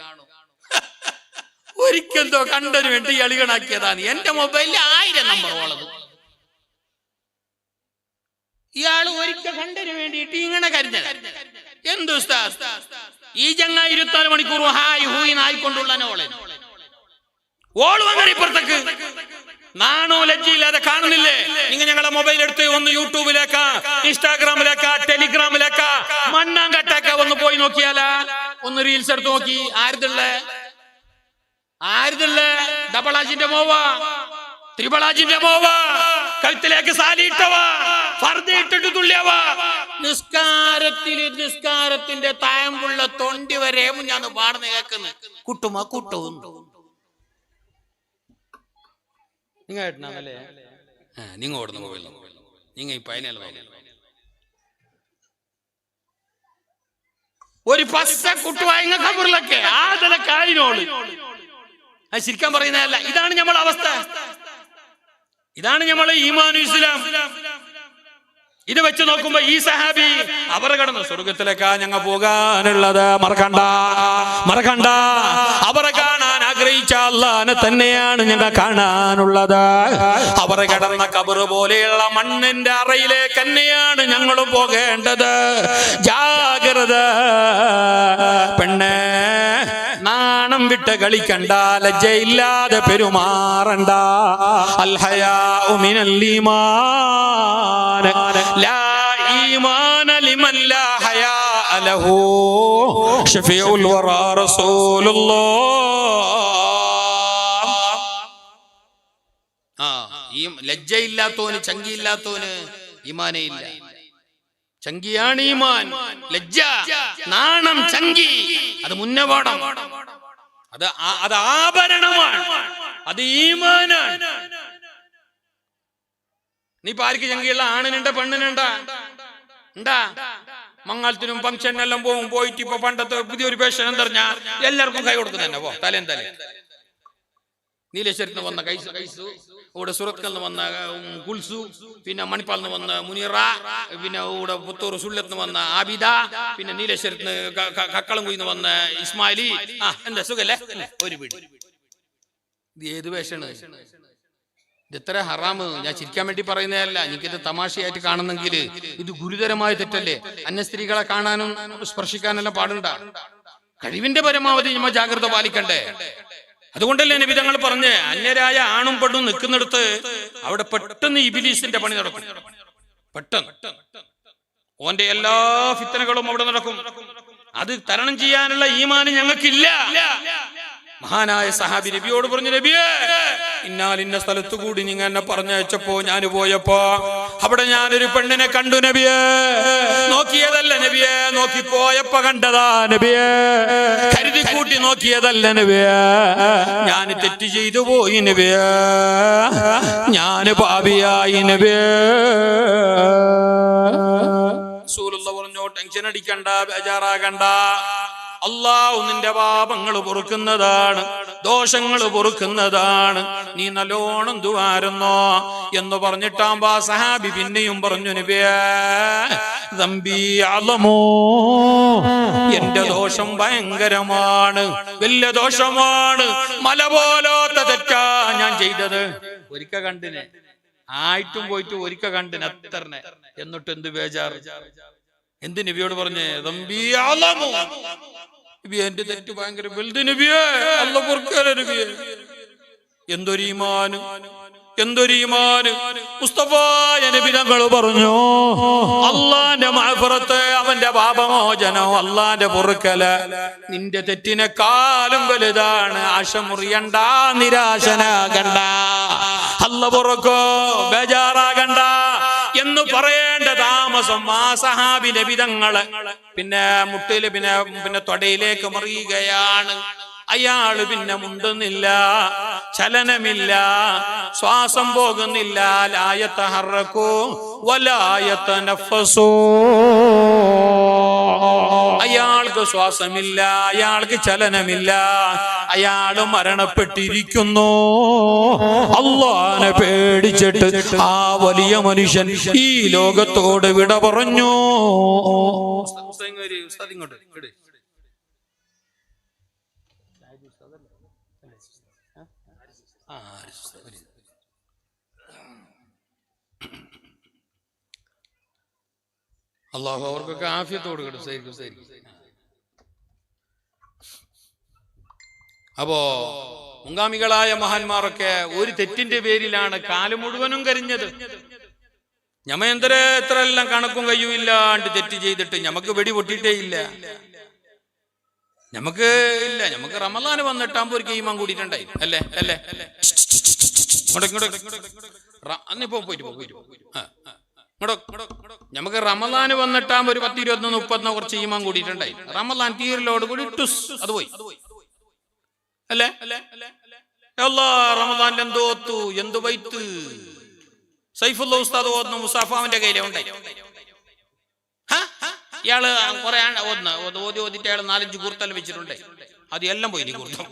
ഒരിക്കലോ കണ്ടതിന് വേണ്ടി എളികണാക്കിയതാണ്. എന്റെ മൊബൈലിൽ 1000 നമ്പർ ഉള്ളത്. ഇയാള് ഒരിക്കൽ കണ്ടിന് വേണ്ടിയിട്ട് ഇങ്ങനെ കരുതൽ എന്തു ഉസ്താദ് ഈ ചങ്ങ 24 മണിക്കൂർ ഹായ് ഹൂയി നായിക്കൊണ്ടുള്ള ഓള് വന്ന ഇപ്പുറത്തേക്ക് നാണോ ലജ്ജയില്ലാതെ കാണുന്നില്ലേ? നിങ്ങൾ ഞങ്ങളെ മൊബൈൽ എടുത്ത് ഒന്ന് യൂട്യൂബിലേക്കാ, ഇൻസ്റ്റാഗ്രാമിലേക്കാ, ടെലിഗ്രാമിലേക്കാ, മണ്ണാങ്കട്ടേക്കാ ഒന്ന് പോയി നോക്കിയാലാ, ഒന്ന് റീൽസ് എടുത്ത് നോക്കി. ആരുതുള്ള ഡബിളാജിന്റെ മോവാ, ത്രിബളാജിന്റെ മോവാ, കഴുത്തിലേക്ക് സാലിയിട്ടവാ, ഫർദ ഇട്ടിട്ട് തുള്ളിയവാ, നിസ്കാരത്തിന്റെ തായമ്പുള്ള തൊണ്ടി വരെ ഞാൻ പാടുന്ന കേൾക്കുന്നു. കുട്ടുമാ കുട്ടവും നിങ്ങൾ കേട്ടണല്ലേ? നിങ്ങൾ ഓടുന്ന മൊബൈൽ നിങ്ങൾ ഈ പൈനൽ ഒരു പച്ച കുട്ടുവായ ഖബറിലൊക്കെ ആദല കാലിനോട് അത് ശരിക്കാൻ പറയുന്നതല്ല. ഇതാണ് നമ്മളെ അവസ്ഥ, ഇതാണ് നമ്മളെ ഈമാനു ഇസ്ലാം. ഇത് വെച്ച് നോക്കുമ്പോ ഈ സഹാബി അവർ കടന്നു സ്വർഗത്തിലേക്കാ ഞങ്ങൾ പോകാനുള്ളത്. മറക്കണ്ട അവരെ കാണാൻ ആഗ്രഹിച്ച അല്ലാഹനെ തന്നെയാണ് ഞങ്ങൾ കാണാനുള്ളത്. അവർ കടന്ന ഖബർ പോലെയുള്ള മണ്ണിന്റെ അറയിലേക്ക് തന്നെയാണ് ഞങ്ങൾ പോകേണ്ടത്. ജാഗ്രത പെണ്ണേ, നാണം വിട്ട് കളിക്കണ്ട, ലജ്ജയില്ലാതെ പെരുമാറണ്ട. അൽ ഹയാഉ മിനൽ ഈമാൻ ലാ ഈമാന ലിമൻ ലാ ഹയാ ലഹു ശഫീഉൽ വറാ റസൂലുള്ളാഹ്. ഈ ലജ്ജയില്ലാത്തവന്, ചങ്കിയില്ലാത്തവന് ഈമാനേ ഇല്ല. ചങ്കിയാണ് ഈമാൻ. ലജ്ജ, നാണം, ചങ്കി അത് മുന്നപാഠം, അത് ആഭരണമാണ്, അത് ഈമാനാണ്. നീ പാർക്ക് ചങ്കിയുള്ള ആണിനുണ്ട പെണ്ണിനുണ്ടാ? മംഗളത്തിനും ഫംഗ്ഷനെല്ലാം പോയിട്ട് ഇപ്പൊ പണ്ടത്തെ പുതിയൊരു പേഷൻ എന്തറിഞ്ഞ എല്ലാവർക്കും കൈ കൊടുക്കുന്നതന്നെ. പോ തലേം നീലേശ്വരത്ത് വന്ന കൈസു, ഇവിടെ സുറത്തിൽ നിന്ന് വന്ന കുൽസു, പിന്നെ മണിപ്പാലിൽ നിന്ന് വന്ന മുനീറ, പിന്നെ ഇവിടെ പുത്തൂർ സുള്ളത്ത് വന്ന ആബിദ, പിന്നെ നീലേശ്വരത്ത് കക്കളംകുയിന്ന് വന്ന ഇസ്മായിലി. എന്താ സുഖല്ലേ? ഒരു വീട്. ഇത് ഏത് വേഷമാണ്? ഇത് എത്ര ഹറാമ്. ഞാൻ ചിരിക്കാൻ വേണ്ടി പറയുന്നതല്ല, എനിക്കിത് തമാശയായിട്ട് കാണുന്നെങ്കിൽ ഇത് ഗുരുതരമായ തെറ്റല്ലേ? അന്യ സ്ത്രീകളെ കാണാനും സ്പർശിക്കാനെല്ലാം പാടുണ്ട. കഴിവിന്റെ പരമാവധി നമ്മൾ ജാഗ്രത പാലിക്കണ്ടേ? അതുകൊണ്ടല്ലേ നബി തങ്ങൾ പറഞ്ഞ് അന്യരായ ആണും പെണ്ണും നിൽക്കുന്നിടത്ത് അവിടെ പെട്ടെന്ന് ഇബ്ലീസിന്റെ പണി നടക്കും. പെട്ടെന്ന് ഓന്റെ എല്ലാ ഫിത്തനകളും അവിടെ നടക്കും. അത് തരണം ചെയ്യാനുള്ള ഈമാൻ ഞങ്ങൾക്കില്ല. മഹാനായ സഹാബി നബിയോട് പറഞ്ഞു, നബിയേ, ഇന്ന സ്ഥലത്തു കൂടി നിങ്ങൾ എന്നെ പറഞ്ഞയച്ചപ്പോ ഞാൻ പോയപ്പോ അവിടെ ഞാനൊരു പെണ്ണിനെ കണ്ടു നബിയേ. നോക്കിയതല്ല നബിയേ, നോക്കിപ്പോയപ്പോ കണ്ടതാ നബിയേ, കരുതി കൂട്ടി നോക്കിയതല്ല നബിയേ. ഞാൻ തെറ്റ് ചെയ്തു പോയി നബിയേ, ഞാൻ പാപിയായി നബിയേ. റസൂലുള്ളാഹി പറഞ്ഞു, ടെൻഷൻ അടിക്കണ്ട, ബേജാറാകണ്ട. അല്ലാഹു നിന്റെ പാപങ്ങൾ പൊറുക്കുന്നതാണ്, ദോഷങ്ങൾ പൊറുക്കുന്നതാണ്. നീ നല്ലോണം ദുആരുന്നോ എന്ന് പറഞ്ഞിട്ടാകുമ്പോ സഹാബി പിന്നെയും പറഞ്ഞു, നബിയേ, ദംബി അളമോ, എന്റെ ദോഷം ഭയങ്കരമാണ്, വലിയ ദോഷമാണ്, മല പോലോത്ത തെറ്റാ ഞാൻ ചെയ്തത്. ഒരിക്കൽ കണ്ടിനെ ആയിട്ടും പോയിട്ട് ഒരിക്കൽ കണ്ടിന് അത്രനെ, എന്നിട്ട് എന്ത് ബേജാറ്? എന്ത് നബിയോട് പറഞ്ഞേ? ദംബി അളമോ, എന്റെ തെറ്റ് ഭയങ്കര വലുത് നബിയേ, അല്ലാഹു പൊറുക്കല്ലേ നബിയേ. എന്തൊരീമാന് മുസ്തഫായ നബി തങ്ങൾ പറഞ്ഞു, അള്ളാന്റെ മഅഫറത്ത്, അവന്റെ പാപമോചനം, അള്ളാന്റെ പൊറുക്കല് നിന്റെ തെറ്റിനെക്കാളും വലുതാണ്. ആശ മുറിയണ്ട, നിരാശനാകണ്ട, അല്ലാഹു പൊറുക്കോ, ബേജാറാകണ്ട എന്ന് പറയേണ്ട താമസം ആ സഹാബി നബി തങ്ങള് പിന്നെ മുട്ടില് പിന്നെ തൊടയിലേക്ക് മറിയുകയാണ്. അയാള് പിന്നെ മുണ്ടുന്നില്ല, ചലനമില്ല, ശ്വാസം പോകുന്നില്ല. ലായതഹറകു വലായതനഫസു, അയാൾക്ക് ശ്വാസമില്ല, അയാൾക്ക് ചലനമില്ല, അയാള് മരണപ്പെട്ടിരിക്കുന്നു. അല്ലാഹനെ പേടിച്ചിട്ട് ആ വലിയ മനുഷ്യൻ ഈ ലോകത്തോട് വിട പറഞ്ഞു. അള്ളാഹു അവർക്കൊക്കെ ആഫിയത്ത് കൊടുക്കട്ടെ. ശരി. അപ്പോ മുൻഗാമികളായ മഹാന്മാരൊക്കെ ഒരു തെറ്റിന്റെ പേരിലാണ് കാലം മുഴുവനും കരിഞ്ഞത്. ഞമ്മ എത്ര എല്ലാം കണക്കും കഴിയുമില്ലാണ്ട് തെറ്റ് ചെയ്തിട്ട് ഞമ്മക്ക് വെടി പൊട്ടിയിട്ടേ ഇല്ല. ഞമ്മക്ക് റമദാന് വന്നിട്ടാകുമ്പോ ഒരു ഈമാൻ കൂടിയിട്ടുണ്ടായി അല്ലേ? അന്നിപ്പോ പോയിട്ട് നമുക്ക് റമദാന് വന്നിട്ടാകുമ്പോ ഒരു 10, 21, 30 കുറച്ച് ഈമാൻ കൂടിയിട്ടുണ്ടായി. റമദാൻ തീരലോട് കൂടി ടുസ് അത് പോയി അല്ലേ? റമദാനിൽ എന്തോത്തു എന്ത് വൈത്ത്. സൈഫുല്ല ഉസ്താദ് ഓതുന്ന മുസാഫാവിന്റെ കയ്യിലെ ഉണ്ടായി. ഇയാള് കുറെ ഓതിട്ട് അയാൾ 4-5 കുർത്തൽ വെച്ചിട്ടുണ്ട്. അത് എല്ലാം പോയി കുർത്തം.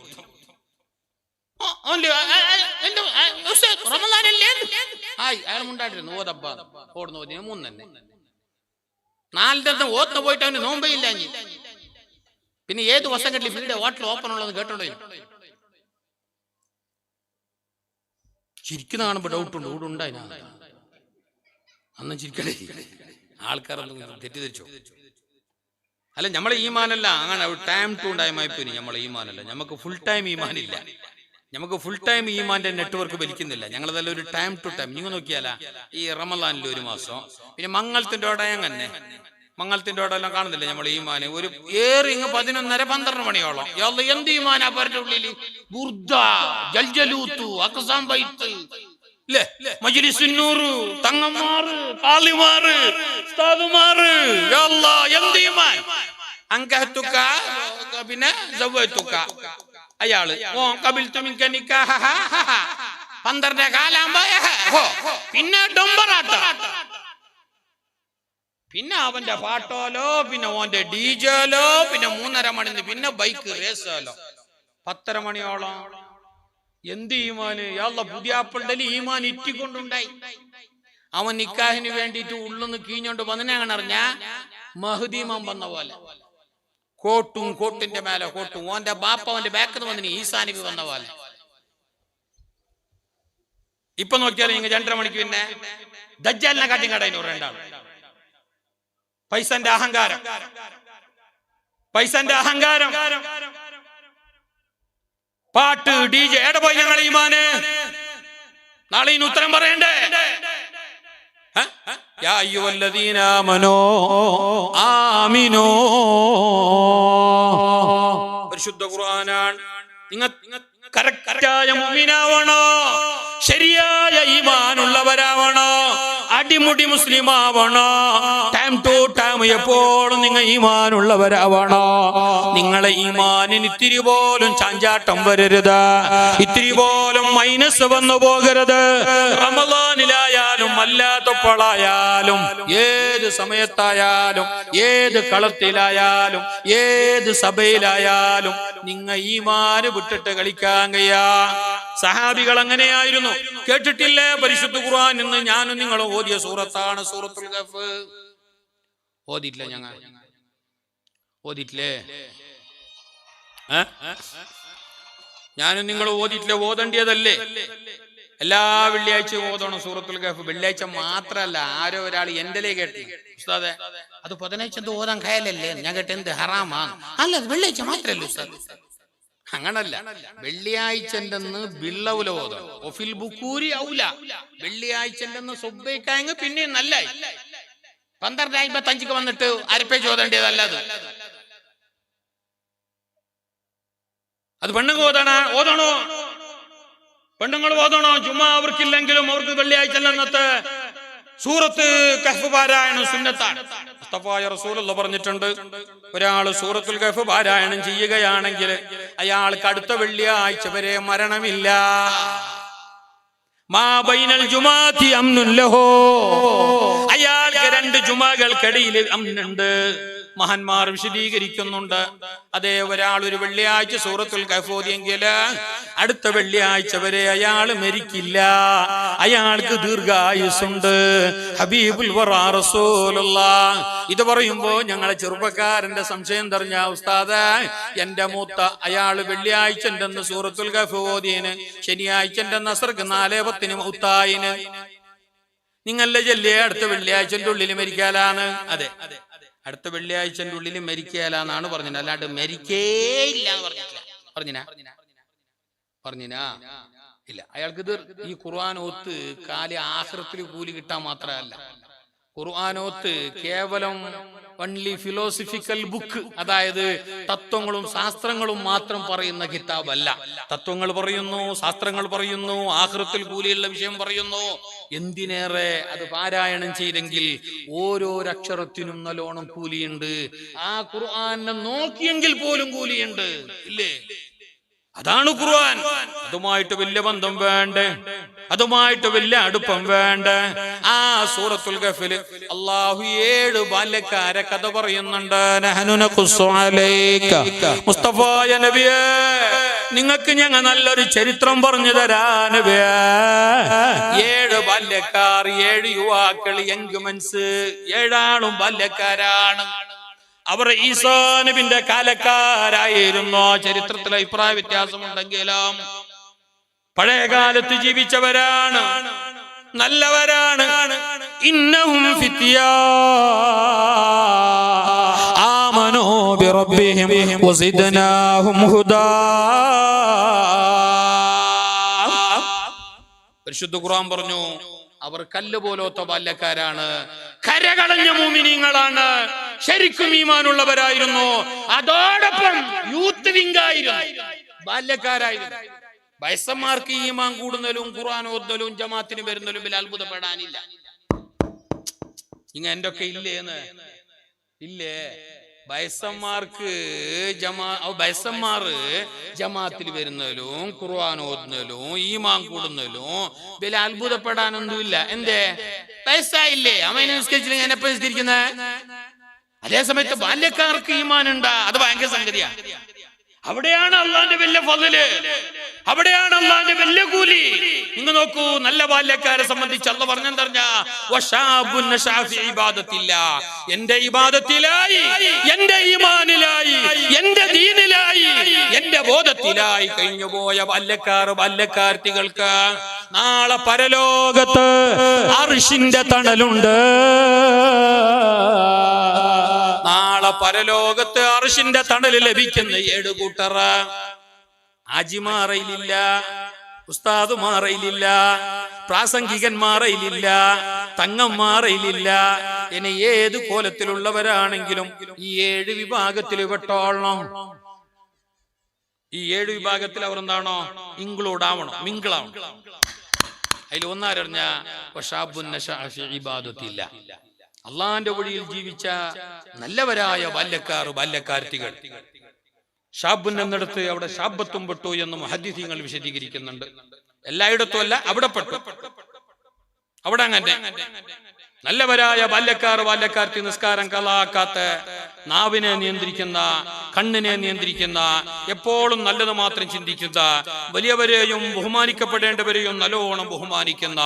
അയാൾ മുണ്ടാട്ടിരുന്നു ഓതപ്പ ഓടുന്ന ഓതിന് 3 തന്നെ 4 ഓത്തുന്ന പോയിട്ട് അവന് നോമ്പയില്ല. പിന്നെ ഏത് വർഷം കെട്ടി ഫീൽഡ് ഹോട്ടൽ ഓപ്പൺ ഉള്ളത് കേട്ടോണ്ടോ? ചിരിക്കുന്ന കാണുമ്പോ ഡൗട്ടുണ്ട്. ഇവിടെ ഉണ്ടായി അന്ന് ചിരിക്കണേ. ആൾക്കാരൊന്നും തെറ്റിദ്ധരിച്ചോ? അല്ല, നമ്മളെ ഈമാനല്ല അങ്ങനെ ടൈം ടു ടൈം ആയിപ്പോയി. നമ്മളെ ഈമാനല്ല, നമുക്ക് ഫുൾ ടൈം ഈമാനില്ല. നമുക്ക് ഫുൾ ടൈം ഈമാന്റെ നെറ്റ്വർക്ക് വലിക്കുന്നില്ല. ഞങ്ങളതെല്ലാം ഒരു ടൈം ടു ടൈം. നിങ്ങൾ നോക്കിയാല ഈ റമദാനിൽ 1 മാസം, പിന്നെ മംഗളത്തിന്റെ തന്നെ മംഗളത്തിന്റെ എല്ലാം കാണുന്നില്ല നമ്മൾ ഈമാന്. ഒരു ഏറിങ് 11:30, 12 മണിയോളം. എന്ത് ഈമാനാ അവരുടെ ഉള്ളില്? ബുർദ, ജൽജലൂത്ത്, അക്സാം ബൈത്ത്, മജ്ലിസുന്നൂർ, തങ്ങന്മാര്, കാളിമാര്, ഉസ്താദുമാര്, എന്ത് ഈമാൻ. അങ്കഹത്തുക പിന്നെ സവ്വത്തുക. അയാള് 12 കാലാകുമ്പോ പിന്നെ ഡൊമ്പറാട്ട, പിന്നെ അവന്റെ പാട്ടോലോ, പിന്നെ ഓന്റെ ഡിജേലോ, പിന്നെ 3:30 മണിന്ന് പിന്നെ ബൈക്ക് റേസോലോ 10:30 മണിയോളം. എന്ത് ഈമാന്. പുതിയാപ്പിളുടെ ഈമാൻ ഇറ്റിക്കൊണ്ടുണ്ടായി. അവൻ നിക്കാഹിന് വേണ്ടിയിട്ട് ഉള്ളുന്ന് കീഞ്ഞോണ്ട് വന്നറിഞ്ഞ മഹ്ദിമാൻ വന്ന പോലെ കോട്ടിന്റെ മേലെ കോട്ടും. ഓന്റെ ബാപ്പ അവന്റെ ബാക്കിന്ന് വന്നിന് ഈസാനിബി വന്ന പോലെ. ഇപ്പൊ നോക്കിയാലും ഇങ്ങ 2:30 മണിക്ക് പിന്നെ ദജ്ജാലിനെ കാട്ടിയും കടയിൽ 2 ആൾ. പൈസന്റെ അഹങ്കാരം. പാട്ട്, ഡിജെ. എവിടെ പോയി ഞങ്ങൾ ഈമാന്? നാളെ ഇനി ഉത്തരം പറയണ്ടേ? യാ അയ്യുഹല്ലദീന ആമനൂ ആമിനൂ. പരിശുദ്ധ ഖുർആനാണ്. നിങ്ങൾ കറക്റ്റായ മുഅ്മിനാവണോ, ശരിയായ ഈമാനുള്ളവരാവണോ, അടിമുടി മുസ്ലിം ആവണോ, ടൈം ടു ടൈം എപ്പോഴും നിങ്ങൾ ഈമാനുള്ളവരാവണോ. നിങ്ങളെ ഈമാനിന് ഇത്തിരി പോലും ചാഞ്ചാട്ടം വരരുത്, ഇത്തിരി പോലും മൈനസ് വന്നു പോകരുത്. റമദാനിലായാലും അല്ലാത്തപ്പോഴായാലും ഏത് സമയത്തായാലും ഏത് കളത്തിലായാലും ഏത് സഭയിലായാലും നിങ്ങൾ ഈമാന് വിട്ടിട്ട് കളിക്കാൻ കഴിയാ. സഹാബികൾ അങ്ങനെയായിരുന്നു. കേട്ടിട്ടില്ലേ പരിശുദ്ധ ഖുർആൻ എന്ന് ഞാനും നിങ്ങളും ഓതിയ സൂറത്താണ് സൂറത്തുൽ കഹ്ഫ്. ഓതിട്ടില്ല? ഞങ്ങൾ ഓതിട്ടില്ലേ? ഞാനും നിങ്ങൾ ഓതിട്ടില്ല? ഓതേണ്ടിയതല്ലേ? എല്ലാ വെള്ളിയാഴ്ചയും ഓതണം സൂറത്തുൽ കഹ്ഫ്. വെള്ളിയാഴ്ച മാത്രല്ല, ആരോ ഒരാൾ എന്റെ കേട്ടി, ഉസ്താദെ അത് 15 ഓതാൻ കയലല്ലേ? ഞാൻ കേട്ട് എന്ത് ഹറാമാ? അല്ല, വെള്ളിയാഴ്ച മാത്രല്ലേ ഉസ്താദ്. അങ്ങനല്ല, വെള്ളിയാഴ്ചന്റെ ബിള്ളവുല ഓതണം. ഒഫിൽ ബുക്കൂരി ഔല. വെള്ളിയാഴ്ചന്റെ സുബ്ബൈക്കായെങ്കിൽ പിന്നെ നല്ല 12:55 വന്നിട്ട് അരപ്പേജ് ഓതേണ്ടതല്ല. അത് പെണ്ണുങ്ങൾ ഓതണോ? പെണ്ണുങ്ങൾ ഓതണോ? ജുമാ അവർക്കില്ലെങ്കിലും അവർക്ക് വെള്ളിയാഴ്ച അന്നത്തെ സൂറത്ത് കഹ്ഫ് പാരായണം സുന്നത്താണ്. മുസ്തഫായ റസൂലുള്ളാഹി പറഞ്ഞിട്ടുണ്ട്, ഒരാൾ സൂറത്തുൽ കഹ്ഫ് പാരായണം ചെയ്യുകയാണെങ്കിൽ അയാൾക്ക് അടുത്ത വെള്ളിയാഴ്ച വരെ മരണമില്ല. മാ ബൈനൽ ജുമാഅത്തി അംനുൻ ലഹു. അയാൾക്ക് 2 ജുമാകൾക്കിടയിൽ അംനുണ്ട്. മഹാന്മാർ വിശദീകരിക്കുന്നുണ്ട്. അതേ, ഒരാൾ ഒരു വെള്ളിയാഴ്ച സൂറത്തുൽ കഹ്ഫ് ഓതിയെങ്കിൽ അടുത്ത വെള്ളിയാഴ്ച വരെ അയാൾ മരിക്കില്ല, അയാൾക്ക് ദീർഘായുസ്സുണ്ട്. ഹബീബുൽ വറാ റസൂലുള്ളാഹ് ഇത് പറയുമ്പോ ഞങ്ങളെ ചെറുപ്പക്കാരന്റെ സംശയം തെറിഞ്ഞ, ഉസ്താദ് എന്റെ മൂത്ത അയാൾ വെള്ളിയാഴ്ചന്റെ സൂറത്തുൽ കഹ്ഫ് ഓതിയന്, ശനിയാഴ്ചന്റെ നസ്ർക്ക് 4:10 മൗത്തായിന്. നിങ്ങളുടെ ചെല്ലേ അടുത്ത വെള്ളിയാഴ്ചന്റെ ഉള്ളിൽ മരിക്കാലാണ്. അതെ, അടുത്ത വെള്ളിയാഴ്ചന്റെ ഉള്ളിൽ മരിക്കാലാന്നാണ് പറഞ്ഞത്, അല്ലാണ്ട് മരിക്കേയില്ല എന്ന് പറഞ്ഞിനാ ഇല്ല. അയാൾക്ക് ഇത് ഈ ഖുർആനോത്ത് കാലി ആഖിറത്തിൽ കൂലി കിട്ടാൻ മാത്രമല്ല. ഖുർആനോത്ത് കേവലം വൺലി ഫിലോസഫിക്കൽ ബുക്ക്, അതായത് തത്വങ്ങളും ശാസ്ത്രങ്ങളും മാത്രം പറയുന്ന കിതാബല്ല. തത്വങ്ങൾ പറയുന്നു, ശാസ്ത്രങ്ങൾ പറയുന്നു, ആഖിറത്തിൽ കൂലിയുള്ള വിഷയം പറയുന്നു. എന്തിനേറെ അത് പാരായണം ചെയ്തെങ്കിൽ ഓരോരക്ഷരത്തിനും നല്ലോണം കൂലിയുണ്ട്. ആ ഖുർആനെ നോക്കിയെങ്കിൽ പോലും കൂലിയുണ്ട്, ഇല്ലേ? അതാണ് ഖുർആൻ. അതുമായിട്ട് വലിയ ബന്ധം വേണ്ടേ, അതുമായിട്ട് വലിയ അടുപ്പം വേണ്ട. ആ സൂറത്തുൽ ഗഫില് അല്ലാഹു 7 ബാല്യക്കാരെ കഥ പറയുന്നുണ്ട്. നഹ്നു നഖുസ്സു അലൈക മുസ്തഫായ നബിയേ, നിങ്ങൾക്ക് ഞങ്ങൾ നല്ലൊരു ചരിത്രം പറഞ്ഞു തരാ നബിയേ. 7 ബാല്യക്കാർ, 7 യുവാക്കൾ, യങ് മെൻസ്, 7 ആളും ബാല്യക്കാരാണ്. അവർ ഈസാ നബിന്റെ കാലക്കാരായിരുന്നു. ചരിത്രത്തിൽ അഭിപ്രായ വ്യത്യാസമുണ്ടെങ്കിലും പഴയ കാലത്ത് ജീവിച്ചവരാണ്, നല്ലവരാണ്. ഇന്നഹും ഫിത്യാ ആമനൂ ബിറബ്ബിഹിം വസിദ്നാഹും ഹുദാ. പരിശുദ്ധ ഖുർആൻ പറഞ്ഞു അവർ കല്ല് പോലത്തെ ബാല്യക്കാരാണ്, കരകളഞ്ഞ മുഅ്മിനീങ്ങളാണ്, ശരിക്കും ഈമാനുള്ളവരായിരുന്നു. അതോടൊപ്പം യൂത്ത് വിംഗായിരുന്നു, ബാല്യക്കാരായിരുന്നു. വയസ്സന്മാർക്ക് ഈമാൻ കൂടുന്നതിലും ഖുർആൻ ഓതുന്നതിലും ജമാഅത്തിന് വരുന്നതിലും വലിയ അത്ഭുതപ്പെടാനില്ല. ഇങ്ങ എന്തൊക്കെ ഇല്ലേന്ന് ഇല്ലേ? വയസ്സന്മാർക്ക് വയസ്സന്മാർ ജമാഅത്തിൽ വരുന്നതിലും ഖുർആൻ ഓതുന്നതിലും ഈമാൻ കൂടുന്നതിലും വലിയ അത്ഭുതപ്പെടാനൊന്നുമില്ല. എന്തേ? വയസ്സായില്ലേ, അമ്മ നിസ്കരിച്ചില്ലെങ്കിൽ എന്നെ എപ്പോ നിസ്കരിക്കുന്നത്? അതേ സമയത്ത് ബാല്യക്കാർക്ക് ഈമാൻ ഉണ്ടാ, അത് ഭയങ്കര സംഗതിയാ. അവിടെയാണ് അള്ളാന്റെ വലിയ ഫള്, അവിടെയാണ് അള്ളാന്റെ വലിയ കൂലി. നിങ്ങൾ നോക്കൂ, നല്ല ബാല്യക്കാരെ സംബന്ധിച്ച് അള്ളാഹ് പറഞ്ഞെന്തറിഞ്ഞാ, വശാബുൻ നശഅ ഫി ഇബാദത്തില്ലാ, എന്റെ ഇബാദത്തിലായി, എന്റെ ഈമാനിലായി, എന്റെ ദീനിലായി, എന്റെ ബോധത്തിലായി കഴിഞ്ഞുപോയ ബാല്യക്കാർ, ബാല്യക്കാർത്തികൾക്ക് നാളെ പരലോകത്ത് അർശിന്റെ തണലുണ്ട്. നാളെ പരലോകത്ത് അർശിന്റെ തണല് ലഭിക്കുന്ന 7 കൂട്ടർ. ആജിമാറയിലില്ല, ഉസ്താദുമാറയിലില്ല, പ്രാസംഗികന്മാറയിലില്ല, തങ്ങന്മാറയിലില്ല. ഇനി ഏത് കോലത്തിലുള്ളവരാണെങ്കിലും ഈ 7 വിഭാഗത്തിൽ പെട്ടോളണം. ഈ 7 വിഭാഗത്തിൽ അവർ എന്താണോ ഇൻക്ലൂഡ് ആവണം, മിങ്കിളാവണം. അതിൽ ഒന്നാരറിഞ്ഞ അള്ളാന്റെ വഴിയിൽ ജീവിച്ച നല്ലവരായ ബാല്യക്കാർ, ബാല്യക്കാർത്തികൾ. ഷാബുൻ എന്നിടത്ത് അവിടെ ഷാബത്തും പെട്ടു എന്ന് മുഹദ്ദിസീങ്ങൾ വിശദീകരിക്കുന്നുണ്ട്. എല്ലായിടത്തും അല്ല, അവിടെ പെട്ടു, അവിടെ അങ്ങനെ. നല്ലവരായ ബാല്യക്കാർ, ബാല്യക്കാർത്തി നിസ്കാരം കളാക്കാത്ത, നാവിനെ നിയന്ത്രിക്കുന്ന, കണ്ണിനെ നിയന്ത്രിക്കുന്ന, എപ്പോഴും നല്ലത് മാത്രം ചിന്തിക്കുന്ന, വലിയവരെയും ബഹുമാനിക്കപ്പെടേണ്ടവരെയും നല്ലോണം ബഹുമാനിക്കുന്ന,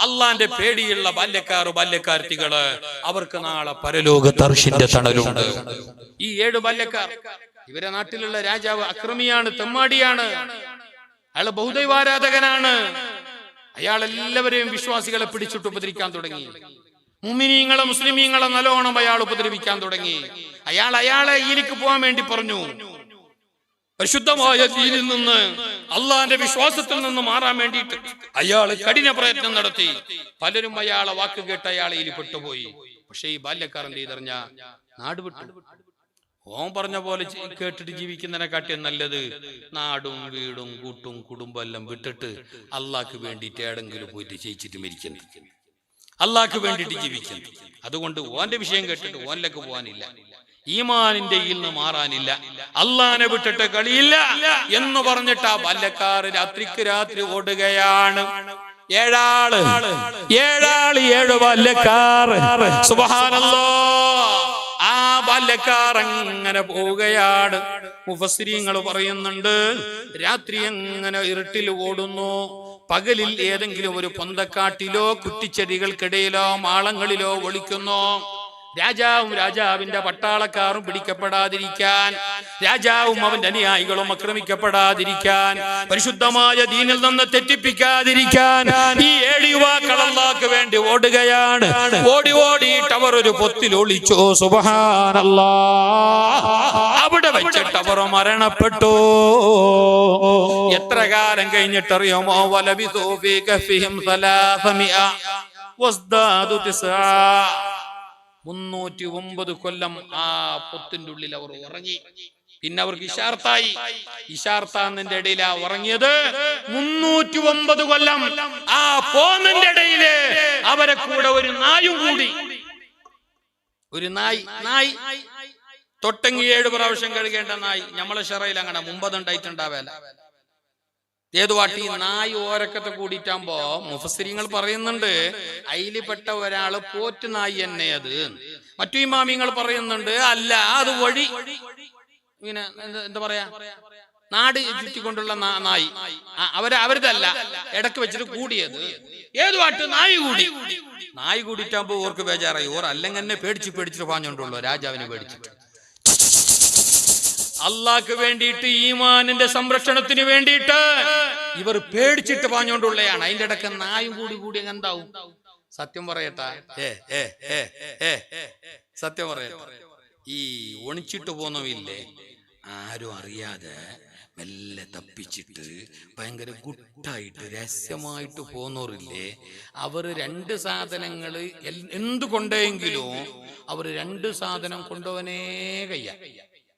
അള്ളാന്റെ പേടിയുള്ള ബാല്യക്കാർ, ബാല്യക്കാർത്തികള്, അവർക്ക് നാളെ പരലോകത്ത് അർശിന്റെ തണലുണ്ട്. ഈ 7 ബാല്യക്കാർ, ഇവരെ നാട്ടിലുള്ള രാജാവ് അക്രമിയാണ്, തെമ്മാടിയാണ്, അയാൾ ബഹുദൈവാരാധകനാണ്. അയാൾ എല്ലാവരെയും വിശ്വാസികളെ പിടിച്ചിട്ട് ഉപദ്രവിക്കാൻ തുടങ്ങി. മുഅ്മിനീങ്ങളെ, മുസ്ലിമീങ്ങളെ നല്ലോണം അയാൾ ഉപദ്രവിക്കാൻ തുടങ്ങി. അയാളെ ഈലിക്ക് പോകാൻ വേണ്ടി പറഞ്ഞു. പരിശുദ്ധമായ ദീനിൽ നിന്ന്, അള്ളാന്റെ വിശ്വാസത്തിൽ നിന്ന് മാറാൻ വേണ്ടിയിട്ട് അയാൾ കഠിന പ്രയത്നം നടത്തി. പലരും അയാളെ വാക്ക് കേട്ട് അയാളെ ഈലി പെട്ടുപോയി. പക്ഷെ ഈ ബാല്യക്കാരൻ ചെയ്തറിഞ്ഞ നാട് വിട്ടു. ഓൻ പറഞ്ഞ പോലെ കേട്ടിട്ട് ജീവിക്കുന്നതിനെക്കാട്ടിയും നല്ലത് നാടും വീടും കൂട്ടും കുടുംബം എല്ലാം വിട്ടിട്ട് അള്ളാഹ്ക്ക് വേണ്ടിയിട്ട് ഏടെങ്കിലും പോയിട്ട് ജയിച്ചിട്ട് മരിക്കുന്നു, അള്ളാഹ്ക്ക് വേണ്ടിയിട്ട് ജീവിക്കുന്നു. അതുകൊണ്ട് ഓന്റെ വിഷയം കേട്ടിട്ട് ഓനിലേക്ക് പോകാനില്ല, ഈമാനിന്റെ നിന്ന് മാറാനില്ല, അള്ളാഹിനെ വിട്ടിട്ട് കളിയില്ല എന്ന് പറഞ്ഞിട്ട് ആ ബാല്യക്കാർ രാത്രിക്ക് രാത്രി ഓടുകയാണ്. 7 ബാല്യക്കാർ. സുബ്ഹാനല്ലാഹ്. ആ ബാല്യക്കാർ അങ്ങനെ പോവുകയാണ്. മുഫസ്സിരീങ്ങൾ പറയുന്നുണ്ട്, രാത്രി അങ്ങനെ ഇരുട്ടിൽ ഓടുന്നു. പകലിൽ ഏതെങ്കിലും ഒരു പൊന്തക്കാട്ടിലോ കുറ്റിച്ചെടികൾക്കിടയിലോ മാളങ്ങളിലോ ഒളിക്കുന്നു. രാജാവും രാജാവിന്റെ പട്ടാളക്കാരും പിടിക്കപ്പെടാതിരിക്കാൻ, രാജാവും അവന്റെ അനുയായികളും ആക്രമിക്കപ്പെടാതിരിക്കാൻ, പരിശുദ്ധമായ ദീനിൽ നിന്ന് തെറ്റിപ്പിക്കാതിരിക്കാൻ ഈ 7 യുവാക്കൾ അല്ലാഹുവിന് വേണ്ടി ഓടുകയാണ്. ഓടി ഓടിയിട്ട് അവർ ഒരു പൊത്തിൽ ഒളിച്ചു. സുബ്ഹാനല്ലാഹ്. അവിടെ വെച്ചിട്ട് അവർ മരണപ്പെട്ടു. എത്ര കാലം കഴിഞ്ഞിട്ടറിയാമോ? വലബിസൂ ഫീ കഫിഹിം 300 വസ്ദാദു 309 കൊല്ലം ആ പൊത്തിന്റെ ഉള്ളിൽ അവർ ഉറങ്ങി. പിന്നെ അവർക്ക് ഇശാർത്തായി. ഇശാർത്താന്നിന്റെ ഇടയിലാ ഉറങ്ങിയത്. 309 കൊല്ലം ആ പോന്നിന്റെ ഇടയില് അവരെ കൂടെ ഒരു നായും കൂടി. ഒരു നായി തൊട്ടെങ്കി 7 പ്രാവശ്യം കഴുകേണ്ട നായി. നമ്മളെ ഷറയിൽ അങ്ങനെ മുമ്പതുണ്ടായിട്ടുണ്ടാവേല. ഏതുവാട്ടി നായി ഓരക്കത്തെ കൂടിയിട്ടാകുമ്പോ മുഫസ്സിരിങ്ങൾ പറയുന്നുണ്ട് അയിൽപ്പെട്ട ഒരാള് പോറ്റ് നായി തന്നെ അത്. മറ്റു ഇമാമിങ്ങൾ പറയുന്നുണ്ട് അല്ല, അത് വഴി ഇങ്ങനെ എന്താ പറയാ നാട് ചുറ്റിക്കൊണ്ടുള്ള നായി. അവരതല്ല, ഇടക്ക് വെച്ചിട്ട് കൂടിയത്. ഏതുവാട്ട് നായി കൂടിയിട്ടാകുമ്പോ ഓർക്ക് ബേജാറായി. ഓർ അല്ലെങ്കിൽ എന്നെ പേടിച്ചിട്ട് പാഞ്ഞോണ്ടുള്ളൂ. രാജാവിനെ പേടിച്ചിട്ട് അള്ളാഹ്ക്ക് വേണ്ടിയിട്ട്, ഈമാനിന്റെ സംരക്ഷണത്തിന് വേണ്ടിയിട്ട് ഇവർ പേടിച്ചിട്ട് പാഞ്ഞോണ്ടുള്ളയാണ്. അതിന്റെ ഇടക്ക് നായും കൂടി എന്താവും? സത്യം പറയട്ടാ, സത്യം പറയട്ടെ, ഈ ഒണിച്ചിട്ട് പോന്നവില്ലേ, ആരും അറിയാതെ മെല്ലെ തപ്പിച്ചിട്ട് ഭയങ്കര ഗുട്ടായിട്ട് രഹസ്യമായിട്ട് പോന്നോറില്ലേ, അവർ 2 സാധനങ്ങൾ എന്തുകൊണ്ടെങ്കിലും അവർ 2 സാധനം കൊണ്ടുപോവനേ കയ്യ.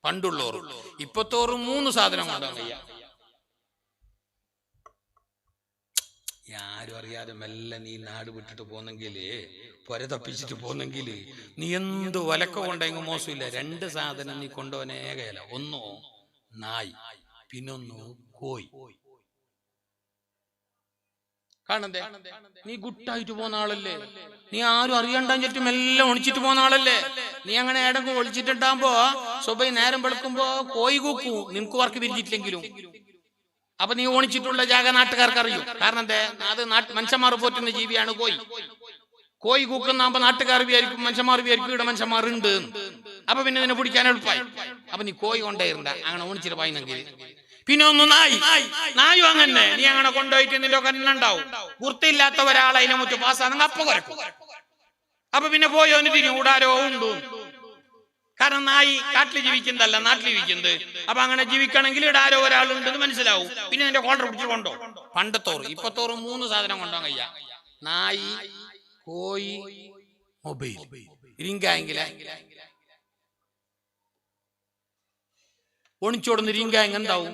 പണ്ടുള്ളോർ. ഇപ്പത്തോറും 3 സാധനം കൊണ്ടുപോകാൻ കയ്യ. ആരും അറിയാതെ മെല്ലെ നീ നാട് വിട്ടിട്ട് പോന്നെങ്കില്, പൊര തപ്പിച്ചിട്ട് പോന്നെങ്കില്, നീ എന്ത് വലക്ക കൊണ്ടെങ്കിൽ മോശമില്ല, 2 സാധനം നീ കൊണ്ടുപോകാനേ കയ്യല്ല. ഒന്നോ നായി, പിന്നൊന്നു കോയി. കാണണ്ടേ? നീ ഗുട്ടായിട്ട് പോന്ന ആളല്ലേ, നീ ആരും അറിയണ്ടാൻ ചുറ്റും എല്ലാം ഒളിച്ചിട്ട് പോന്ന ആളല്ലേ. നീ അങ്ങനെ ഏടെങ്കിലും ഒളിച്ചിട്ടുണ്ടാകുമ്പോ സ്വബൈ നേരം വെളുക്കുമ്പോ കോയി കൂക്കൂ, നിനക്ക് വർക്ക് വിരിച്ചിട്ടില്ലെങ്കിലും. അപ്പൊ നീ ഓണിച്ചിട്ടുള്ള ജാഗ നാട്ടുകാർക്ക് അറിയും. കാരണം എന്താ? അത് മനുഷ്യന്മാർ പോറ്റുന്ന ജീവിയാണ് കോയി. കോയി കൂക്കുന്നാകുമ്പോ നാട്ടുകാർ വിചാരിക്കും, മനുഷ്യന്മാർ വിചാരിക്കും ഇവിടെ മനുഷ്യന്മാരുണ്ട്. അപ്പൊ പിന്നെ നിന്നെ പിടിക്കാൻ എളുപ്പമായി. അപ്പൊ നീ കോയി കൊണ്ടേണ്ട അങ്ങനെ ഓണിച്ചിട്ട് പോയിന്നെങ്കിൽ. പിന്നെ ഒന്ന് നായും അങ്ങനെ നീ അങ്ങനെ കൊണ്ടുപോയിട്ട് നിന്റെ കണ്ണുണ്ടാവും. വൃത്തിയില്ലാത്ത ഒരാളെ അതിനെ മുറ്റ പാസ്സാണെങ്കിൽ അപ്പൊ കുറക്കും. അപ്പൊ പിന്നെ പോയോന് തിരിയും കൂടാരോ ഉണ്ടോ. കാരണം നായി കാട്ടിൽ ജീവിക്കുന്നതല്ല, നാട്ടിൽ ജീവിക്കുന്നത്. അപ്പൊ അങ്ങനെ ജീവിക്കണമെങ്കിൽ ഇവിടെ ആരോ ഒരാളുണ്ടെന്ന് മനസ്സിലാവും. പിന്നെ നിന്റെ കോളർ പിടിച്ച് കൊണ്ടോ. പണ്ടത്തോറും ഇപ്പത്തോറും 3 സാധനം കൊണ്ടുപോകാൻ കഴിയാ. നായി, കോയി, മൊബൈൽ. ഇരിങ്കെങ്കില ഒണിച്ചോടുന്ന ഇരിങ്കെങ് എന്താവും?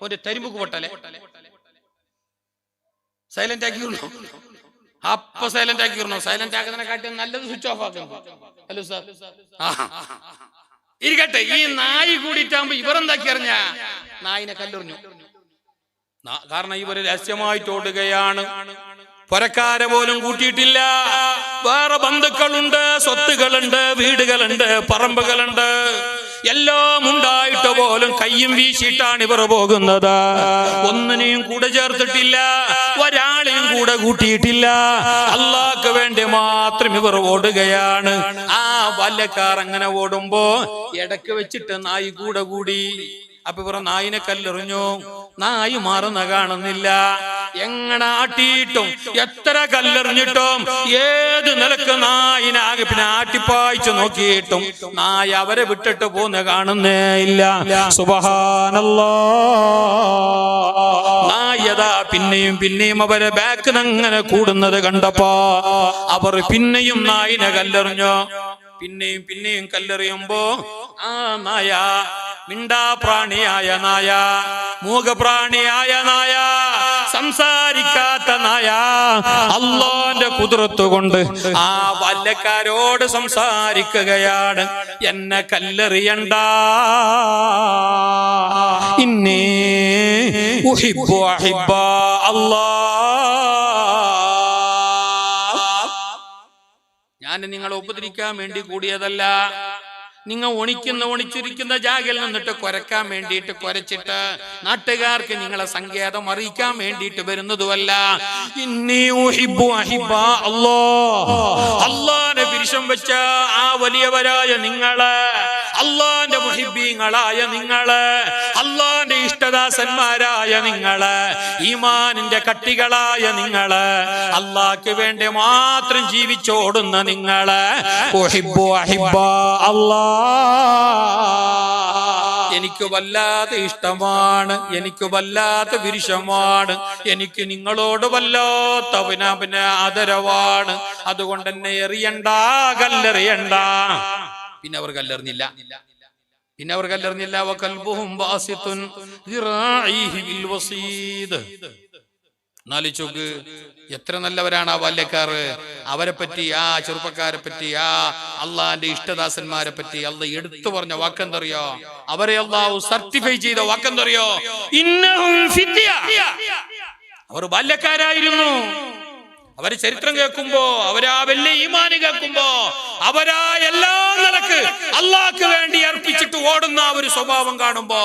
ഒരു തരിമ്പുക്ക് പൊട്ടലെ സൈലന്റ് ആക്കിയിരുന്നോ? അപ്പൊ സൈലന്റ് ആക്കിയിരുന്നോ? സൈലന്റ് ആക്കുന്നതിനെ കാട്ടി നല്ലത് സ്വിച്ച് ഓഫ് ആക്കുന്നു. ഹലോ സാർ, ഇരിക്കട്ടെ. ഈ നായി കൂടിയിട്ടാകുമ്പോ ഇവരെന്താക്കി അറിഞ്ഞ നായിനെ കല്ലെറിഞ്ഞു. കാരണം ഇവര് രഹസ്യമായിട്ട് ഓടുകയാണ്. പുരക്കാരെ പോലും കൂട്ടിയിട്ടില്ല. വേറെ ബന്ധുക്കളുണ്ട്, സ്വത്തുകളുണ്ട്, വീടുകളുണ്ട്, പറമ്പുകളുണ്ട്, എല്ലാം ഉണ്ടായിട്ട് പോലും കയ്യും വീശിയിട്ടാണ് ഇവർ പോകുന്നത്. ഒന്നിനെയും കൂടെ ചേർത്തിട്ടില്ല, ഒരാളെയും കൂടെ കൂട്ടിയിട്ടില്ല. അള്ളാഹ്ക്ക് വേണ്ടി മാത്രം ഇവർ ഓടുകയാണ്. ആ ബാല്യക്കാർ അങ്ങനെ ഓടുമ്പോ ഇടക്ക് വെച്ചിട്ട് നായി കൂടി. അപ്പൊ ഇവർ നായിനെ കല്ലെറിഞ്ഞു. നായി മാറുന്ന കാണുന്നില്ല. എങ്ങനെ ആട്ടിയിട്ടും എത്ര കല്ലെറിഞ്ഞിട്ടും ഏത് നിലക്ക് നായിനാകെ പിന്നെ ആട്ടിപ്പായിച്ചു നോക്കിയിട്ടും നായ അവരെ വിട്ടിട്ട് പോന്ന് കാണുന്നേ ഇല്ല. സുബ്ഹാനല്ലാഹ്. നായതാ പിന്നെയും അവരെ ബാക്കിൽ അങ്ങനെ കൂടുന്നത് കണ്ടപ്പോ അവർ പിന്നെയും നായിനെ കല്ലെറിഞ്ഞു. പിന്നെയും കല്ലെറിയുമ്പോ ആ നായ മിണ്ടാപ്രാണിയായ നായ, മൂകപ്രാണിയായ നായ, സംസാരിക്കാത്ത നായ അല്ലാഹുവിന്റെ ഖുദ്റത്ത് കൊണ്ട് ആ ബാല്യക്കാരോട് സംസാരിക്കുകയാണ്. എന്നെ കല്ലെറിയണ്ട, ഇന്നി ഉഹിബ്ബു അഹിബ്ബ അല്ലാഹ്. ഞാൻ നിങ്ങളെ ഉപദ്രവിക്കാൻ വേണ്ടി കൂടിയതല്ല. നിങ്ങൾ ഒണിച്ചിരിക്കുന്ന ജാഗയിൽ നിന്നിട്ട് കുരക്കാൻ വേണ്ടിയിട്ട് കുരച്ചിട്ട് നാട്ടുകാർക്ക് നിങ്ങളെ സങ്കേതം അറിയിക്കാൻ വേണ്ടിയിട്ട് വരുന്നതുമല്ല. അള്ളാന്റെ പിരിശം വെച്ച ആ വലിയവരായ നിങ്ങള്, അള്ളാന്റെ മുഹിബ്ബീങ്ങളായ നിങ്ങള്, അള്ളാന്റെ ഇഷ്ടദാസന്മാരായ നിങ്ങള്, ഈമാനിന്റെ കട്ടികളായ നിങ്ങള്, അള്ളാഹ്ക്ക് വേണ്ടി മാത്രം ജീവിച്ചോടുന്ന നിങ്ങള്, എനിക്ക് വല്ലാത്ത ഇഷ്ടമാണ്, എനിക്ക് വല്ലാത്ത വിരിശമാണ്, എനിക്ക് നിങ്ങളോട് വല്ലാത്ത ആദരവാണ്. അതുകൊണ്ട് എന്നെ എറിയണ്ട, കല്ലെറിയണ്ട. പിന്നെ അവർ കല്ലെറിഞ്ഞില്ല. വകൽബുഹും ബാസിത്തുൻ ദിറാഇഹി ബിൽ വസീദ്. നാലിച്ചോക്ക് എത്ര നല്ലവരാണ് ആ ബാല്യക്കാര്. അവരെ പറ്റി, ആ ചെറുപ്പക്കാരെ പറ്റി, ആ അള്ളാന്റെ ഇഷ്ടദാസന്മാരെ പറ്റി അള്ളാഹ് എടുത്തു പറഞ്ഞ വാക്കെന്തറിയോ? അവരെ അള്ളാഹു സർട്ടിഫൈ ചെയ്ത വാക്കെന്തറിയോ? ഇന്നഹും ഫിത്യ. അവർ ബാല്യക്കാരായിരുന്നു. അവര് ചരിത്രം കേൾക്കുമ്പോ, അവരാ വലിയ ഈമാന് കേൾക്കുമ്പോ, അവരാ എല്ലാ നിലക്ക് അള്ളാഹ്ക്ക് വേണ്ടി അർപ്പിച്ചിട്ട് ഓടുന്ന ഒരു സ്വഭാവം കാണുമ്പോ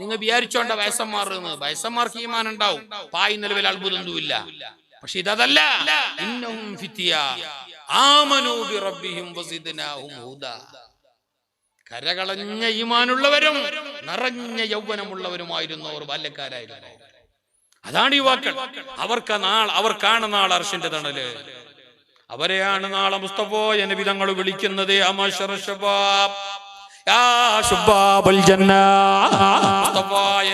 നിങ്ങൾ വിചാരിച്ചോണ്ട വയസ്സന്മാർന്ന്. വയസ്സന്മാർക്ക് ഈമാൻ ഉണ്ടാവും, പായി നിലവിൽ അത്ഭുതമൊന്നുമില്ല. പക്ഷെ ഇതല്ല. ഇന്നഹും ഫിത്യ ആമനൂ ബിറബ്ബിഹിം വസിദ്നാഹും ഹുദാ. കരകളഞ്ഞ ഈമാനുള്ളവരും നിറഞ്ഞ യൗവനമുള്ളവരുമായിരുന്നു അവർ, ബാല്യക്കാരായിരുന്നു. അതാണ് യുവാക്കൾ. അവർക്കാണ് നാളെ അർശിന്റെ തണല്. അവരെയാണ് നാളെ മുസ്തഫ നബി തങ്ങൾ വിളിക്കുന്നത്.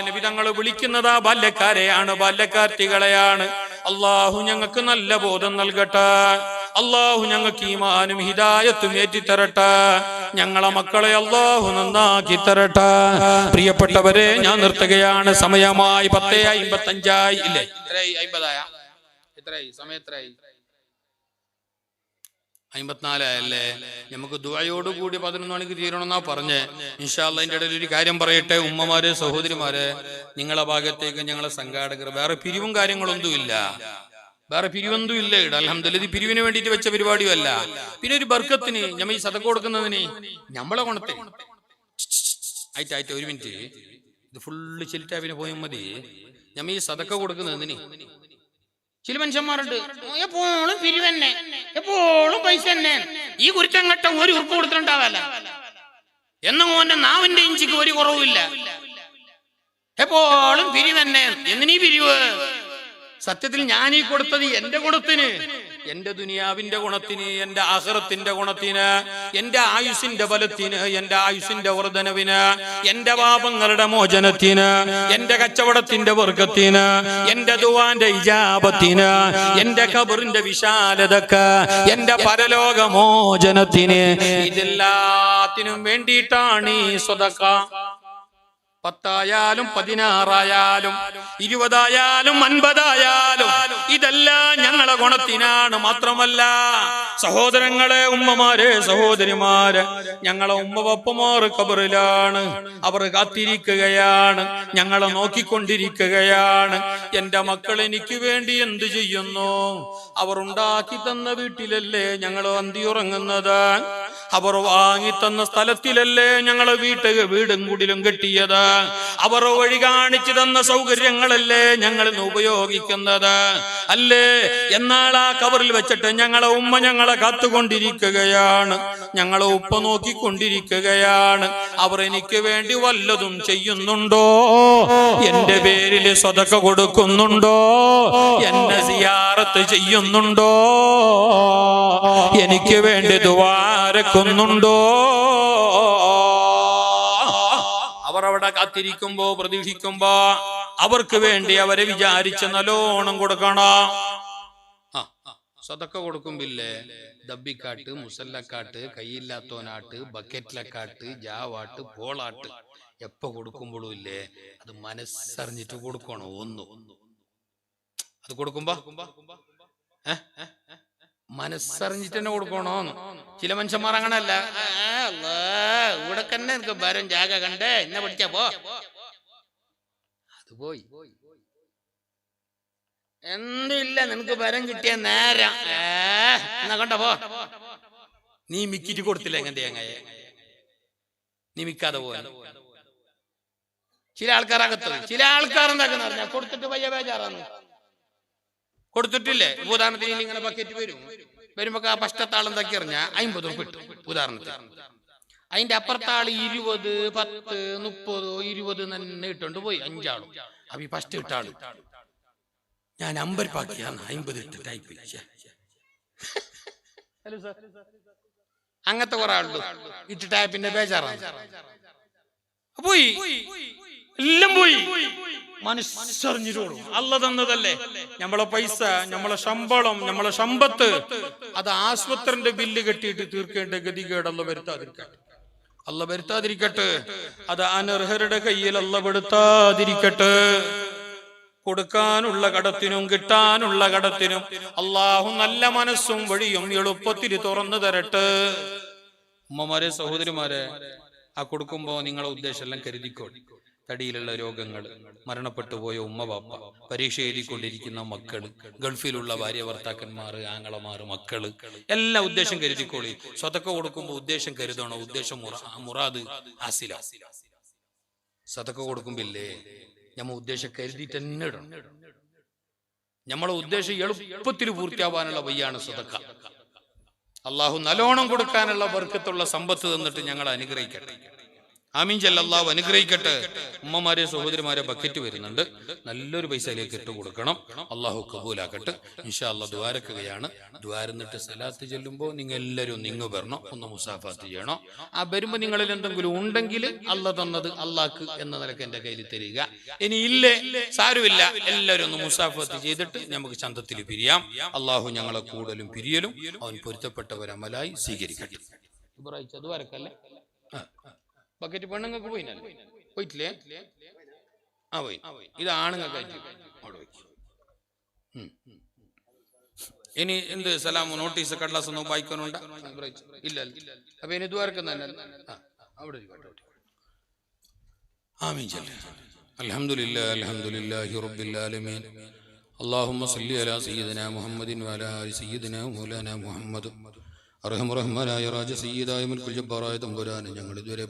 നബി തങ്ങൾ വിളിക്കുന്നത് ബാല്യക്കാരെയാണ്, ബാല്യക്കാർത്തികളെയാണ്. അള്ളാഹു ഞങ്ങൾക്ക് നല്ല ബോധം നൽകട്ടെ. അള്ളാഹു ഞങ്ങൾക്ക് ഈമാനും ഹിദായത്തും ഏറ്റിത്തരട്ടെ. ഞങ്ങളെ മക്കളെ അള്ളാഹു നന്നാക്കി തരട്ടെ. പ്രിയപ്പെട്ടവരെ, ഞാൻ നിർത്തുകയാണ്. സമയമായി 10:55 ഇല്ലേ? എത്രയായി? 50 എത്രയായി? സമയം എത്രയായി? 54 അല്ലേ? നമുക്ക് ദുആയോടുകൂടി 11 മണിക്ക് തീരണമെന്നാ പറഞ്ഞേ. ഇൻഷാ അല്ലാഹ് അതിന്റെ ഇടയിൽ ഒരു കാര്യം പറയട്ടെ. ഉമ്മമാരെ, സഹോദരിമാരെ, നിങ്ങളെ ഭാഗത്തേക്ക് ഞങ്ങളെ സംഘാടകർ വേറെ പിരിവും കാര്യങ്ങളൊന്നും ഇല്ല. ഇവിടെ അൽഹംദുലില്ലാഹ് ഇത് പിരിവിന് വേണ്ടിയിട്ട് വെച്ച പരിപാടിയല്ല. പിന്നെ ഒരു ബർക്കത്തിന് ഞമ്മ ഈ സദഖ കൊടുക്കുന്നതിന് നമ്മളെ ഗുണത്തെ ആയിട്ട് 1 മിനിറ്റ് ഇത് ഫുള്ള് ചെലിറ്റാവിന് പോയാൽ മതി. ഞമ്മ ഈ സദഖ കൊടുക്കുന്നതിന് ചില മനുഷ്യന്മാരുണ്ട്, എപ്പോഴും പിരിവന്നെ, എപ്പോഴും പൈസ തന്നെ. ഈ കുരുത്തങ്കട്ടം ഒരു ഉറുപ്പ് കൊടുത്തിട്ടുണ്ടാവല്ല. എന്നും ഓന്റെ നാവിന്റെ ഇഞ്ചിക്ക് ഒരു കുറവില്ല. എപ്പോഴും പിരിവന്നെ. എന്തിനീ പിരിവ്? സത്യത്തിൽ ഞാൻ ഈ കൊടുത്തത് എന്റെ ഗുണത്തിന്, എന്റെ ദുനിയാവിന്റെ ഗുണത്തിന്, എന്റെ ആഖിറത്തിന്റെ ഗുണത്തിന്, എന്റെ ആയുസിന്റെ ബലത്തിന്, എന്റെ ആയുസിന്റെ വർധനവിന്, എന്റെ പാപങ്ങളുടെ മോചനത്തിന്, എന്റെ കച്ചവടത്തിന്റെ വർഗത്തിന്, എന്റെ ദുആന്റെ ഇജാബത്തിന്, എന്റെ ഖബറിന്റെ വിശാലതക്ക്, എന്റെ പരലോക മോചനത്തിന്, ഇതെല്ലാത്തിനും വേണ്ടിയിട്ടാണ് ഈ സദഖ. 10 ആയാലും 16 ആയാലും 20 ആയാലും 50 ആയാലും ഇതെല്ലാം ഞങ്ങളെ ഗുണത്തിനാണ്. മാത്രമല്ല സഹോദരങ്ങളെ, ഉമ്മമാരെ, സഹോദരിമാരെ, ഞങ്ങളെ ഉമ്മവപ്പമാർ ഖബറിലാണ്. അവർ കാത്തിരിക്കുകയാണ്, ഞങ്ങളെ നോക്കിക്കൊണ്ടിരിക്കുകയാണ്. എന്റെ മക്കൾ എനിക്ക് വേണ്ടി എന്ത് ചെയ്യുന്നു? അവർ ഉണ്ടാക്കി തന്ന വീട്ടിലല്ലേ ഞങ്ങൾ അന്തിയുറങ്ങുന്നത്? അവർ വാങ്ങി തന്ന സ്ഥലത്തിലല്ലേ ഞങ്ങളെ വീടും കുടിലും കെട്ടിയത്? അവർ വഴി കാണിച്ചു തന്ന സൗകര്യങ്ങളല്ലേ ഞങ്ങൾ ഉപയോഗിക്കുന്നത് അല്ലേ? എന്നാൽ ആ കവറിൽ വെച്ചിട്ട് ഞങ്ങളെ ഉമ്മ ഞങ്ങളെ കാത്തുകൊണ്ടിരിക്കുകയാണ്, ഞങ്ങളെ ഉപ്പ നോക്കിക്കൊണ്ടിരിക്കുകയാണ്. അവർ എനിക്ക് വേണ്ടി വല്ലതും ചെയ്യുന്നുണ്ടോ? എന്റെ പേരിൽ സദഖ കൊടുക്കുന്നുണ്ടോ? എന്നെ സിയാറത്ത് ചെയ്യുന്നുണ്ടോ? എനിക്ക് വേണ്ടി ദുആരക്കുന്നുണ്ടോ? അവർ അവിടെ കാത്തിരിക്കുമ്പോ, പ്രതീക്ഷിക്കുമ്പോ അവർക്ക് വേണ്ടി അവരെ വിചാരിച്ച് നല്ലോണം കൊടുക്കണം. സദഖ കൊടുക്കുമ്പില്ലേ ദബ്ബിക്കാട്ട്, മുസല്ലക്കാട്ട്, കൈയില്ലാത്തോനാട്ട്, ബക്കറ്റിലക്കാട്ട്, ജാവാട്ട്, പോളാട്ട് എപ്പോ കൊടുക്കുമ്പോഴും ഇല്ലേ അത് മനസ്സറിഞ്ഞിട്ട് കൊടുക്കണോ? അത് കൊടുക്കുമ്പോ മനസ്സറിഞ്ഞിട്ട് തന്നെ കൊടുക്കണോന്ന്. ചില മനുഷ്യന്മാർ അങ്ങനല്ല, ഇവിടെ തന്നെ എനിക്ക് വരം ജാഗ കണ്ടേ എന്നെ പഠിച്ചാ പോ, അത് പോയി. എന്തില്ല നിനക്ക് വരം കിട്ടിയ നേരം എന്നാ കണ്ട പോ. നീ മിക്കിറ്റ് കൊടുത്തില്ല എങ്ങനെ തേങ്ങയെ? നിമിക്കാതെ പോകാൻ. ചില ആൾക്കാരകത്ത് ചില ആൾക്കാർ എന്താക്കുന്ന പറഞ്ഞാൽ കൊടുത്തിട്ട് വയ്യ ബേജാറാണ്. കൊടുത്തിട്ടില്ലേ ഉദാഹരണത്തിന് ഇങ്ങനെ ബക്കറ്റ് വരുമ്പോ ആ പഷ്ടത്താളം എന്താക്കി അറിഞ്ഞാൽ 50 ഉറുപ്പിക ഇട്ടു ഉദാഹരണത്തിന്. അതിന്റെ അപ്പുറത്താള് 20, 10, 30, 20 തന്നെ ഇട്ടോണ്ട് പോയി 5 ആളും. അപ്പൊ ഈ ഫസ്റ്റ് ഇട്ടാള് ഞാൻ 50 പാക്കിയാണ് 50 ഇട്ട് ടൈപ്പ് അങ്ങനത്തെ കുറെ ആളുണ്ട്. ഇട്ട് ടൈപ്പിന്റെ ബേജാറാണ്. പോയി എല്ലാം പോയി. മനസ്സറിഞ്ഞിട്ടോളൂ അല്ല തന്നതല്ലേ നമ്മളെ പൈസ, നമ്മളെ ശമ്പളം, നമ്മളെ സമ്പത്ത്. അത് ആശുപത്രിന്റെ ബില്ല് കെട്ടിയിട്ട് തീർക്കേണ്ട ഗതികേട് അല്ല വരുത്താതിരിക്കട്ടെ. അത് അനർഹരുടെ കയ്യിൽ അല്ല പെടുത്താതിരിക്കട്ടെ. കൊടുക്കാനുള്ള കടത്തിനും കിട്ടാനുള്ള കടത്തിനും അള്ളാഹു നല്ല മനസ്സും വഴിയും എളുപ്പത്തിൽ തുറന്നു തരട്ടെ. ഉമ്മമാരെ, സഹോദരിമാരെ, ആ കൊടുക്കുമ്പോ നിങ്ങളെ ഉദ്ദേശം എല്ലാം കരുതിക്കോളി. തടിയിലുള്ള രോഗങ്ങൾ, മരണപ്പെട്ടു പോയ ഉമ്മ ബാപ്പ, പരീക്ഷ എഴുതിക്കൊണ്ടിരിക്കുന്ന മക്കള്, ഗൾഫിലുള്ള ഭാര്യ ഭർത്താക്കന്മാർ, ആങ്ങളമാർ, മക്കള്, എല്ലാ ഉദ്ദേശം കരുതിക്കോളി. സ്വതക്ക കൊടുക്കുമ്പോ ഉദ്ദേശം കരുതണോ? ഉദ്ദേശം മുറാദ് ആസില. സ്വതക്ക കൊടുക്കുമ്പില്ലേ നമ്മ ഉദ്ദേശം കരുതിയിട്ട് തന്നെ ഇടണം. നമ്മളെ ഉദ്ദേശം എളുപ്പത്തിൽ പൂർത്തിയാവാനുള്ള വയ്യാണ് സ്വതക്ക. അള്ളാഹു നല്ലോണം കൊടുക്കാനുള്ള ബർക്കത്തുള്ള സമ്പത്ത് തന്നിട്ട് ഞങ്ങൾ അനുഗ്രഹിക്കട്ടെ. ആമീൻ ചൊല്ല്. അള്ളാഹു അനുഗ്രഹിക്കട്ടെ. ഉമ്മമാരെ, സഹോദരിമാരെ, ബക്കറ്റ് വരുന്നുണ്ട്. നല്ലൊരു പൈസയിലേക്ക് ഇട്ട് കൊടുക്കണം. അള്ളാഹു കബൂലാക്കട്ടെ. ഇൻഷാ അള്ളാഹ് ദ്വാരക്കുകയാണ്. ദ്വാരന്നിട്ട് സലാത്ത് ചെല്ലുമ്പോൾ നിങ്ങൾ എല്ലാവരും നിങ്ങൾ വരണം. ഒന്ന് മുസാഫാത്ത് ചെയ്യണം. ആ വരുമ്പോൾ നിങ്ങളിൽ എന്തെങ്കിലും ഉണ്ടെങ്കിൽ അല്ല തന്നത് അള്ളാഹ്ക്ക് എന്ന നിലക്ക് എന്റെ കയ്യിൽ തരിക. ഇനി ഇല്ലേ സാരമില്ല, എല്ലാവരും ഒന്ന് മുസാഫാത്ത് ചെയ്തിട്ട് നമുക്ക് ചന്തത്തിൽ പിരിയാം. അള്ളാഹു ഞങ്ങളെ കൂടുതലും പിരിയലും അവൻ പൊരുത്തപ്പെട്ടവരമലായി സ്വീകരിക്കട്ടെ. ദ്വാരക്കല്ലേ ബക്കറ്റ് പെണ്ണുങ്ങൾക്ക് പോയിട്ടില്ലേ? ആ പോയി. ഇത് ആണുങ്ങൾക്ക് അവിടെ പോയി. ഇനി എന്ത് സലാമോ നോട്ടീസ് കടലാസ് ഒന്നും വായിക്കാനുണ്ടോ? ഇല്ല. അപ്പൊ ഇനി ദ്വാരക്കുന്ന അവിടെ ആമീൻ ചൊല്ല്. അൽഹംദുലില്ലാഹി അൽഹംദുലില്ലാഹി റബ്ബിൽ ആലമീൻ. അല്ലാഹുമ്മ സ്വല്ലി അലാ സയ്യിദിനാ മുഹമ്മദിൻ വഅലാ ആലി സയ്യിദിനാ മൗലാനാ മുഹമ്മദ്. അർഹമർ റഹ്മാനായ രാജ സയ്യിദായ മുൽക്കുൽ ജബ്ബാറായ തമ്പുരാനെ, ഞങ്ങൾ ഇതുവരെ